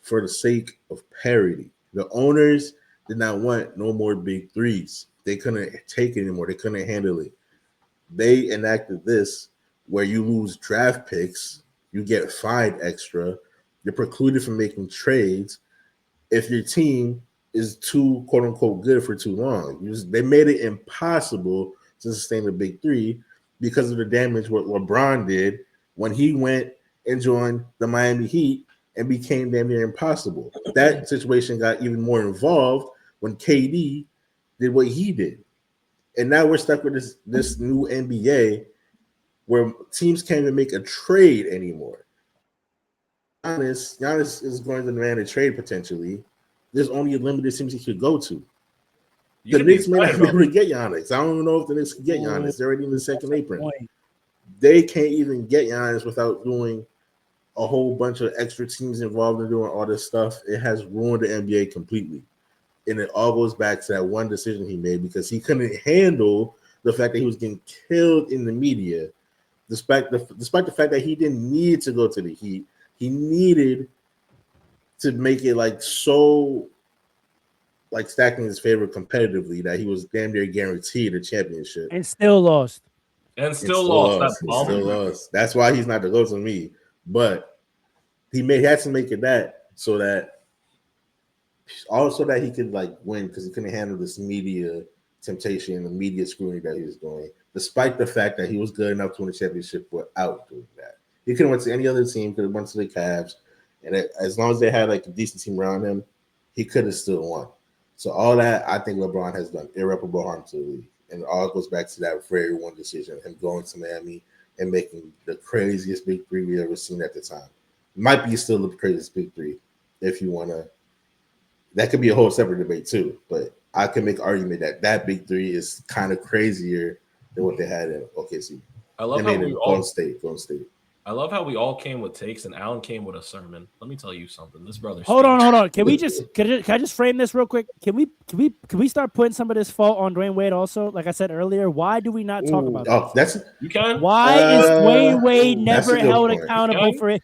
[SPEAKER 5] for the sake of parity. The owners did not want no more big threes. They couldn't take it anymore. They couldn't handle it. They enacted this where you lose draft picks, you get fined extra, you're precluded from making trades if your team is too quote unquote good for too long. They made it impossible to sustain the big three because of the damage what LeBron did when he went and joined the Miami Heat and became damn near impossible. That situation got even more involved when KD did what he did. And now we're stuck with this new NBA where teams can't even make a trade anymore. Giannis is going to demand a trade potentially. There's only a limited teams he could go to. The Knicks may not be able to get Giannis. I don't even know if the Knicks can get Giannis. They're already in the second apron. They can't even get Giannis without doing a whole bunch of extra teams involved in doing all this stuff. It has ruined the NBA completely. And it all goes back to that one decision he made because he couldn't handle the fact that he was getting killed in the media, despite the fact that he didn't need to go to the Heat. He needed to make it so stacking his favor competitively that he was damn near guaranteed a championship.
[SPEAKER 4] And still lost.
[SPEAKER 6] Still lost.
[SPEAKER 5] That's why he's not the go to me. But he had to make it that so that he could win because he couldn't handle this media temptation and the media scrutiny that he was doing, despite the fact that he was good enough to win a championship without doing that. He could have went to any other team, could have went to the Cavs, and as long as they had a decent team around him, he could have still won. So all that, I think LeBron has done irreparable harm to the league. And it all goes back to that very one decision, him going to Miami and making the craziest big three we ever seen at the time. Might be still the craziest big three if you want to. That could be a whole separate debate too, but I can make an argument that big three is kind of crazier than what they had in OKC.
[SPEAKER 6] I love
[SPEAKER 5] how
[SPEAKER 6] we
[SPEAKER 5] Golden State.
[SPEAKER 6] I love how we all came with takes and Alan came with a sermon. Let me tell you something. This brother.
[SPEAKER 4] Hold on. Can I just frame this real quick? Can we start putting some of this fault on Dwayne Wade also? Like I said earlier, why do we not talk about this?
[SPEAKER 6] You can.
[SPEAKER 4] Why is Dwayne Wade never held accountable for it?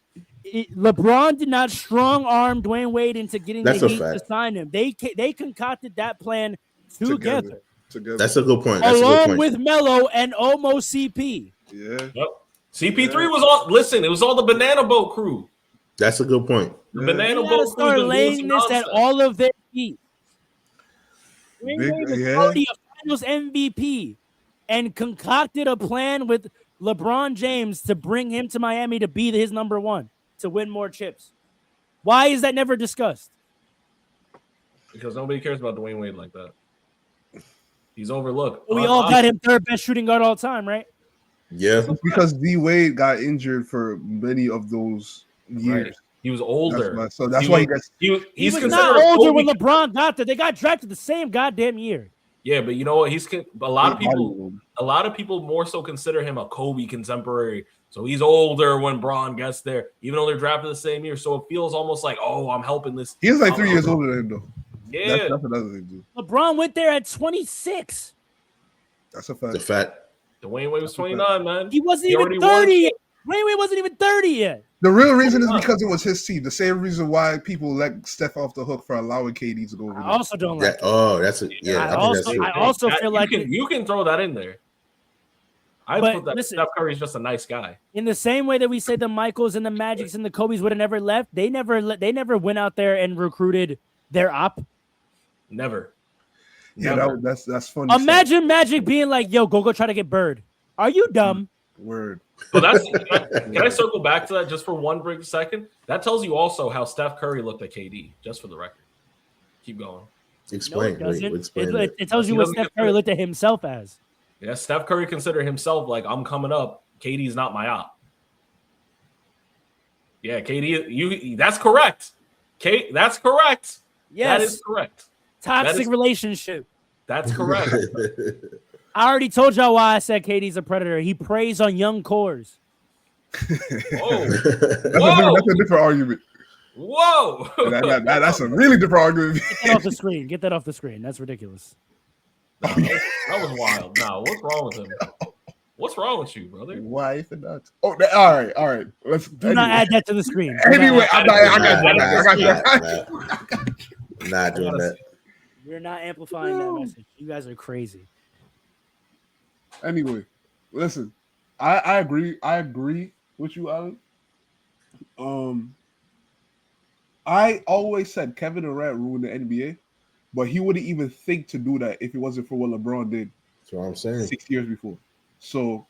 [SPEAKER 4] LeBron did not strong arm Dwayne Wade into getting the Heat to sign him. They concocted that plan together.
[SPEAKER 5] That's a good point.
[SPEAKER 4] Along with Melo and almost CP.
[SPEAKER 7] Yeah.
[SPEAKER 6] Yep. CP3 was on. Listen, it was all the Banana Boat crew.
[SPEAKER 5] That's a good point.
[SPEAKER 6] The Banana Boat crew
[SPEAKER 4] start laying this at all of their feet. Dwayne Wade was already a Finals MVP and concocted a plan with LeBron James to bring him to Miami to be his number one to win more chips. Why is that never discussed?
[SPEAKER 6] Because nobody cares about Dwayne Wade like that. He's overlooked.
[SPEAKER 4] We all got him third best shooting guard all time, right?
[SPEAKER 5] Yeah,
[SPEAKER 7] because D Wade got injured for many of those years.
[SPEAKER 6] Right. He was older,
[SPEAKER 7] that's why
[SPEAKER 6] he was
[SPEAKER 4] not older when LeBron got there. They got drafted the same goddamn year.
[SPEAKER 6] Yeah, but you know what? A lot of people more so consider him a Kobe contemporary. So he's older when Bron gets there, even though they're drafted the same year. So it feels almost like, oh, I'm helping this.
[SPEAKER 7] He's like 3 years older than him, though.
[SPEAKER 6] Yeah,
[SPEAKER 7] that's another thing, dude.
[SPEAKER 4] LeBron went there at 26.
[SPEAKER 7] That's a fact.
[SPEAKER 5] The fact.
[SPEAKER 6] Dwayne Wade was 29, man.
[SPEAKER 4] He wasn't even 30 yet. Dwayne Wade wasn't even 30 yet.
[SPEAKER 7] The real reason is because it was his team. The same reason why people let Steph off the hook for allowing KD to go over there.
[SPEAKER 4] I also don't like that.
[SPEAKER 5] Oh, that's a yeah.
[SPEAKER 4] I also feel like
[SPEAKER 6] you can throw that in there. Steph Curry's just a nice guy.
[SPEAKER 4] In the same way that we say the Michaels and the Magics and the Kobe's would have never left, they never went out there and recruited their op.
[SPEAKER 6] Never.
[SPEAKER 7] Yeah, that's funny.
[SPEAKER 4] Imagine Magic being like, "Yo, go try to get Bird." Are you dumb?
[SPEAKER 7] Word.
[SPEAKER 6] Well, can I circle back to that just for one brief second? That tells you also how Steph Curry looked at KD, just for the record. Keep going.
[SPEAKER 5] Explain.
[SPEAKER 4] No, it tells you what Steph Curry looked at himself as.
[SPEAKER 6] Yeah, Steph Curry considered himself like, I'm coming up. KD's not my op. Yeah, KD, that's correct. That's correct.
[SPEAKER 4] Yes.
[SPEAKER 6] That is correct.
[SPEAKER 4] Toxic relationship.
[SPEAKER 6] That's correct.
[SPEAKER 4] I already told y'all why I said KD's a predator. He preys on young cores.
[SPEAKER 6] Whoa.
[SPEAKER 7] That's a different argument.
[SPEAKER 6] Whoa.
[SPEAKER 7] That's a really different argument.
[SPEAKER 4] Get that off the screen. Get that off the screen. That's ridiculous.
[SPEAKER 6] That was wild. Now, what's wrong with him? What's wrong with you, brother?
[SPEAKER 7] Why is it not? Oh, all right. Let's
[SPEAKER 4] do not add that to the screen.
[SPEAKER 7] Anyway, I got you.
[SPEAKER 5] Not doing that.
[SPEAKER 4] We're not amplifying that message. You guys are crazy.
[SPEAKER 7] Anyway, listen, I agree. I agree with you, Alan. I always said Kevin Durant ruined the NBA, but he wouldn't even think to do that if it wasn't for what LeBron did.
[SPEAKER 5] That's what I'm saying.
[SPEAKER 7] 6 years before. So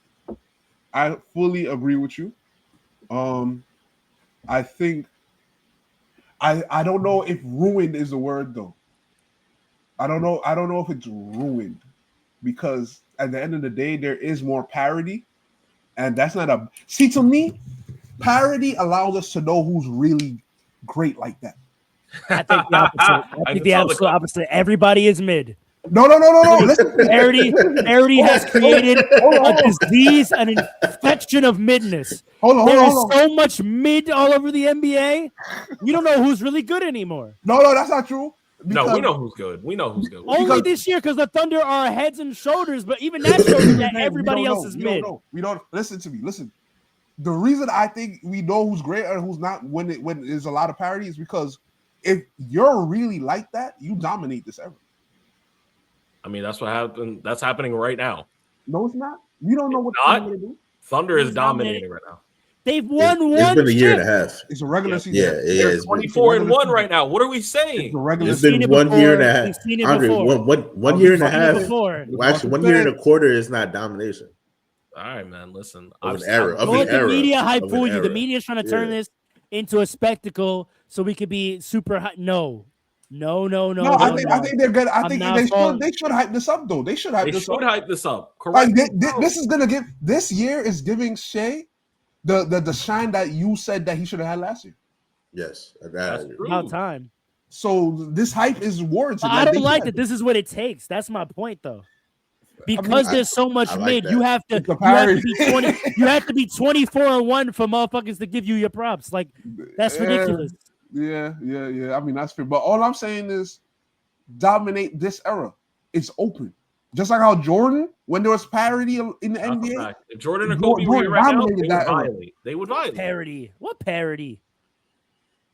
[SPEAKER 7] I fully agree with you. I think I don't know if ruined is the word though. I don't know if it's ruined because at the end of the day there is more parity, and that's not a see to me. Parity allows us to know who's really great like that.
[SPEAKER 4] I think the opposite. I think the absolute opposite. Everybody is mid.
[SPEAKER 7] No. Listen.
[SPEAKER 4] Parity has created a disease, an infection of midness. There is so much mid all over the NBA. You don't know who's really good anymore.
[SPEAKER 7] No, that's not true.
[SPEAKER 6] No, we know who's good.
[SPEAKER 4] Only this year because the Thunder are heads and shoulders, but even that shows that everybody else is mid.
[SPEAKER 7] We don't listen to me. Listen. The reason I think we know who's great and who's not when there's a lot of parity is because if you're really like that, you dominate this ever.
[SPEAKER 6] I mean, that's what happened. That's happening right now.
[SPEAKER 7] No, it's not. You don't know what
[SPEAKER 6] Thunder
[SPEAKER 7] going to do.
[SPEAKER 6] Thunder is dominating right now.
[SPEAKER 4] They've won
[SPEAKER 5] It's been a year and a half.
[SPEAKER 7] It's a regular season.
[SPEAKER 5] Yeah,
[SPEAKER 6] They're 24-1 right now. What are we saying?
[SPEAKER 5] It's been 1 year and a half. Andre, one year and a half. Well, actually, 1 year and a quarter is not domination.
[SPEAKER 6] All right, man. Listen,
[SPEAKER 4] the media hype for you. The media is trying to turn this into a spectacle so we could be super hot. No, No.
[SPEAKER 7] I think they're good. I
[SPEAKER 4] I'm
[SPEAKER 7] think
[SPEAKER 4] not
[SPEAKER 7] they
[SPEAKER 4] falling.
[SPEAKER 7] should hype this up though. They should hype
[SPEAKER 6] They
[SPEAKER 7] this
[SPEAKER 6] should
[SPEAKER 7] up.
[SPEAKER 6] hype this up.
[SPEAKER 7] Like
[SPEAKER 6] Correct.
[SPEAKER 7] this is gonna give this year is giving Shea the shine that you said that he should have had last year.
[SPEAKER 5] Yes,
[SPEAKER 6] That's true.
[SPEAKER 4] About time.
[SPEAKER 7] So this hype is warranted.
[SPEAKER 4] I don't
[SPEAKER 7] they
[SPEAKER 4] like
[SPEAKER 7] should.
[SPEAKER 4] that. This is what it takes. That's my point, though. Because there's so much
[SPEAKER 5] I like
[SPEAKER 4] mid,
[SPEAKER 5] that.
[SPEAKER 4] you have to
[SPEAKER 7] It's a
[SPEAKER 4] be 20.
[SPEAKER 7] parody.
[SPEAKER 4] You have to be 24-1 for motherfuckers to give you your props. Like that's ridiculous.
[SPEAKER 7] Yeah. I mean, that's fair. But all I'm saying is dominate this era. It's open. Just like how Jordan, when there was parity in the
[SPEAKER 6] That's a
[SPEAKER 7] NBA,
[SPEAKER 6] fact. If Jordan and Kobe were here
[SPEAKER 7] Jordan
[SPEAKER 6] right now,
[SPEAKER 7] dominated that era.
[SPEAKER 6] They would violate.
[SPEAKER 4] Parody. What parody?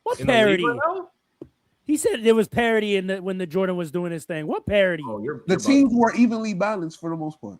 [SPEAKER 4] What
[SPEAKER 6] In the league
[SPEAKER 4] parody?
[SPEAKER 6] right now?
[SPEAKER 4] He said there was parody in when the Jordan was doing his thing. What parody?
[SPEAKER 6] Oh, you're
[SPEAKER 7] the
[SPEAKER 6] bugging.
[SPEAKER 7] teams were evenly balanced for the most part.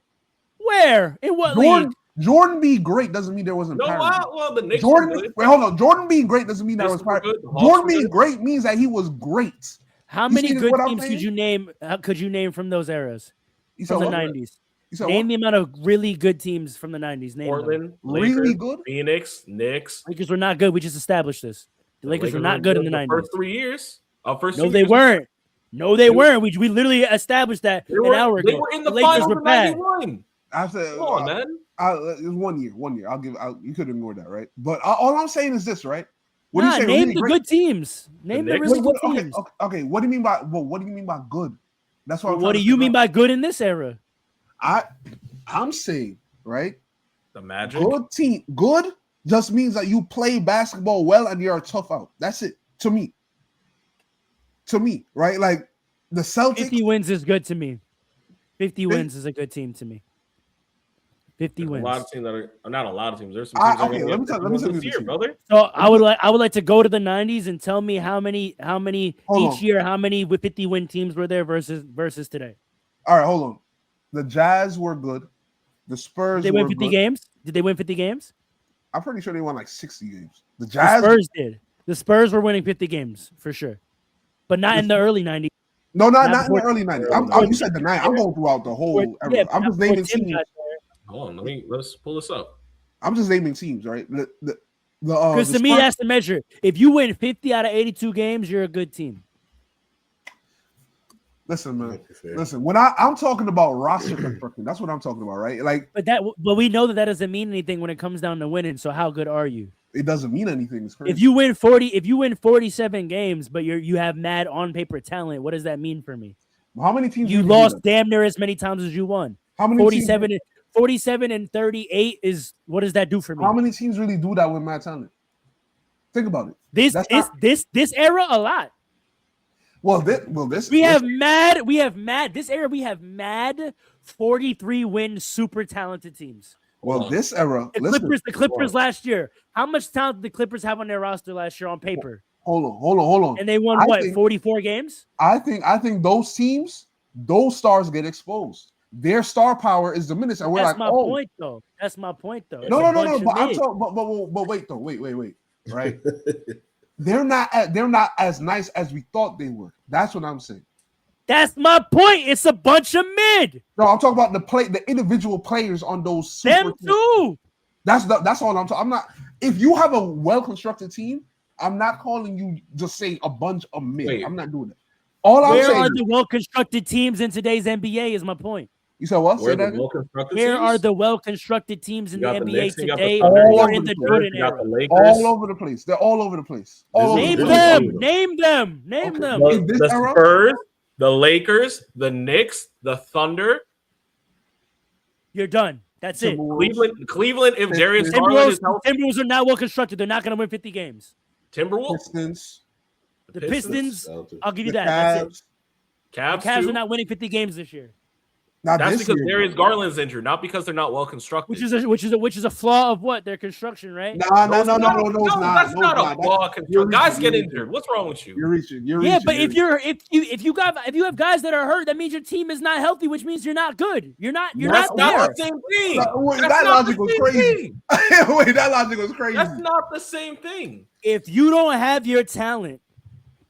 [SPEAKER 4] Where? In what league?
[SPEAKER 7] Jordan being great doesn't mean there wasn't
[SPEAKER 6] No,
[SPEAKER 7] parity.
[SPEAKER 6] well, the Knicks were
[SPEAKER 7] Jordan,
[SPEAKER 6] good.
[SPEAKER 7] wait, hold on. Jordan being great doesn't mean there was
[SPEAKER 6] Knicks were
[SPEAKER 7] parity.
[SPEAKER 6] good. The Hawks
[SPEAKER 7] Jordan
[SPEAKER 6] were
[SPEAKER 7] being
[SPEAKER 6] good.
[SPEAKER 7] great means that he was great.
[SPEAKER 4] How
[SPEAKER 7] You
[SPEAKER 4] many
[SPEAKER 7] see
[SPEAKER 4] good
[SPEAKER 7] what I'm
[SPEAKER 4] teams
[SPEAKER 7] saying?
[SPEAKER 4] could you name? Could you name from those eras?
[SPEAKER 7] You said
[SPEAKER 4] From the
[SPEAKER 7] what?
[SPEAKER 4] 90s.
[SPEAKER 7] You said
[SPEAKER 4] Name
[SPEAKER 7] what?
[SPEAKER 4] the amount of really good teams from the 90s. Name them.
[SPEAKER 6] Portland,
[SPEAKER 7] Really
[SPEAKER 6] Lakers,
[SPEAKER 7] good?
[SPEAKER 6] Phoenix, Knicks.
[SPEAKER 4] Lakers were not good. We just established this. The Lakers were not good in the 90s.
[SPEAKER 6] First 3 years. First
[SPEAKER 4] No,
[SPEAKER 6] 2
[SPEAKER 4] they
[SPEAKER 6] years.
[SPEAKER 4] weren't. No, they weren't. We literally established that
[SPEAKER 6] They
[SPEAKER 4] an
[SPEAKER 6] were,
[SPEAKER 4] hour
[SPEAKER 6] they
[SPEAKER 4] ago.
[SPEAKER 6] were in the
[SPEAKER 4] Lakers
[SPEAKER 6] finals
[SPEAKER 4] were
[SPEAKER 6] in
[SPEAKER 4] bad.
[SPEAKER 6] 91.
[SPEAKER 7] I said,
[SPEAKER 6] Come on, man.
[SPEAKER 7] It's 1 year. 1 year. You could ignore that, right? But all I'm saying is this, right? What
[SPEAKER 4] Nah,
[SPEAKER 7] do you say?
[SPEAKER 4] name
[SPEAKER 7] Really
[SPEAKER 4] the
[SPEAKER 7] great?
[SPEAKER 4] good teams. Name the
[SPEAKER 6] Knicks?
[SPEAKER 4] really good
[SPEAKER 7] Okay,
[SPEAKER 4] teams.
[SPEAKER 7] okay. What do you mean by? Well, what do you mean by good? That's what.
[SPEAKER 4] What do you mean by good in this era?
[SPEAKER 7] I'm saying, right?
[SPEAKER 6] The Magic.
[SPEAKER 7] Good team. Good just means that you play basketball well and you're a tough out. That's it. To me, right? Like the Celtics.
[SPEAKER 4] 50 wins is good to me. 50 wins is a good team to me. 50
[SPEAKER 6] There's
[SPEAKER 4] wins.
[SPEAKER 6] a lot of teams that are not a lot of teams. There's some teams that are
[SPEAKER 7] Okay,
[SPEAKER 6] gonna
[SPEAKER 7] let me
[SPEAKER 6] get
[SPEAKER 7] tell
[SPEAKER 6] 51
[SPEAKER 7] you
[SPEAKER 6] this
[SPEAKER 7] this
[SPEAKER 6] year,
[SPEAKER 7] here.
[SPEAKER 6] brother.
[SPEAKER 4] So I would like to go to the 90s and tell me how many
[SPEAKER 7] Hold
[SPEAKER 4] each
[SPEAKER 7] on.
[SPEAKER 4] year, how many with 50 win teams were there versus today.
[SPEAKER 7] All right, hold on. The Jazz were good. The Spurs
[SPEAKER 4] Did they win
[SPEAKER 7] were
[SPEAKER 4] 50
[SPEAKER 7] good.
[SPEAKER 4] games? Did they win 50 games?
[SPEAKER 7] I'm pretty sure they won like 60 games. The
[SPEAKER 4] The
[SPEAKER 7] Jazz.
[SPEAKER 4] Spurs did. The Spurs were winning 50 games for sure, but not in the early 90s.
[SPEAKER 7] No, not in the
[SPEAKER 4] before-
[SPEAKER 7] early 90s. You said the 90s. I'm going throughout the whole era.
[SPEAKER 4] Yeah,
[SPEAKER 7] I'm just
[SPEAKER 4] before
[SPEAKER 7] naming
[SPEAKER 4] Tim
[SPEAKER 7] teams.
[SPEAKER 4] got there.
[SPEAKER 6] Hold on, let's pull this up.
[SPEAKER 7] I'm just naming teams, right?
[SPEAKER 4] Because to me, that's the measure. If you win 50 out of 82 games, you're a good team.
[SPEAKER 7] Listen, man. Listen, when I'm talking about roster construction, that's what I'm talking about, right? Like,
[SPEAKER 4] But we know that doesn't mean anything when it comes down to winning. So how good are you?
[SPEAKER 7] it doesn't mean anything. It's crazy.
[SPEAKER 4] If you win 47 games, but you have mad on paper talent, what does that mean for me?
[SPEAKER 7] How many teams
[SPEAKER 4] You
[SPEAKER 7] really do
[SPEAKER 4] lost
[SPEAKER 7] that?
[SPEAKER 4] damn near as many times as you won.
[SPEAKER 7] How many
[SPEAKER 4] 47 and 38 is what does that do for me?
[SPEAKER 7] How many teams really do that with mad talent? Think about it.
[SPEAKER 4] This era a lot.
[SPEAKER 7] This
[SPEAKER 4] We have mad this era we have mad 43 win super talented teams.
[SPEAKER 7] This era.
[SPEAKER 4] The Clippers last year. How much talent did the Clippers have on their roster last year on paper?
[SPEAKER 7] Hold on.
[SPEAKER 4] And they won 44 games?
[SPEAKER 7] I think those teams, those stars get exposed. Their star power is diminished, and we're
[SPEAKER 4] That's
[SPEAKER 7] like,
[SPEAKER 4] my point, though. That's my point, though.
[SPEAKER 7] No. But I'm talking. But wait, though. Wait. Right? They're not as nice as we thought they were. That's what I'm saying.
[SPEAKER 4] That's my point. It's a bunch of mid.
[SPEAKER 7] No, I'm talking about the individual players on those. Super
[SPEAKER 4] Them too.
[SPEAKER 7] That's all I'm talking. I'm not. If you have a well constructed team, I'm not calling you just say a bunch of mid.
[SPEAKER 6] Wait.
[SPEAKER 7] I'm not doing that. All I'm
[SPEAKER 4] Where
[SPEAKER 7] saying.
[SPEAKER 4] are the well constructed teams in today's NBA? Is my point.
[SPEAKER 7] You said what?
[SPEAKER 6] Where
[SPEAKER 7] Say
[SPEAKER 6] the
[SPEAKER 7] that again?
[SPEAKER 6] well-constructed
[SPEAKER 4] Where
[SPEAKER 6] teams?
[SPEAKER 4] are the well-constructed teams in
[SPEAKER 6] You
[SPEAKER 4] the
[SPEAKER 6] got the
[SPEAKER 4] NBA
[SPEAKER 6] Knicks, you got the
[SPEAKER 4] today
[SPEAKER 6] Thunder,
[SPEAKER 4] or
[SPEAKER 7] you
[SPEAKER 4] in
[SPEAKER 7] got
[SPEAKER 4] the
[SPEAKER 7] the
[SPEAKER 4] Jordan
[SPEAKER 6] You got
[SPEAKER 4] era?
[SPEAKER 6] the Lakers.
[SPEAKER 7] All over the place. They're all over the place. All
[SPEAKER 6] This
[SPEAKER 7] over
[SPEAKER 6] is
[SPEAKER 7] the
[SPEAKER 4] Name
[SPEAKER 7] place.
[SPEAKER 6] really
[SPEAKER 4] them. Name them. Name
[SPEAKER 7] Okay.
[SPEAKER 4] them.
[SPEAKER 7] In this
[SPEAKER 6] The
[SPEAKER 7] era?
[SPEAKER 6] Spurs, the Lakers, the Knicks, the Thunder,
[SPEAKER 4] You're done. That's it.
[SPEAKER 6] Cleveland. If Darius Garland is healthy,
[SPEAKER 4] Timberwolves are not well constructed. They're not going to win 50 games.
[SPEAKER 6] Timberwolves,
[SPEAKER 7] Pistons.
[SPEAKER 4] The Pistons,
[SPEAKER 5] Celtics.
[SPEAKER 4] I'll give you
[SPEAKER 7] The
[SPEAKER 4] that. That's it.
[SPEAKER 6] Cavs,
[SPEAKER 4] The Cavs
[SPEAKER 6] too.
[SPEAKER 4] are not winning 50 games this year,
[SPEAKER 7] Not
[SPEAKER 6] That's
[SPEAKER 7] this
[SPEAKER 6] because
[SPEAKER 7] year.
[SPEAKER 6] Darius Garland's injured, not because they're not well constructed.
[SPEAKER 4] which is a flaw of what their construction, right?
[SPEAKER 7] No,
[SPEAKER 6] That's
[SPEAKER 7] it's not.
[SPEAKER 6] not
[SPEAKER 7] No, it's
[SPEAKER 6] a
[SPEAKER 7] not.
[SPEAKER 6] flaw.
[SPEAKER 7] You're
[SPEAKER 6] Guys
[SPEAKER 7] reaching,
[SPEAKER 6] get
[SPEAKER 7] you're
[SPEAKER 6] injured. What's wrong with you?
[SPEAKER 7] You're reaching.
[SPEAKER 4] Yeah, but if you have guys that are hurt, that means your team is not healthy, which means you're not good. You're not
[SPEAKER 6] That's
[SPEAKER 4] there.
[SPEAKER 6] not the same thing.
[SPEAKER 7] Wait,
[SPEAKER 6] That's
[SPEAKER 7] that
[SPEAKER 6] not
[SPEAKER 7] logic
[SPEAKER 6] the
[SPEAKER 7] was
[SPEAKER 6] same
[SPEAKER 7] crazy.
[SPEAKER 6] thing.
[SPEAKER 7] Wait, that logic was crazy.
[SPEAKER 6] That's not the same thing.
[SPEAKER 4] If you don't have your talent,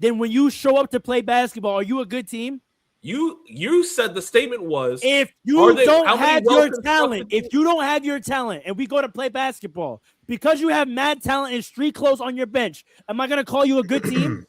[SPEAKER 4] then when you show up to play basketball, are you a good team?
[SPEAKER 6] You said the statement was
[SPEAKER 4] If
[SPEAKER 6] Are
[SPEAKER 4] you
[SPEAKER 6] they-
[SPEAKER 4] don't
[SPEAKER 6] how many
[SPEAKER 4] have your
[SPEAKER 6] well-constructed
[SPEAKER 4] talent,
[SPEAKER 6] teams-
[SPEAKER 4] if you don't have your talent, and we go to play basketball because you have mad talent and street clothes on your bench, am I gonna call you a good team?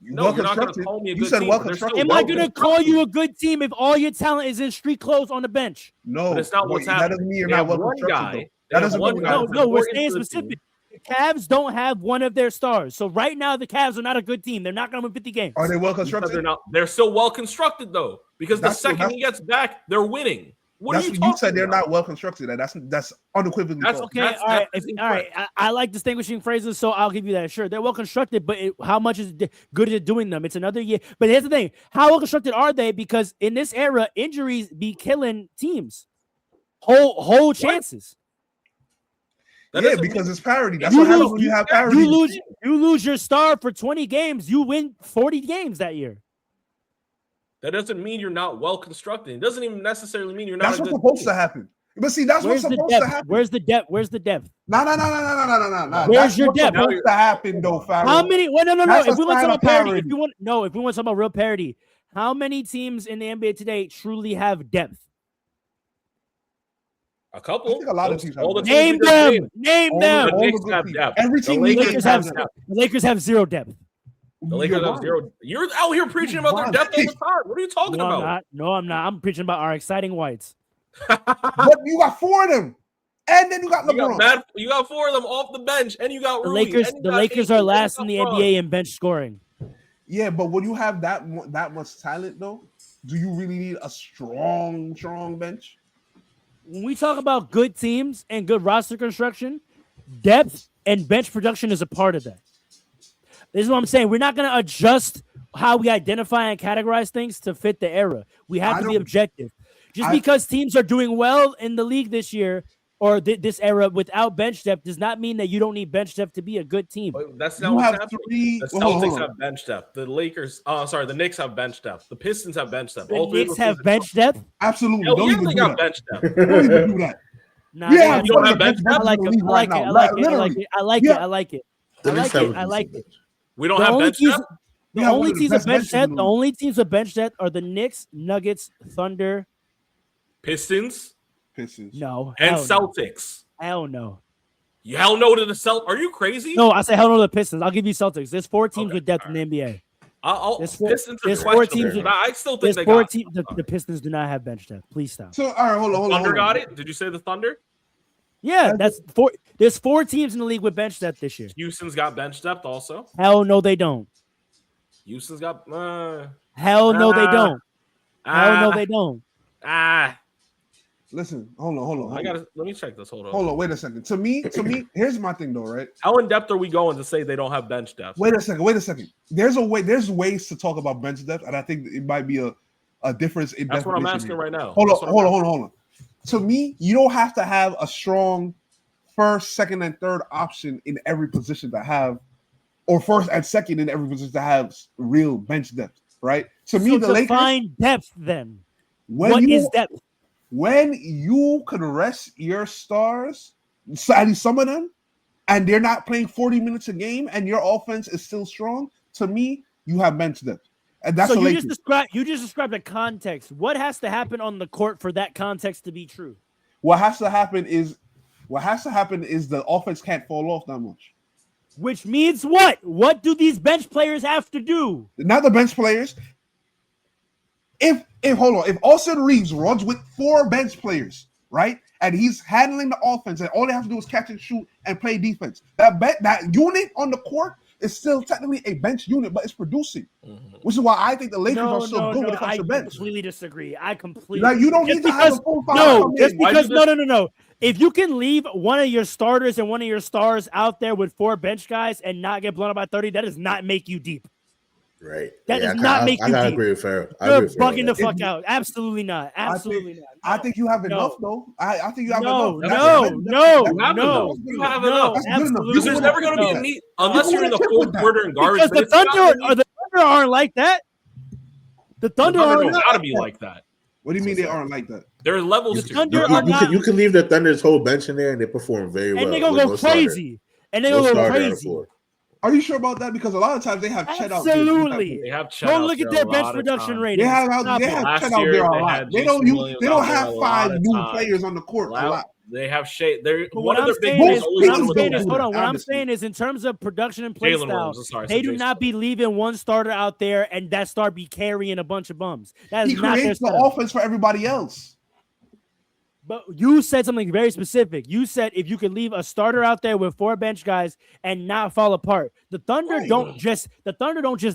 [SPEAKER 6] No, you're not going to call me a good
[SPEAKER 5] You said
[SPEAKER 6] team.
[SPEAKER 5] well
[SPEAKER 6] They're still
[SPEAKER 5] constructed.
[SPEAKER 4] Am I going to call
[SPEAKER 6] constructed.
[SPEAKER 4] you a good team if all your talent is in street clothes on the bench?
[SPEAKER 7] No,
[SPEAKER 6] But it's not what's
[SPEAKER 7] that
[SPEAKER 6] happening.
[SPEAKER 7] doesn't mean you're
[SPEAKER 6] They
[SPEAKER 7] not
[SPEAKER 6] have
[SPEAKER 7] well
[SPEAKER 6] one
[SPEAKER 7] constructed.
[SPEAKER 6] guy.
[SPEAKER 7] Though.
[SPEAKER 6] They
[SPEAKER 7] That
[SPEAKER 6] have
[SPEAKER 7] doesn't
[SPEAKER 6] one
[SPEAKER 7] mean
[SPEAKER 6] guy
[SPEAKER 7] you're
[SPEAKER 4] No,
[SPEAKER 6] that's
[SPEAKER 7] not.
[SPEAKER 4] we're
[SPEAKER 6] important
[SPEAKER 4] staying
[SPEAKER 6] to the
[SPEAKER 4] specific.
[SPEAKER 6] team.
[SPEAKER 4] The Cavs don't have one of their stars. So right now, the Cavs are not a good team. They're not going to win 50 games.
[SPEAKER 7] Are they well
[SPEAKER 6] Because
[SPEAKER 7] constructed?
[SPEAKER 6] they're not. They're still well constructed though. Because the
[SPEAKER 7] That's-
[SPEAKER 6] second
[SPEAKER 7] that's-
[SPEAKER 6] he gets back, they're winning. What are
[SPEAKER 7] That's
[SPEAKER 6] you
[SPEAKER 7] what
[SPEAKER 6] talking
[SPEAKER 7] you said. They're
[SPEAKER 6] about?
[SPEAKER 7] not well constructed. That's unequivocally
[SPEAKER 6] That's
[SPEAKER 7] false.
[SPEAKER 4] Okay,
[SPEAKER 6] That's-
[SPEAKER 4] all right,
[SPEAKER 6] that's
[SPEAKER 4] all right. I like distinguishing phrases, so I'll give you that. Sure, they're well constructed, but how much is good at doing them? It's another year. But here's the thing: how well constructed are they? Because in this era, injuries be killing teams. Whole chances.
[SPEAKER 6] That
[SPEAKER 7] Yeah,
[SPEAKER 6] doesn't
[SPEAKER 7] because
[SPEAKER 6] mean-
[SPEAKER 7] it's parity. That's
[SPEAKER 4] You
[SPEAKER 7] what happens
[SPEAKER 4] lose-
[SPEAKER 7] when you have parity.
[SPEAKER 4] You lose your star for 20 games. You win 40 games that year.
[SPEAKER 6] That doesn't mean you're not well constructed. It doesn't even necessarily mean you're not.
[SPEAKER 7] That's
[SPEAKER 6] a
[SPEAKER 7] what's
[SPEAKER 6] good
[SPEAKER 7] supposed
[SPEAKER 6] team.
[SPEAKER 7] to happen. But see, that's
[SPEAKER 4] Where's
[SPEAKER 7] what's
[SPEAKER 4] the
[SPEAKER 7] supposed to
[SPEAKER 4] depth?
[SPEAKER 7] happen.
[SPEAKER 4] Where's the depth? Where's the depth?
[SPEAKER 7] No.
[SPEAKER 4] Where's
[SPEAKER 7] That's
[SPEAKER 4] your
[SPEAKER 7] what's
[SPEAKER 4] depth?
[SPEAKER 7] supposed to happen, though, Farrell.
[SPEAKER 4] How many? Well, no.
[SPEAKER 7] That's
[SPEAKER 4] If
[SPEAKER 7] a
[SPEAKER 4] we want to
[SPEAKER 7] sign
[SPEAKER 4] talk
[SPEAKER 7] of
[SPEAKER 4] about parity,
[SPEAKER 7] parity.
[SPEAKER 4] if we want to talk about real parity, how many teams in the NBA today truly have depth?
[SPEAKER 6] A couple.
[SPEAKER 7] I think a lot of teams have
[SPEAKER 6] all the
[SPEAKER 7] depth.
[SPEAKER 6] teams
[SPEAKER 4] Name
[SPEAKER 6] we just
[SPEAKER 4] them.
[SPEAKER 6] named.
[SPEAKER 4] Name
[SPEAKER 7] All
[SPEAKER 4] them.
[SPEAKER 6] The
[SPEAKER 7] all
[SPEAKER 6] Knicks
[SPEAKER 7] the good
[SPEAKER 6] have
[SPEAKER 7] teams.
[SPEAKER 6] depth.
[SPEAKER 7] Every
[SPEAKER 6] The
[SPEAKER 7] team we
[SPEAKER 6] Lakers
[SPEAKER 7] named
[SPEAKER 6] have
[SPEAKER 7] has
[SPEAKER 6] depth.
[SPEAKER 7] depth.
[SPEAKER 4] The Lakers have zero depth.
[SPEAKER 6] The Lakers have zero. You're out here preaching about their depth all the time. What are you talking
[SPEAKER 4] No, I'm
[SPEAKER 6] about?
[SPEAKER 4] not. No, I'm not. I'm preaching about our exciting whites.
[SPEAKER 7] But you got 4 of them, and then you got
[SPEAKER 6] You got,
[SPEAKER 7] LeBron.
[SPEAKER 6] you got 4 of them off the bench, and you got
[SPEAKER 4] The
[SPEAKER 6] Rui,
[SPEAKER 4] Lakers.
[SPEAKER 6] and you
[SPEAKER 4] The
[SPEAKER 6] got
[SPEAKER 4] Lakers
[SPEAKER 6] KD,
[SPEAKER 4] are
[SPEAKER 6] and you
[SPEAKER 4] last
[SPEAKER 6] got
[SPEAKER 4] in the
[SPEAKER 6] Bron.
[SPEAKER 4] NBA in bench scoring.
[SPEAKER 7] Yeah, but when you have that much talent, though, do you really need a strong bench?
[SPEAKER 4] When we talk about good teams and good roster construction, depth and bench production is a part of that. This is what I'm saying. We're not going to adjust how we identify and categorize things to fit the era. We have to be objective. Just because teams are doing well in the league this year or this era without bench depth does not mean that you don't need bench depth to be a good team.
[SPEAKER 6] That's not
[SPEAKER 7] You
[SPEAKER 6] what's
[SPEAKER 7] have
[SPEAKER 6] happening.
[SPEAKER 7] 3.
[SPEAKER 6] The
[SPEAKER 7] Hold on,
[SPEAKER 6] Celtics
[SPEAKER 7] hold on.
[SPEAKER 6] have bench depth. The Lakers, the Knicks have bench depth. The Pistons have bench depth.
[SPEAKER 4] The
[SPEAKER 6] All three of
[SPEAKER 4] Knicks
[SPEAKER 6] those
[SPEAKER 4] have
[SPEAKER 6] teams-
[SPEAKER 4] bench depth.
[SPEAKER 7] Absolutely.
[SPEAKER 6] Hell
[SPEAKER 7] Don't
[SPEAKER 6] yeah,
[SPEAKER 7] even
[SPEAKER 6] they
[SPEAKER 7] do
[SPEAKER 6] got
[SPEAKER 7] that.
[SPEAKER 6] bench depth.
[SPEAKER 7] Don't even do that.
[SPEAKER 4] Nah,
[SPEAKER 7] Yeah,
[SPEAKER 6] you don't have bench
[SPEAKER 4] I
[SPEAKER 6] depth?
[SPEAKER 4] like it. I like it. I like it. I like it. I like it. I like it.
[SPEAKER 5] The
[SPEAKER 4] I
[SPEAKER 5] Knicks
[SPEAKER 4] like
[SPEAKER 5] have
[SPEAKER 4] it.
[SPEAKER 5] a
[SPEAKER 4] I like
[SPEAKER 5] decent
[SPEAKER 4] it.
[SPEAKER 5] bench.
[SPEAKER 6] We don't
[SPEAKER 4] The
[SPEAKER 6] have
[SPEAKER 4] only
[SPEAKER 6] bench
[SPEAKER 4] teams,
[SPEAKER 6] depth.
[SPEAKER 4] the
[SPEAKER 7] Yeah,
[SPEAKER 4] only
[SPEAKER 7] one of the
[SPEAKER 4] teams
[SPEAKER 7] best
[SPEAKER 4] with bench
[SPEAKER 7] benches in
[SPEAKER 4] depth,
[SPEAKER 7] the
[SPEAKER 4] the
[SPEAKER 7] league.
[SPEAKER 4] only teams with bench depth are the Knicks, Nuggets, Thunder.
[SPEAKER 6] Pistons
[SPEAKER 7] Pistons.
[SPEAKER 4] No,
[SPEAKER 6] and
[SPEAKER 4] hell no.
[SPEAKER 6] Celtics.
[SPEAKER 4] Hell no.
[SPEAKER 6] You hell no to the Celtics. Are you crazy?
[SPEAKER 4] No, I say hell no to the Pistons. I'll give you Celtics. There's 4 teams
[SPEAKER 6] Okay,
[SPEAKER 4] with depth
[SPEAKER 6] all
[SPEAKER 4] in the NBA.
[SPEAKER 6] Pistons are
[SPEAKER 4] there's 4
[SPEAKER 6] questionable.
[SPEAKER 4] teams with-
[SPEAKER 6] But I still think
[SPEAKER 4] There's
[SPEAKER 6] they
[SPEAKER 4] 4
[SPEAKER 6] got
[SPEAKER 4] teams. The Pistons do not have bench depth. Please stop.
[SPEAKER 7] So, all right, hold on.
[SPEAKER 6] Thunder got it. Did you say the Thunder?
[SPEAKER 4] Yeah, that's 4. There's 4 teams in the league with bench depth this year.
[SPEAKER 6] Houston's got bench depth also.
[SPEAKER 4] Hell no, they don't.
[SPEAKER 6] Houston's got
[SPEAKER 4] Hell no, they don't. Hell no, they don't.
[SPEAKER 7] Listen, hold on.
[SPEAKER 6] Let me check this. Hold on.
[SPEAKER 7] Hold on, wait a second. To me, here's my thing though, right?
[SPEAKER 6] How in depth are we going to say they don't have bench depth?
[SPEAKER 7] Wait a second. There's ways to talk about bench depth, and I think it might be a difference in
[SPEAKER 6] That's what I'm
[SPEAKER 7] definition
[SPEAKER 6] asking
[SPEAKER 7] here.
[SPEAKER 6] right now.
[SPEAKER 7] Hold
[SPEAKER 6] That's what I'm
[SPEAKER 7] on. To me, you don't have to have a strong first, second, and third option in every position to have, or first and second in every position to have real bench depth, right? To me,
[SPEAKER 4] So
[SPEAKER 7] the Lakers.
[SPEAKER 4] define depth then.
[SPEAKER 7] When
[SPEAKER 4] What
[SPEAKER 7] you,
[SPEAKER 4] is depth?
[SPEAKER 7] When you can rest your stars, at least some of them, and they're not playing 40 minutes a game, and your offense is still strong, to me, you have bench depth. And that's
[SPEAKER 4] So
[SPEAKER 7] the
[SPEAKER 4] you
[SPEAKER 7] Lakers.
[SPEAKER 4] just described a context. What has to happen on the court for that context to be true?
[SPEAKER 7] What has to happen is the offense can't fall off that much.
[SPEAKER 4] Which means what? What do these bench players have to do?
[SPEAKER 7] Not the bench players. If Austin Reeves runs with 4 bench players, right, and he's handling the offense, and all they have to do is catch and shoot and play defense, that unit on the court is still technically a bench unit, but it's producing, which is why I think the Lakers are so good when it comes
[SPEAKER 4] I
[SPEAKER 7] to bench.
[SPEAKER 4] completely disagree. I completely
[SPEAKER 7] Like, you don't
[SPEAKER 4] just
[SPEAKER 7] need to have a full five come
[SPEAKER 4] just
[SPEAKER 7] in.
[SPEAKER 4] because no. If you can leave one of your starters and one of your stars out there with 4 bench guys and not get blown up by 30, that does not make you deep.
[SPEAKER 5] Right.
[SPEAKER 4] That does not make
[SPEAKER 5] I
[SPEAKER 4] you
[SPEAKER 5] gotta
[SPEAKER 4] deep.
[SPEAKER 5] agree with Farrell.
[SPEAKER 4] You're bugging the fuck out. Absolutely not.
[SPEAKER 7] I
[SPEAKER 4] Absolutely
[SPEAKER 7] think,
[SPEAKER 4] not.
[SPEAKER 7] I think you have enough, though. I think you have
[SPEAKER 4] No,
[SPEAKER 7] enough.
[SPEAKER 4] no,
[SPEAKER 7] That's-
[SPEAKER 4] no,
[SPEAKER 6] You have
[SPEAKER 4] no,
[SPEAKER 6] enough. You have
[SPEAKER 4] no,
[SPEAKER 6] enough.
[SPEAKER 7] That's good enough.
[SPEAKER 4] absolutely
[SPEAKER 6] Because there's never going to be a
[SPEAKER 4] no.
[SPEAKER 6] need unless
[SPEAKER 7] You
[SPEAKER 6] you're in the
[SPEAKER 7] wanna
[SPEAKER 6] fourth
[SPEAKER 7] chip with
[SPEAKER 6] quarter and garbage.
[SPEAKER 4] Because
[SPEAKER 6] but
[SPEAKER 4] the
[SPEAKER 6] it's not
[SPEAKER 4] Thunder
[SPEAKER 6] gonna be-
[SPEAKER 4] aren't like that. The
[SPEAKER 6] the
[SPEAKER 4] Thunder
[SPEAKER 6] Thunder
[SPEAKER 4] aren't
[SPEAKER 6] don't got to be like that.
[SPEAKER 7] What do you mean they aren't like that?
[SPEAKER 6] There are levels
[SPEAKER 4] The
[SPEAKER 6] to
[SPEAKER 4] Thunder
[SPEAKER 6] it.
[SPEAKER 4] are not,
[SPEAKER 5] You can leave the Thunder's whole bench in there and they perform very well.
[SPEAKER 4] and they're gonna
[SPEAKER 5] with
[SPEAKER 4] go
[SPEAKER 5] no starter.
[SPEAKER 4] crazy. And they're
[SPEAKER 5] No
[SPEAKER 4] gonna go
[SPEAKER 5] starter on the
[SPEAKER 4] crazy.
[SPEAKER 5] floor.
[SPEAKER 7] Are you sure about that? Because a lot of times they have Chet out there.
[SPEAKER 4] Absolutely.
[SPEAKER 6] They have Chet
[SPEAKER 4] Go
[SPEAKER 6] out
[SPEAKER 4] look
[SPEAKER 6] there
[SPEAKER 4] at their
[SPEAKER 6] a
[SPEAKER 4] bench
[SPEAKER 6] lot of
[SPEAKER 4] production
[SPEAKER 6] times.
[SPEAKER 4] rating.
[SPEAKER 7] They have
[SPEAKER 4] Stop it.
[SPEAKER 7] Chet
[SPEAKER 6] Last
[SPEAKER 7] out
[SPEAKER 6] year,
[SPEAKER 7] there a
[SPEAKER 6] they
[SPEAKER 7] lot.
[SPEAKER 6] had
[SPEAKER 7] They
[SPEAKER 6] Jason
[SPEAKER 7] don't
[SPEAKER 6] Williams
[SPEAKER 7] they don't
[SPEAKER 6] out there
[SPEAKER 7] have
[SPEAKER 6] a lot
[SPEAKER 7] five
[SPEAKER 6] of
[SPEAKER 7] new
[SPEAKER 6] times.
[SPEAKER 7] players on the court a lot.
[SPEAKER 6] They have Shea. They're
[SPEAKER 4] But
[SPEAKER 6] one
[SPEAKER 4] what
[SPEAKER 6] of
[SPEAKER 4] I'm
[SPEAKER 6] their big
[SPEAKER 4] saying
[SPEAKER 6] things
[SPEAKER 4] is,
[SPEAKER 6] always
[SPEAKER 4] what I'm
[SPEAKER 6] been
[SPEAKER 4] saying
[SPEAKER 6] with
[SPEAKER 4] is,
[SPEAKER 6] that.
[SPEAKER 4] hold on. What I'm
[SPEAKER 7] honestly.
[SPEAKER 4] saying is, in terms of production and play
[SPEAKER 6] Jalen
[SPEAKER 4] style,
[SPEAKER 6] Williams. I'm sorry, I
[SPEAKER 4] they
[SPEAKER 6] said
[SPEAKER 4] do
[SPEAKER 6] Jason
[SPEAKER 4] not be leaving one starter out there and that star be carrying a bunch of bums. That is
[SPEAKER 7] He
[SPEAKER 4] not their
[SPEAKER 7] creates the
[SPEAKER 4] setup.
[SPEAKER 7] offense for everybody else.
[SPEAKER 4] But you said something very specific. You said if you could leave a starter out there with 4 bench guys and not fall apart. The Thunder don't just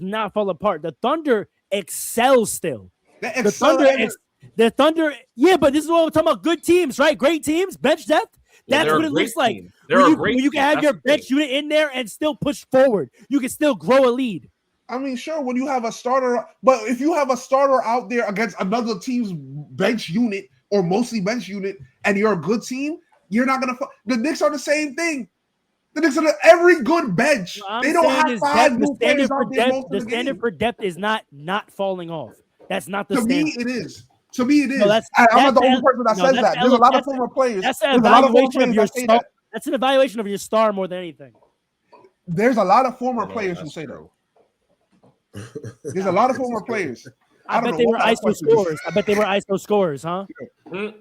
[SPEAKER 4] not fall apart. The Thunder excel still. The Thunder, yeah, but this is what we're talking about. Good teams, right? Great teams, bench depth. That's what it looks like. When you can have your bench unit in there and still push forward, you can still grow a lead.
[SPEAKER 7] I mean, sure, when you have a starter, but if you have a starter out there against another team's bench unit or mostly bench unit, and you're a good team, you're not gonna. The Knicks are the same thing. The Knicks are every good bench. They don't have 5 new players out there most of the
[SPEAKER 4] standard
[SPEAKER 7] game.
[SPEAKER 4] for depth is not falling off. That's not the
[SPEAKER 7] To
[SPEAKER 4] standard.
[SPEAKER 7] me, it is. To me, it is.
[SPEAKER 4] No,
[SPEAKER 7] I'm not the only person that says that. There's a lot of former players.
[SPEAKER 4] That's an evaluation of your star. That's an evaluation of your star more than anything.
[SPEAKER 7] There's a lot of former players who say that. There's a lot of former players.
[SPEAKER 4] I bet they were ISO scorers. I bet they were ISO scorers, huh?
[SPEAKER 6] Wait,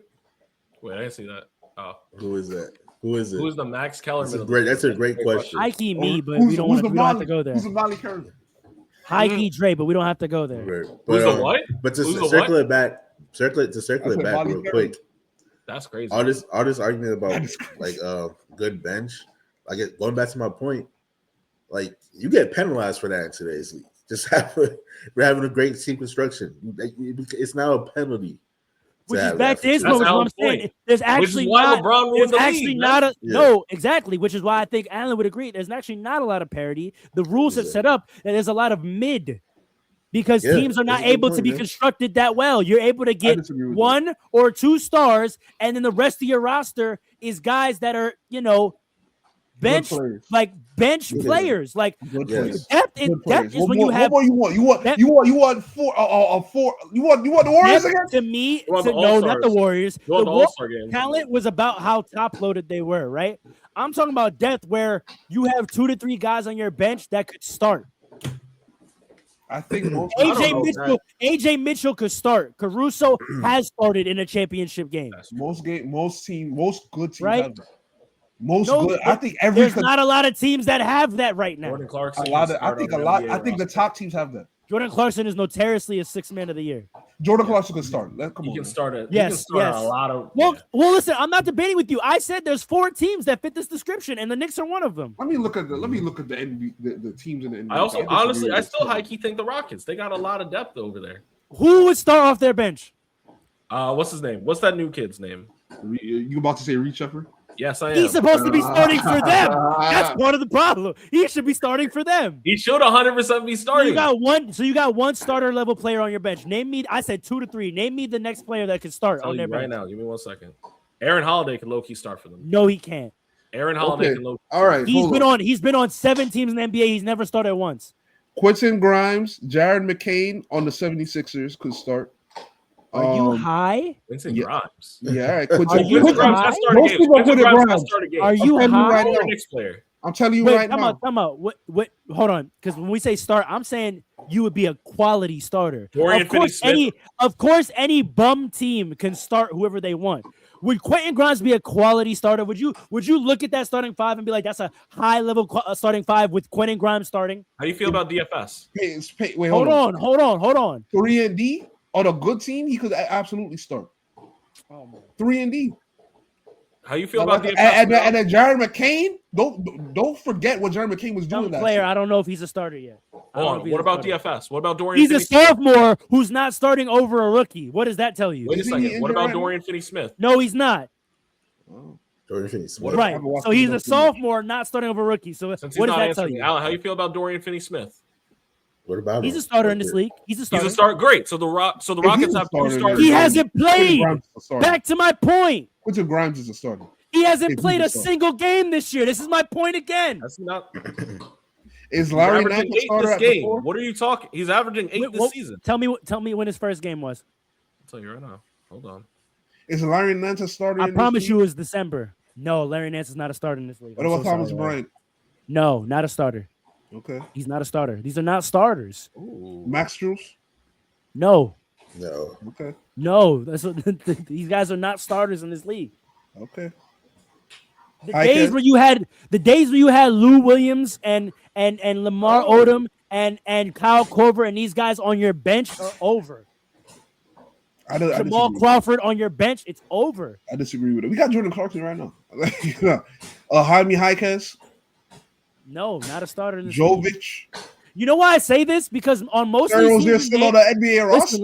[SPEAKER 6] I didn't see that. Oh,
[SPEAKER 5] Who is that? Who is it?
[SPEAKER 6] who's the Max Kellerman?
[SPEAKER 5] That's a great question.
[SPEAKER 4] High key me, but we don't have to go there.
[SPEAKER 7] Who's the Molly Curry?
[SPEAKER 4] High key Dre, but we don't have to go there.
[SPEAKER 5] Right.
[SPEAKER 6] Who's the what?
[SPEAKER 5] But to
[SPEAKER 6] Who's the
[SPEAKER 5] circle
[SPEAKER 6] what?
[SPEAKER 5] it back, real quick.
[SPEAKER 6] That's crazy.
[SPEAKER 5] All this argument about like good bench, like going back to my point, like you get penalized for that in today's league. Just we're having a great team construction. It's now a penalty.
[SPEAKER 4] Which is back to his moment. What I'm saying. There's actually no, exactly. Which is why I think Allen would agree. There's actually not a lot of parity. The rules have set up that there's a lot of mid because teams are not able to be constructed that well. You're able to get 1 or 2 stars, and then the rest of your roster is guys that are, bench players. Like depth is when you have.
[SPEAKER 7] What more you want? You want 4. You want the Warriors again?
[SPEAKER 4] To me, no, not the Warriors.
[SPEAKER 6] The All-Star game.
[SPEAKER 4] Talent was about how top loaded they were, right? I'm talking about depth where you have 2 to 3 guys on your bench that could start.
[SPEAKER 7] I think
[SPEAKER 4] AJ Mitchell could start. Caruso has started in a championship game.
[SPEAKER 7] Most good teams
[SPEAKER 4] right?
[SPEAKER 7] have that. Good. I think
[SPEAKER 4] there's not a lot of teams that have that right now.
[SPEAKER 6] Jordan Clarkson.
[SPEAKER 7] I think the top teams have that.
[SPEAKER 4] Jordan Clarkson is notoriously a 6th man of the year.
[SPEAKER 7] Jordan Clarkson can start.
[SPEAKER 6] You can start it.
[SPEAKER 4] Yes.
[SPEAKER 6] A lot of.
[SPEAKER 4] Well, listen. I'm not debating with you. I said there's 4 teams that fit this description, and the Knicks are one of them.
[SPEAKER 7] Let me look at the NBA, the teams in the NBA.
[SPEAKER 6] I also honestly, I still high key think the Rockets. They got a lot of depth over there.
[SPEAKER 4] Who would start off their bench?
[SPEAKER 6] What's his name? What's that new kid's name?
[SPEAKER 7] You about to say Reed Shepard?
[SPEAKER 6] Yes, I am.
[SPEAKER 4] He's supposed to be starting for them. That's part of the problem. He should be starting for them.
[SPEAKER 6] He should 100% be starting.
[SPEAKER 4] You got one starter level player on your bench. Name me. I said 2 to 3. Name me the next player that could start on their bench
[SPEAKER 6] right now. Give me 1 second. Aaron Holiday can low key start for them.
[SPEAKER 4] No, he can't.
[SPEAKER 6] Aaron Holiday can low key.
[SPEAKER 7] All right.
[SPEAKER 4] He's been on 7 teams in the NBA. He's never started once.
[SPEAKER 7] Quentin Grimes, Jared McCain on the 76ers could start.
[SPEAKER 4] Are you high?
[SPEAKER 6] Vincent Grimes.
[SPEAKER 7] Yeah, all right.
[SPEAKER 4] Are you high? Are you high?
[SPEAKER 7] I'm telling you right now.
[SPEAKER 4] Come on. What? Hold on, because when we say start, I'm saying you would be a quality starter. Of course, any bum team can start whoever they want. Would Quentin Grimes be a quality starter? Would you look at that starting 5 and be like, that's a high level starting 5 with Quentin Grimes starting?
[SPEAKER 6] How do you feel about DFS?
[SPEAKER 7] Wait,
[SPEAKER 4] hold on.
[SPEAKER 7] 3 and D on a good team, he could absolutely start. 3 and D.
[SPEAKER 6] How you feel about DFS?
[SPEAKER 7] And then Jared McCain. Don't forget what Jared McCain was doing.
[SPEAKER 4] Player, I don't know if he's a starter yet.
[SPEAKER 6] What about DFS? What about Dorian?
[SPEAKER 4] He's a sophomore who's not starting over a rookie. What does that tell you?
[SPEAKER 6] Wait a second. What about Dorian Finney-Smith?
[SPEAKER 4] No, he's not.
[SPEAKER 5] Dorian Finney-Smith.
[SPEAKER 4] Right. So he's a sophomore, not starting over a rookie. So what does that tell you?
[SPEAKER 6] Alan, how you feel about Dorian Finney-Smith?
[SPEAKER 5] What about him?
[SPEAKER 4] He's a starter in this league. He's a starter.
[SPEAKER 6] He's a start. Great. So the Rockets have 2 starters.
[SPEAKER 4] He hasn't played. Back to my point.
[SPEAKER 7] Quentin Grimes is a starter.
[SPEAKER 4] He hasn't played a single game this year. This is my point again.
[SPEAKER 6] That's not.
[SPEAKER 7] Is Larry Nance a starter
[SPEAKER 6] this game? What are you talking? He's averaging 8 this season.
[SPEAKER 4] Tell me when his first game was.
[SPEAKER 6] I'll tell you right now. Hold on.
[SPEAKER 7] Is Larry Nance a starter?
[SPEAKER 4] I promise you, it was December. No, Larry Nance is not a starter in this league.
[SPEAKER 7] What about Thomas Bryant?
[SPEAKER 4] No, not a starter.
[SPEAKER 7] Okay.
[SPEAKER 4] He's not a starter. These are not starters.
[SPEAKER 7] Max Strus?
[SPEAKER 4] No.
[SPEAKER 7] Okay.
[SPEAKER 4] No. That's what these guys are not starters in this league.
[SPEAKER 7] Okay.
[SPEAKER 4] The days where you had Lou Williams and Lamar Odom and Kyle Korver and these guys on your bench are over. Jamal Crawford on your bench, it's over.
[SPEAKER 7] I disagree with it. We got Jordan Clarkson right now. Jaime Jaquez.
[SPEAKER 4] No, not a starter in this
[SPEAKER 7] Jovic.
[SPEAKER 4] league. You know why I say this? Because on most of
[SPEAKER 7] these
[SPEAKER 4] teams,
[SPEAKER 7] still on the NBA roster.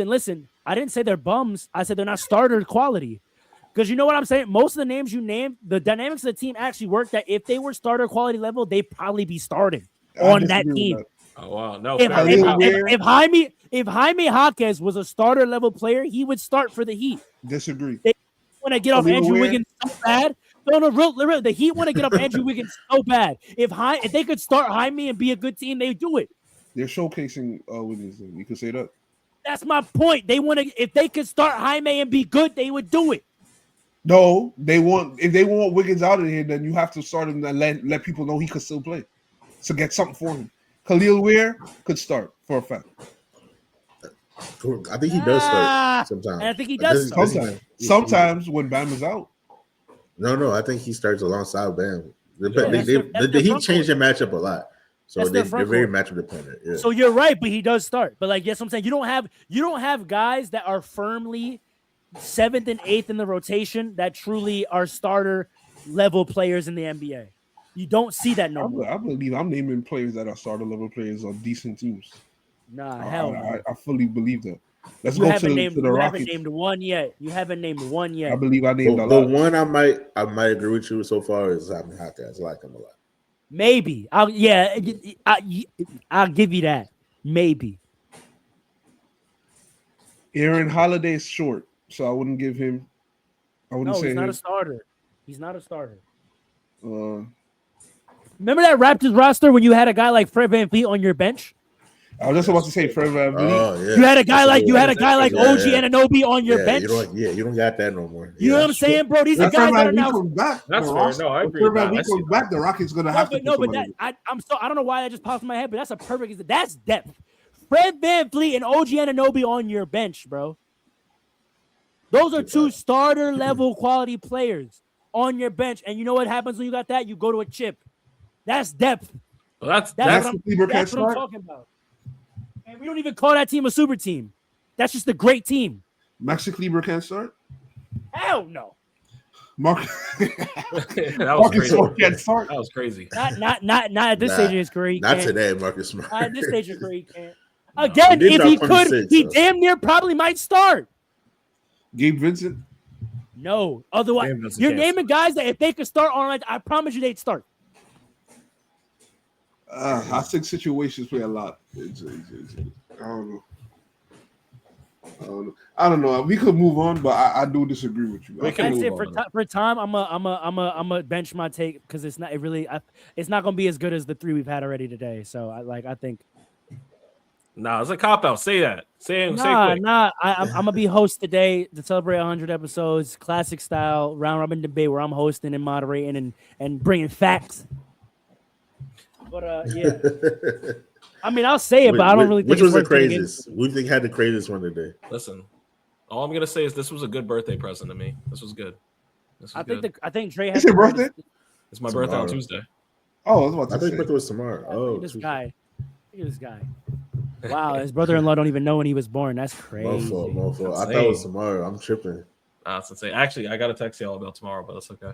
[SPEAKER 4] Listen. I didn't say they're bums. I said they're not starter quality. Because you know what I'm saying? Most of the names you named, the dynamics of the team actually work that if they were starter quality level, they'd probably be starting on that team.
[SPEAKER 6] Oh wow! No,
[SPEAKER 4] if Jaime Jaquez was a starter level player, he would start for the Heat.
[SPEAKER 7] Disagree.
[SPEAKER 4] They want to get off Andrew Wiggins so bad. No, real. The Heat want to get off Andrew Wiggins so bad. If they could start Jaime and be a good team, they do it.
[SPEAKER 7] They're showcasing Wiggins. You could say that.
[SPEAKER 4] That's my point. They want to. If they could start Jaime and be good, they would do it.
[SPEAKER 7] No, if they want Wiggins out of here, then you have to start him and let people know he could still play. So get something for him. Khalil Ware could start for a fact.
[SPEAKER 5] I think he does start sometimes.
[SPEAKER 4] I think he does start.
[SPEAKER 7] Sometimes when Bam is out.
[SPEAKER 5] No, I think he starts alongside Bam. The Heat changed their matchup a lot. So they're very matchup dependent. Yeah.
[SPEAKER 4] So you're right, but he does start. But like, yes, I'm saying you don't have guys that are firmly 7th and 8th in the rotation that truly are starter level players in the NBA. You don't see that no more.
[SPEAKER 7] I believe I'm naming players that are starter level players on decent teams.
[SPEAKER 4] Nah, hell no.
[SPEAKER 7] I fully believe that. Let's
[SPEAKER 4] go
[SPEAKER 7] to the
[SPEAKER 4] Rockets. You haven't named one yet.
[SPEAKER 7] I believe I named a lot.
[SPEAKER 5] The one I might agree with you so far is Jaime Jaquez. I like him a lot.
[SPEAKER 4] Maybe. I'll give you that. Maybe.
[SPEAKER 7] Aaron Holiday is short, so I wouldn't give him.
[SPEAKER 4] He's not a starter. He's not a starter. Remember that Raptors roster when you had a guy like Fred VanVleet on your bench?
[SPEAKER 7] I was just about to say Fred VanVleet.
[SPEAKER 5] Oh, yeah.
[SPEAKER 4] You had a guy like OG Anunoby on your bench.
[SPEAKER 5] You don't got that no more.
[SPEAKER 4] You know what I'm saying, bro? These are guys that are now.
[SPEAKER 6] That's fair. No, I agree.
[SPEAKER 7] Fred VanVleet comes back, the Rockets gonna have to.
[SPEAKER 4] I don't know why that just popped in my head, but that's a perfect. That's depth. Fred VanVleet and OG Anunoby on your bench, bro. Those are two starter level quality players on your bench, and you know what happens when you got that? You go to a chip. That's depth.
[SPEAKER 6] Well, that's
[SPEAKER 4] what I'm talking about. And we don't even call that team a super team. That's just a great team.
[SPEAKER 7] Maxi Kleber can't start?
[SPEAKER 4] Hell no.
[SPEAKER 7] Marcus
[SPEAKER 6] That was crazy.
[SPEAKER 4] Not at this stage in his career.
[SPEAKER 5] Not today, Marcus Smart.
[SPEAKER 4] Not at this stage of his career, he can't. Again, if he could, he damn near probably might start.
[SPEAKER 7] Gabe Vincent?
[SPEAKER 4] No. Otherwise, you're naming guys that if they could start on, I promise you they'd start.
[SPEAKER 7] I think situations play a lot. I don't know. We could move on, but I do disagree with you.
[SPEAKER 4] That's it for time. I'm a bench my take because it's not gonna be as good as the three we've had already today. So I think.
[SPEAKER 6] Nah, it's a cop out. Say that. Say quick.
[SPEAKER 4] I'm gonna be host today to celebrate 100 episodes, classic style round robin debate where I'm hosting and moderating and bringing facts. But yeah, I mean I'll say it, but I don't really think
[SPEAKER 5] which was the craziest. We think had the craziest one today.
[SPEAKER 6] Listen, all I'm gonna say is this was a good birthday present to me. This was good.
[SPEAKER 4] I think Dre has.
[SPEAKER 7] It's your birthday.
[SPEAKER 6] It's my birthday on Tuesday.
[SPEAKER 7] Oh, I was about to
[SPEAKER 5] say.
[SPEAKER 7] I think
[SPEAKER 5] birthday was tomorrow. Oh,
[SPEAKER 4] look at this guy. Wow, his brother-in-law don't even know when he was born. That's crazy.
[SPEAKER 5] Mofo. I thought it was tomorrow. I'm tripping.
[SPEAKER 6] That's insane. Actually, I got to text y'all about tomorrow, but that's okay.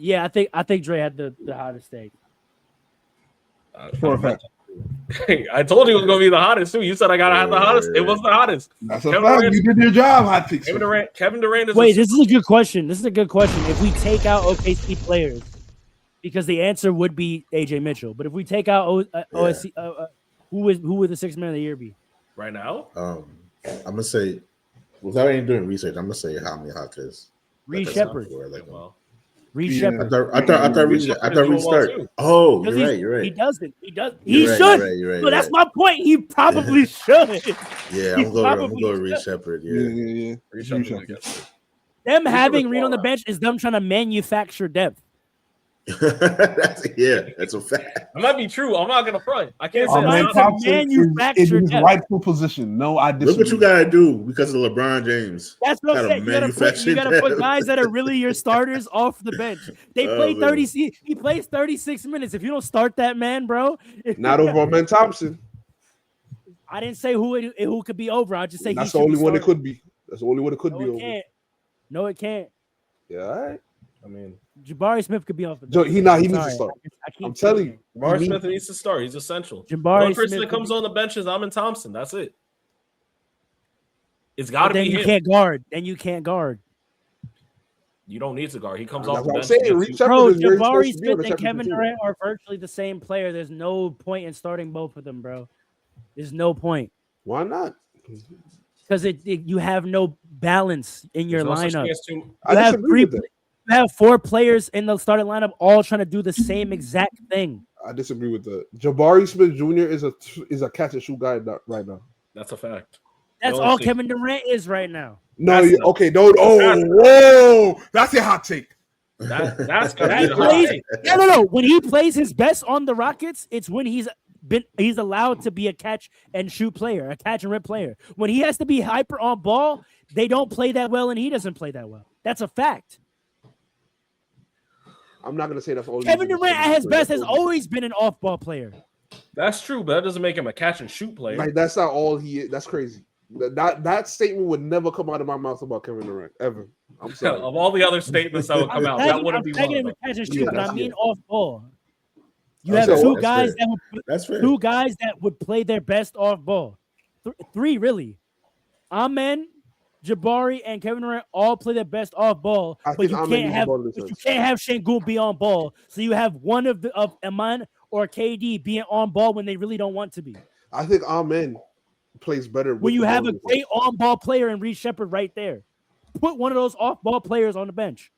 [SPEAKER 4] Yeah, I think Dre had the hottest take.
[SPEAKER 7] For a fact.
[SPEAKER 6] I told you it was gonna be the hottest too. You said I gotta have the hottest. It was the hottest.
[SPEAKER 7] That's a fact. You did your job, hot takes.
[SPEAKER 6] Kevin Durant is.
[SPEAKER 4] Wait, this is a good question. If we take out OKC players, because the answer would be AJ Mitchell, but if we take out OSC, who would the sixth man of the year be?
[SPEAKER 6] Right now,
[SPEAKER 5] I'm gonna say, without even doing research, I'm gonna say Jaime Jaquez.
[SPEAKER 4] Reed Shepard. Reed Shepard.
[SPEAKER 5] I thought Reed start. Oh, you're right.
[SPEAKER 4] He doesn't. He should.
[SPEAKER 5] You're right.
[SPEAKER 4] But that's my point. He probably should.
[SPEAKER 5] Yeah, I'm going to Reed Shepard.
[SPEAKER 7] Yeah.
[SPEAKER 6] Reed Shepard.
[SPEAKER 4] Them having Reed on the bench is them trying to manufacture depth.
[SPEAKER 5] That's a fact.
[SPEAKER 6] It might be true. I'm not gonna front. I can't say
[SPEAKER 7] Amen
[SPEAKER 6] it's not.
[SPEAKER 7] Thompson is in
[SPEAKER 4] manufactured
[SPEAKER 7] his
[SPEAKER 4] depth.
[SPEAKER 7] rightful position. No, I disagree.
[SPEAKER 5] Look what you gotta do because of LeBron James.
[SPEAKER 4] That's what I'm
[SPEAKER 5] Gotta
[SPEAKER 4] saying. You
[SPEAKER 5] manufacture
[SPEAKER 4] gotta put
[SPEAKER 5] depth.
[SPEAKER 4] guys that are really your starters off the bench. They play
[SPEAKER 5] man.
[SPEAKER 4] 30. He plays 36 minutes. If you don't start that man, bro,
[SPEAKER 7] Not over Amen Thompson.
[SPEAKER 4] I didn't say who could be over. I just say
[SPEAKER 7] That's
[SPEAKER 4] he
[SPEAKER 7] the only
[SPEAKER 4] should be
[SPEAKER 7] one it
[SPEAKER 4] started.
[SPEAKER 7] could be. That's the only one it could
[SPEAKER 4] No,
[SPEAKER 7] be
[SPEAKER 4] it
[SPEAKER 7] over.
[SPEAKER 4] can't. No, it can't.
[SPEAKER 7] Yeah, all right.
[SPEAKER 6] I mean,
[SPEAKER 4] Jabari Smith could be off the
[SPEAKER 7] Joe,
[SPEAKER 4] bench.
[SPEAKER 7] he needs
[SPEAKER 4] Sorry,
[SPEAKER 7] to start.
[SPEAKER 4] I keep
[SPEAKER 7] I'm telling
[SPEAKER 4] saying
[SPEAKER 7] you.
[SPEAKER 6] Jabari
[SPEAKER 7] He
[SPEAKER 6] Smith needs to start. He's essential.
[SPEAKER 4] Jabari
[SPEAKER 6] One person
[SPEAKER 4] Smith
[SPEAKER 6] that comes
[SPEAKER 4] could
[SPEAKER 6] on the bench is Amin Thompson. That's it. It's
[SPEAKER 4] be-
[SPEAKER 6] got to
[SPEAKER 4] then
[SPEAKER 6] be
[SPEAKER 4] you
[SPEAKER 6] him.
[SPEAKER 4] can't guard. Then you can't guard.
[SPEAKER 6] You don't need to guard. He comes
[SPEAKER 7] That's
[SPEAKER 6] off the
[SPEAKER 7] what I'm
[SPEAKER 6] bench.
[SPEAKER 7] saying.
[SPEAKER 6] and
[SPEAKER 7] Reed
[SPEAKER 6] gets you-
[SPEAKER 7] Shepard
[SPEAKER 4] Bro,
[SPEAKER 7] is where he's supposed
[SPEAKER 4] Jabari
[SPEAKER 7] to be on
[SPEAKER 4] Smith
[SPEAKER 7] the
[SPEAKER 4] and Kevin
[SPEAKER 7] championship team.
[SPEAKER 4] Durant are virtually the same player. There's no point in starting both of them, bro. There's no point
[SPEAKER 7] Why not?
[SPEAKER 4] because you have no balance in your
[SPEAKER 6] There's no such
[SPEAKER 4] lineup.
[SPEAKER 6] thing as two-
[SPEAKER 7] I
[SPEAKER 4] You have
[SPEAKER 7] disagree with that.
[SPEAKER 4] You have 4 players in the starting lineup all trying to do the same exact thing.
[SPEAKER 7] I disagree with that. Jabari Smith Jr. is a catch and shoot guy right now.
[SPEAKER 6] That's a fact.
[SPEAKER 4] That's
[SPEAKER 6] No,
[SPEAKER 4] all
[SPEAKER 6] it's-
[SPEAKER 4] Kevin Durant is right now.
[SPEAKER 7] No,
[SPEAKER 6] That's not-
[SPEAKER 7] okay, no.
[SPEAKER 6] That's-
[SPEAKER 7] Whoa, that's a hot take.
[SPEAKER 6] That's got to
[SPEAKER 4] He
[SPEAKER 6] be the hot
[SPEAKER 4] plays,
[SPEAKER 6] take.
[SPEAKER 4] no. When he plays his best on the Rockets, it's when he's allowed to be a catch and shoot player, a catch and rip player. When he has to be hyper on ball, they don't play that well, and he doesn't play that well. That's a fact.
[SPEAKER 7] I'm not gonna say that's all.
[SPEAKER 4] Kevin Durant at his best has always been an off-ball player.
[SPEAKER 6] That's true, but that doesn't make him a catch and shoot player.
[SPEAKER 7] Like that's not all he is. That's crazy. That statement would never come out of my mouth about Kevin Durant ever. I'm sorry.
[SPEAKER 6] Of all the other statements that would come out, that wouldn't be one
[SPEAKER 4] taking
[SPEAKER 6] of
[SPEAKER 4] him
[SPEAKER 6] them.
[SPEAKER 4] a catch and shoot,
[SPEAKER 7] Yeah,
[SPEAKER 4] but I
[SPEAKER 7] that's
[SPEAKER 4] mean
[SPEAKER 7] it.
[SPEAKER 4] off-ball. You
[SPEAKER 5] That's
[SPEAKER 4] have
[SPEAKER 5] fair.
[SPEAKER 4] two
[SPEAKER 5] That's
[SPEAKER 4] guys
[SPEAKER 5] fair.
[SPEAKER 4] that
[SPEAKER 5] That's
[SPEAKER 4] would
[SPEAKER 5] fair.
[SPEAKER 4] play their best off ball. 3 really. Amen, Jabari, and Kevin Durant all play their best off ball,
[SPEAKER 7] I
[SPEAKER 4] but
[SPEAKER 7] think
[SPEAKER 4] you
[SPEAKER 7] Amen
[SPEAKER 4] can't
[SPEAKER 7] needs the
[SPEAKER 4] have
[SPEAKER 7] ball in his
[SPEAKER 4] but you
[SPEAKER 7] hands.
[SPEAKER 4] can't have Şengün be on ball. So you have one of Aman or KD being on ball when they really don't want to be.
[SPEAKER 7] I think Amen plays better
[SPEAKER 4] When you
[SPEAKER 7] the
[SPEAKER 4] have
[SPEAKER 7] ball
[SPEAKER 4] a
[SPEAKER 7] in his
[SPEAKER 4] great on ball player in Reed Shepard right there, put one of those off ball players on the bench.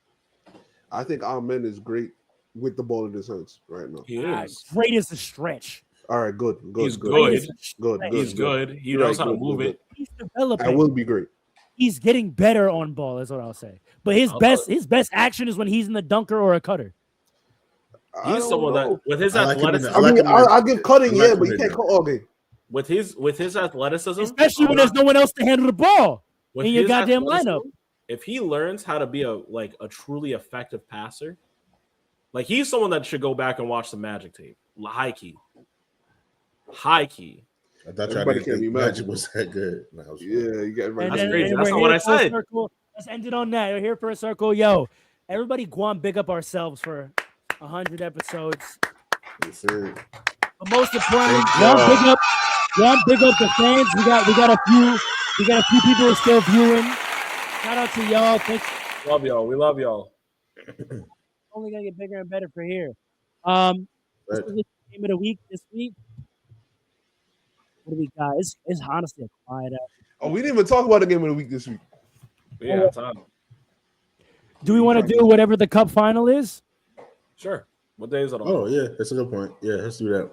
[SPEAKER 7] hands. I think Amen is great with the ball in his hands right now.
[SPEAKER 6] He is.
[SPEAKER 4] Great as a stretch.
[SPEAKER 7] All right, good.
[SPEAKER 6] He's
[SPEAKER 7] good.
[SPEAKER 6] good.
[SPEAKER 7] Good.
[SPEAKER 6] He's good. He
[SPEAKER 7] You're
[SPEAKER 6] knows
[SPEAKER 7] right,
[SPEAKER 6] how to
[SPEAKER 7] good,
[SPEAKER 6] move
[SPEAKER 7] good,
[SPEAKER 6] it.
[SPEAKER 4] He's
[SPEAKER 7] I
[SPEAKER 4] developing.
[SPEAKER 7] will be great.
[SPEAKER 4] He's getting better on ball. Is what I'll say. But his best action is when he's in the dunker or a cutter.
[SPEAKER 7] I
[SPEAKER 6] He's
[SPEAKER 7] don't
[SPEAKER 6] someone
[SPEAKER 7] know.
[SPEAKER 6] that with his
[SPEAKER 5] I like him in
[SPEAKER 6] athleticism,
[SPEAKER 5] the- I like him in-
[SPEAKER 7] I'll give cutting,
[SPEAKER 5] I like
[SPEAKER 7] yeah,
[SPEAKER 5] him
[SPEAKER 7] but you
[SPEAKER 5] in
[SPEAKER 7] can't
[SPEAKER 5] there.
[SPEAKER 7] cut all game.
[SPEAKER 6] with his athleticism,
[SPEAKER 4] Especially when there's no one else to handle the ball
[SPEAKER 6] with
[SPEAKER 4] in your
[SPEAKER 6] his
[SPEAKER 4] goddamn
[SPEAKER 6] athleticism,
[SPEAKER 4] lineup.
[SPEAKER 6] If he learns how to be a truly effective passer, like he's someone that should go back and watch the Magic tape. High key.
[SPEAKER 5] I thought y'all
[SPEAKER 7] Everybody
[SPEAKER 5] didn't
[SPEAKER 7] can't
[SPEAKER 5] think
[SPEAKER 7] be
[SPEAKER 5] Magic
[SPEAKER 7] Magic.
[SPEAKER 5] was that good. No, I was
[SPEAKER 7] Yeah, you got right.
[SPEAKER 6] That's crazy.
[SPEAKER 4] and
[SPEAKER 6] That's
[SPEAKER 4] we're
[SPEAKER 6] not what
[SPEAKER 4] here
[SPEAKER 6] I
[SPEAKER 4] for a
[SPEAKER 6] said.
[SPEAKER 4] circle. Let's end it on that. We're here for a circle. Yo, everybody go on big up ourselves for 100 episodes.
[SPEAKER 5] Yes, sir.
[SPEAKER 4] But most importantly,
[SPEAKER 5] Thank
[SPEAKER 4] go on
[SPEAKER 5] y'all.
[SPEAKER 4] big up the fans. We got a few people who are still viewing. Shout out to y'all. Thanks.
[SPEAKER 6] Love y'all. We love y'all.
[SPEAKER 4] Only gonna get bigger and better for here. This
[SPEAKER 5] Right.
[SPEAKER 4] is the game of the week this week. What do we got? It's honestly a quiet out.
[SPEAKER 7] Oh, we didn't even talk about the game of the week this week.
[SPEAKER 6] Yeah, time.
[SPEAKER 4] Do we want to do whatever the cup final is?
[SPEAKER 6] Sure. What day is it on?
[SPEAKER 5] Oh yeah, that's a good point. Yeah, let's do that.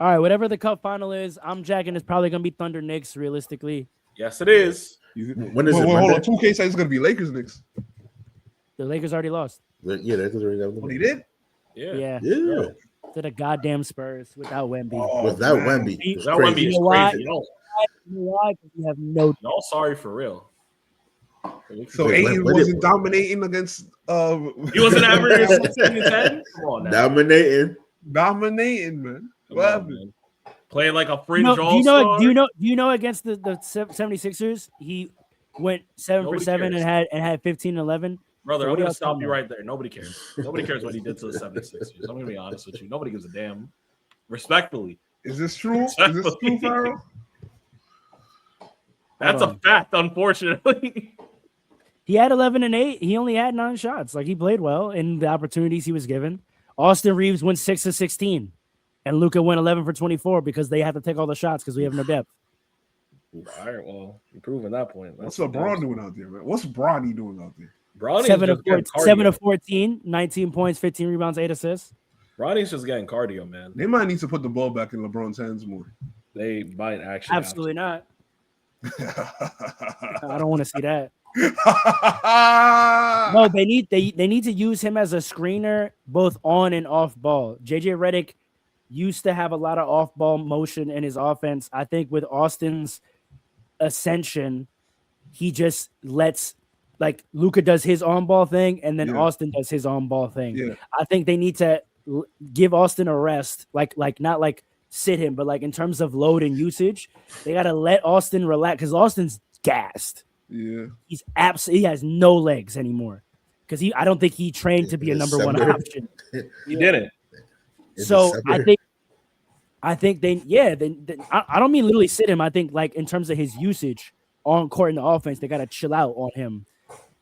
[SPEAKER 4] All right, whatever the cup final is, I'm jacking. It's probably gonna be Thunder Knicks, realistically.
[SPEAKER 6] Yes, it is.
[SPEAKER 5] When is
[SPEAKER 7] Wait,
[SPEAKER 5] it?
[SPEAKER 7] hold on.
[SPEAKER 5] Monday?
[SPEAKER 7] 2K says it's gonna be Lakers Knicks.
[SPEAKER 4] The Lakers already lost.
[SPEAKER 5] Yeah, that's already got.
[SPEAKER 7] What he did?
[SPEAKER 6] Yeah.
[SPEAKER 5] Yeah,
[SPEAKER 4] To the goddamn Spurs without Wemby.
[SPEAKER 7] Oh,
[SPEAKER 5] without
[SPEAKER 7] man.
[SPEAKER 5] Wemby, it's
[SPEAKER 6] That one
[SPEAKER 5] crazy.
[SPEAKER 6] be
[SPEAKER 4] You know why?
[SPEAKER 6] crazy. Y'all,
[SPEAKER 4] You know why? Because we have no.
[SPEAKER 6] sorry for real.
[SPEAKER 7] So
[SPEAKER 5] Wait,
[SPEAKER 7] Aiden
[SPEAKER 5] when
[SPEAKER 7] wasn't
[SPEAKER 5] did-
[SPEAKER 7] dominating against
[SPEAKER 6] He wasn't averaging 16 and 10? Come on now.
[SPEAKER 5] Dominating.
[SPEAKER 7] dominating, man.
[SPEAKER 6] Come
[SPEAKER 7] What
[SPEAKER 6] on,
[SPEAKER 7] happened?
[SPEAKER 6] man. Playing like a
[SPEAKER 4] Do
[SPEAKER 6] fringe
[SPEAKER 4] you know?
[SPEAKER 6] all-star.
[SPEAKER 4] Do you know? Against the 76ers, he went 7 for
[SPEAKER 6] Nobody
[SPEAKER 4] 7
[SPEAKER 6] cares.
[SPEAKER 4] and had 15 and 11.
[SPEAKER 6] Brother,
[SPEAKER 4] So
[SPEAKER 6] I'm
[SPEAKER 4] what
[SPEAKER 6] going
[SPEAKER 4] y'all
[SPEAKER 6] to stop
[SPEAKER 4] talking
[SPEAKER 6] you
[SPEAKER 4] about?
[SPEAKER 6] right there. Nobody cares. Nobody cares what he did to the 76ers. I'm going to be honest with you. Nobody gives a damn. Respectfully.
[SPEAKER 7] Is this true? Is this true, Pharaoh?
[SPEAKER 6] That's
[SPEAKER 4] Hold
[SPEAKER 6] a
[SPEAKER 4] on.
[SPEAKER 6] fact, unfortunately.
[SPEAKER 4] He had 11 and 8. He only had 9 shots. Like he played well in the opportunities he was given. Austin Reeves went 6 of 16, and Luka went 11 for 24 because they had to take all the shots because we have no depth.
[SPEAKER 6] All right, well, you're proving that point.
[SPEAKER 7] What's LeBron doing out there, man? What's Bronny doing out there?
[SPEAKER 6] Bronny's
[SPEAKER 4] 7
[SPEAKER 6] just
[SPEAKER 4] of
[SPEAKER 6] getting
[SPEAKER 4] 14, 7
[SPEAKER 6] cardio.
[SPEAKER 4] of 14, 19 points, 15 rebounds, 8 assists.
[SPEAKER 6] Bronny's just getting cardio, man.
[SPEAKER 7] They might need to put the ball back in LeBron's hands more.
[SPEAKER 6] They might actually.
[SPEAKER 4] Absolutely not.
[SPEAKER 7] Absolutely.
[SPEAKER 4] I don't want to see that. No, they need to use him as a screener, both on and off ball. JJ Redick used to have a lot of off ball motion in his offense. I think with Austin's ascension, he just lets like Luka does his on ball thing, and then Austin does his on ball thing.
[SPEAKER 7] Yeah.
[SPEAKER 4] I think they need to give Austin a rest, like not like sit him, but like in terms of load and usage, they got to let Austin relax because Austin's gassed.
[SPEAKER 7] Yeah,
[SPEAKER 4] he has no legs anymore because I don't think he trained to be a number one option.
[SPEAKER 6] He didn't.
[SPEAKER 4] So I think they I don't mean literally sit him. I think like in terms of his usage on court in the offense, they got to chill out on him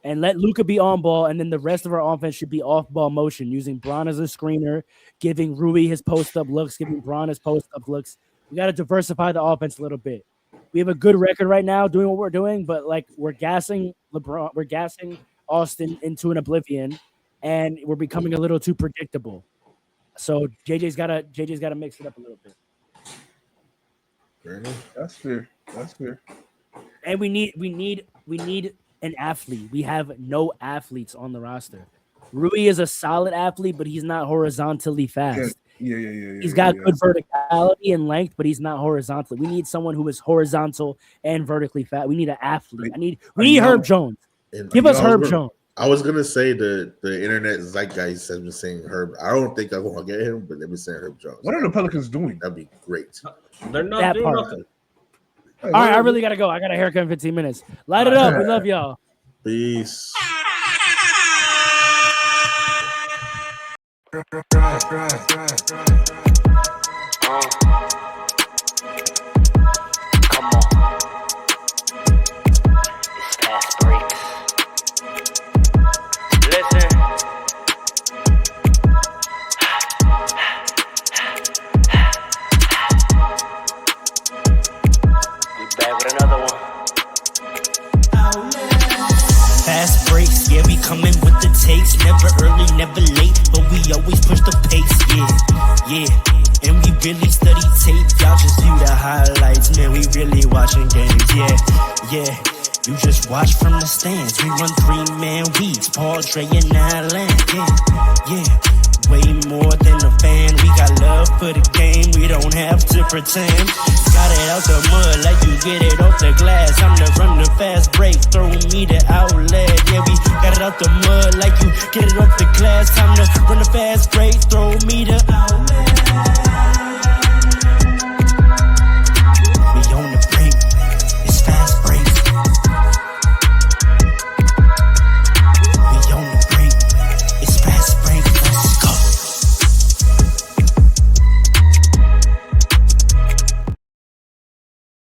[SPEAKER 4] and let Luka be on ball, and then the rest of our offense should be off ball motion, using Bron as a screener, giving Rui his post up looks, giving Bron his post up looks. We got to diversify the offense a little bit. We have a good record right now doing what we're doing, but like we're gassing LeBron, we're gassing Austin into an oblivion, and we're becoming a little too predictable. So JJ's got to mix it up a little bit.
[SPEAKER 7] That's fair.
[SPEAKER 4] And we need an athlete. We have no athletes on the roster. Rui is a solid athlete, but he's not horizontally fast.
[SPEAKER 7] Yeah.
[SPEAKER 4] He's got good verticality and length, but he's not horizontal. We need someone who is horizontal and vertically fast. We need an athlete. We need Herb Jones. Give us Herb Jones.
[SPEAKER 5] I was gonna say the internet zeitgeist has been saying Herb. I don't think I'm gonna get him, but they've been saying Herb Jones.
[SPEAKER 7] What are the Pelicans doing?
[SPEAKER 5] That'd be great.
[SPEAKER 6] They're not doing nothing.
[SPEAKER 4] All right, I really gotta go. I got a haircut in 15 minutes. Light it up. We love y'all.
[SPEAKER 5] Peace.
[SPEAKER 2] Come on. It's Fastbreaks. Listen. We back with another one.
[SPEAKER 3] Fast breaks, yeah, we coming with the takes. Never early, never late, but we always push the pace, yeah. And we really study tape, y'all just view the highlights. Man, we really watching games, yeah. You just watch from the stands. We run 3-man weeks, Paul, Dre, and Allen, yeah. Way more than a fan. We got love for the game. We don't have to pretend. Got it out the mud like you get it off the glass. I'm the run the fast break, throw me the outlet. Yeah, we got it out the mud like you get it off the glass. Time to run the fast break, throw me the outlet.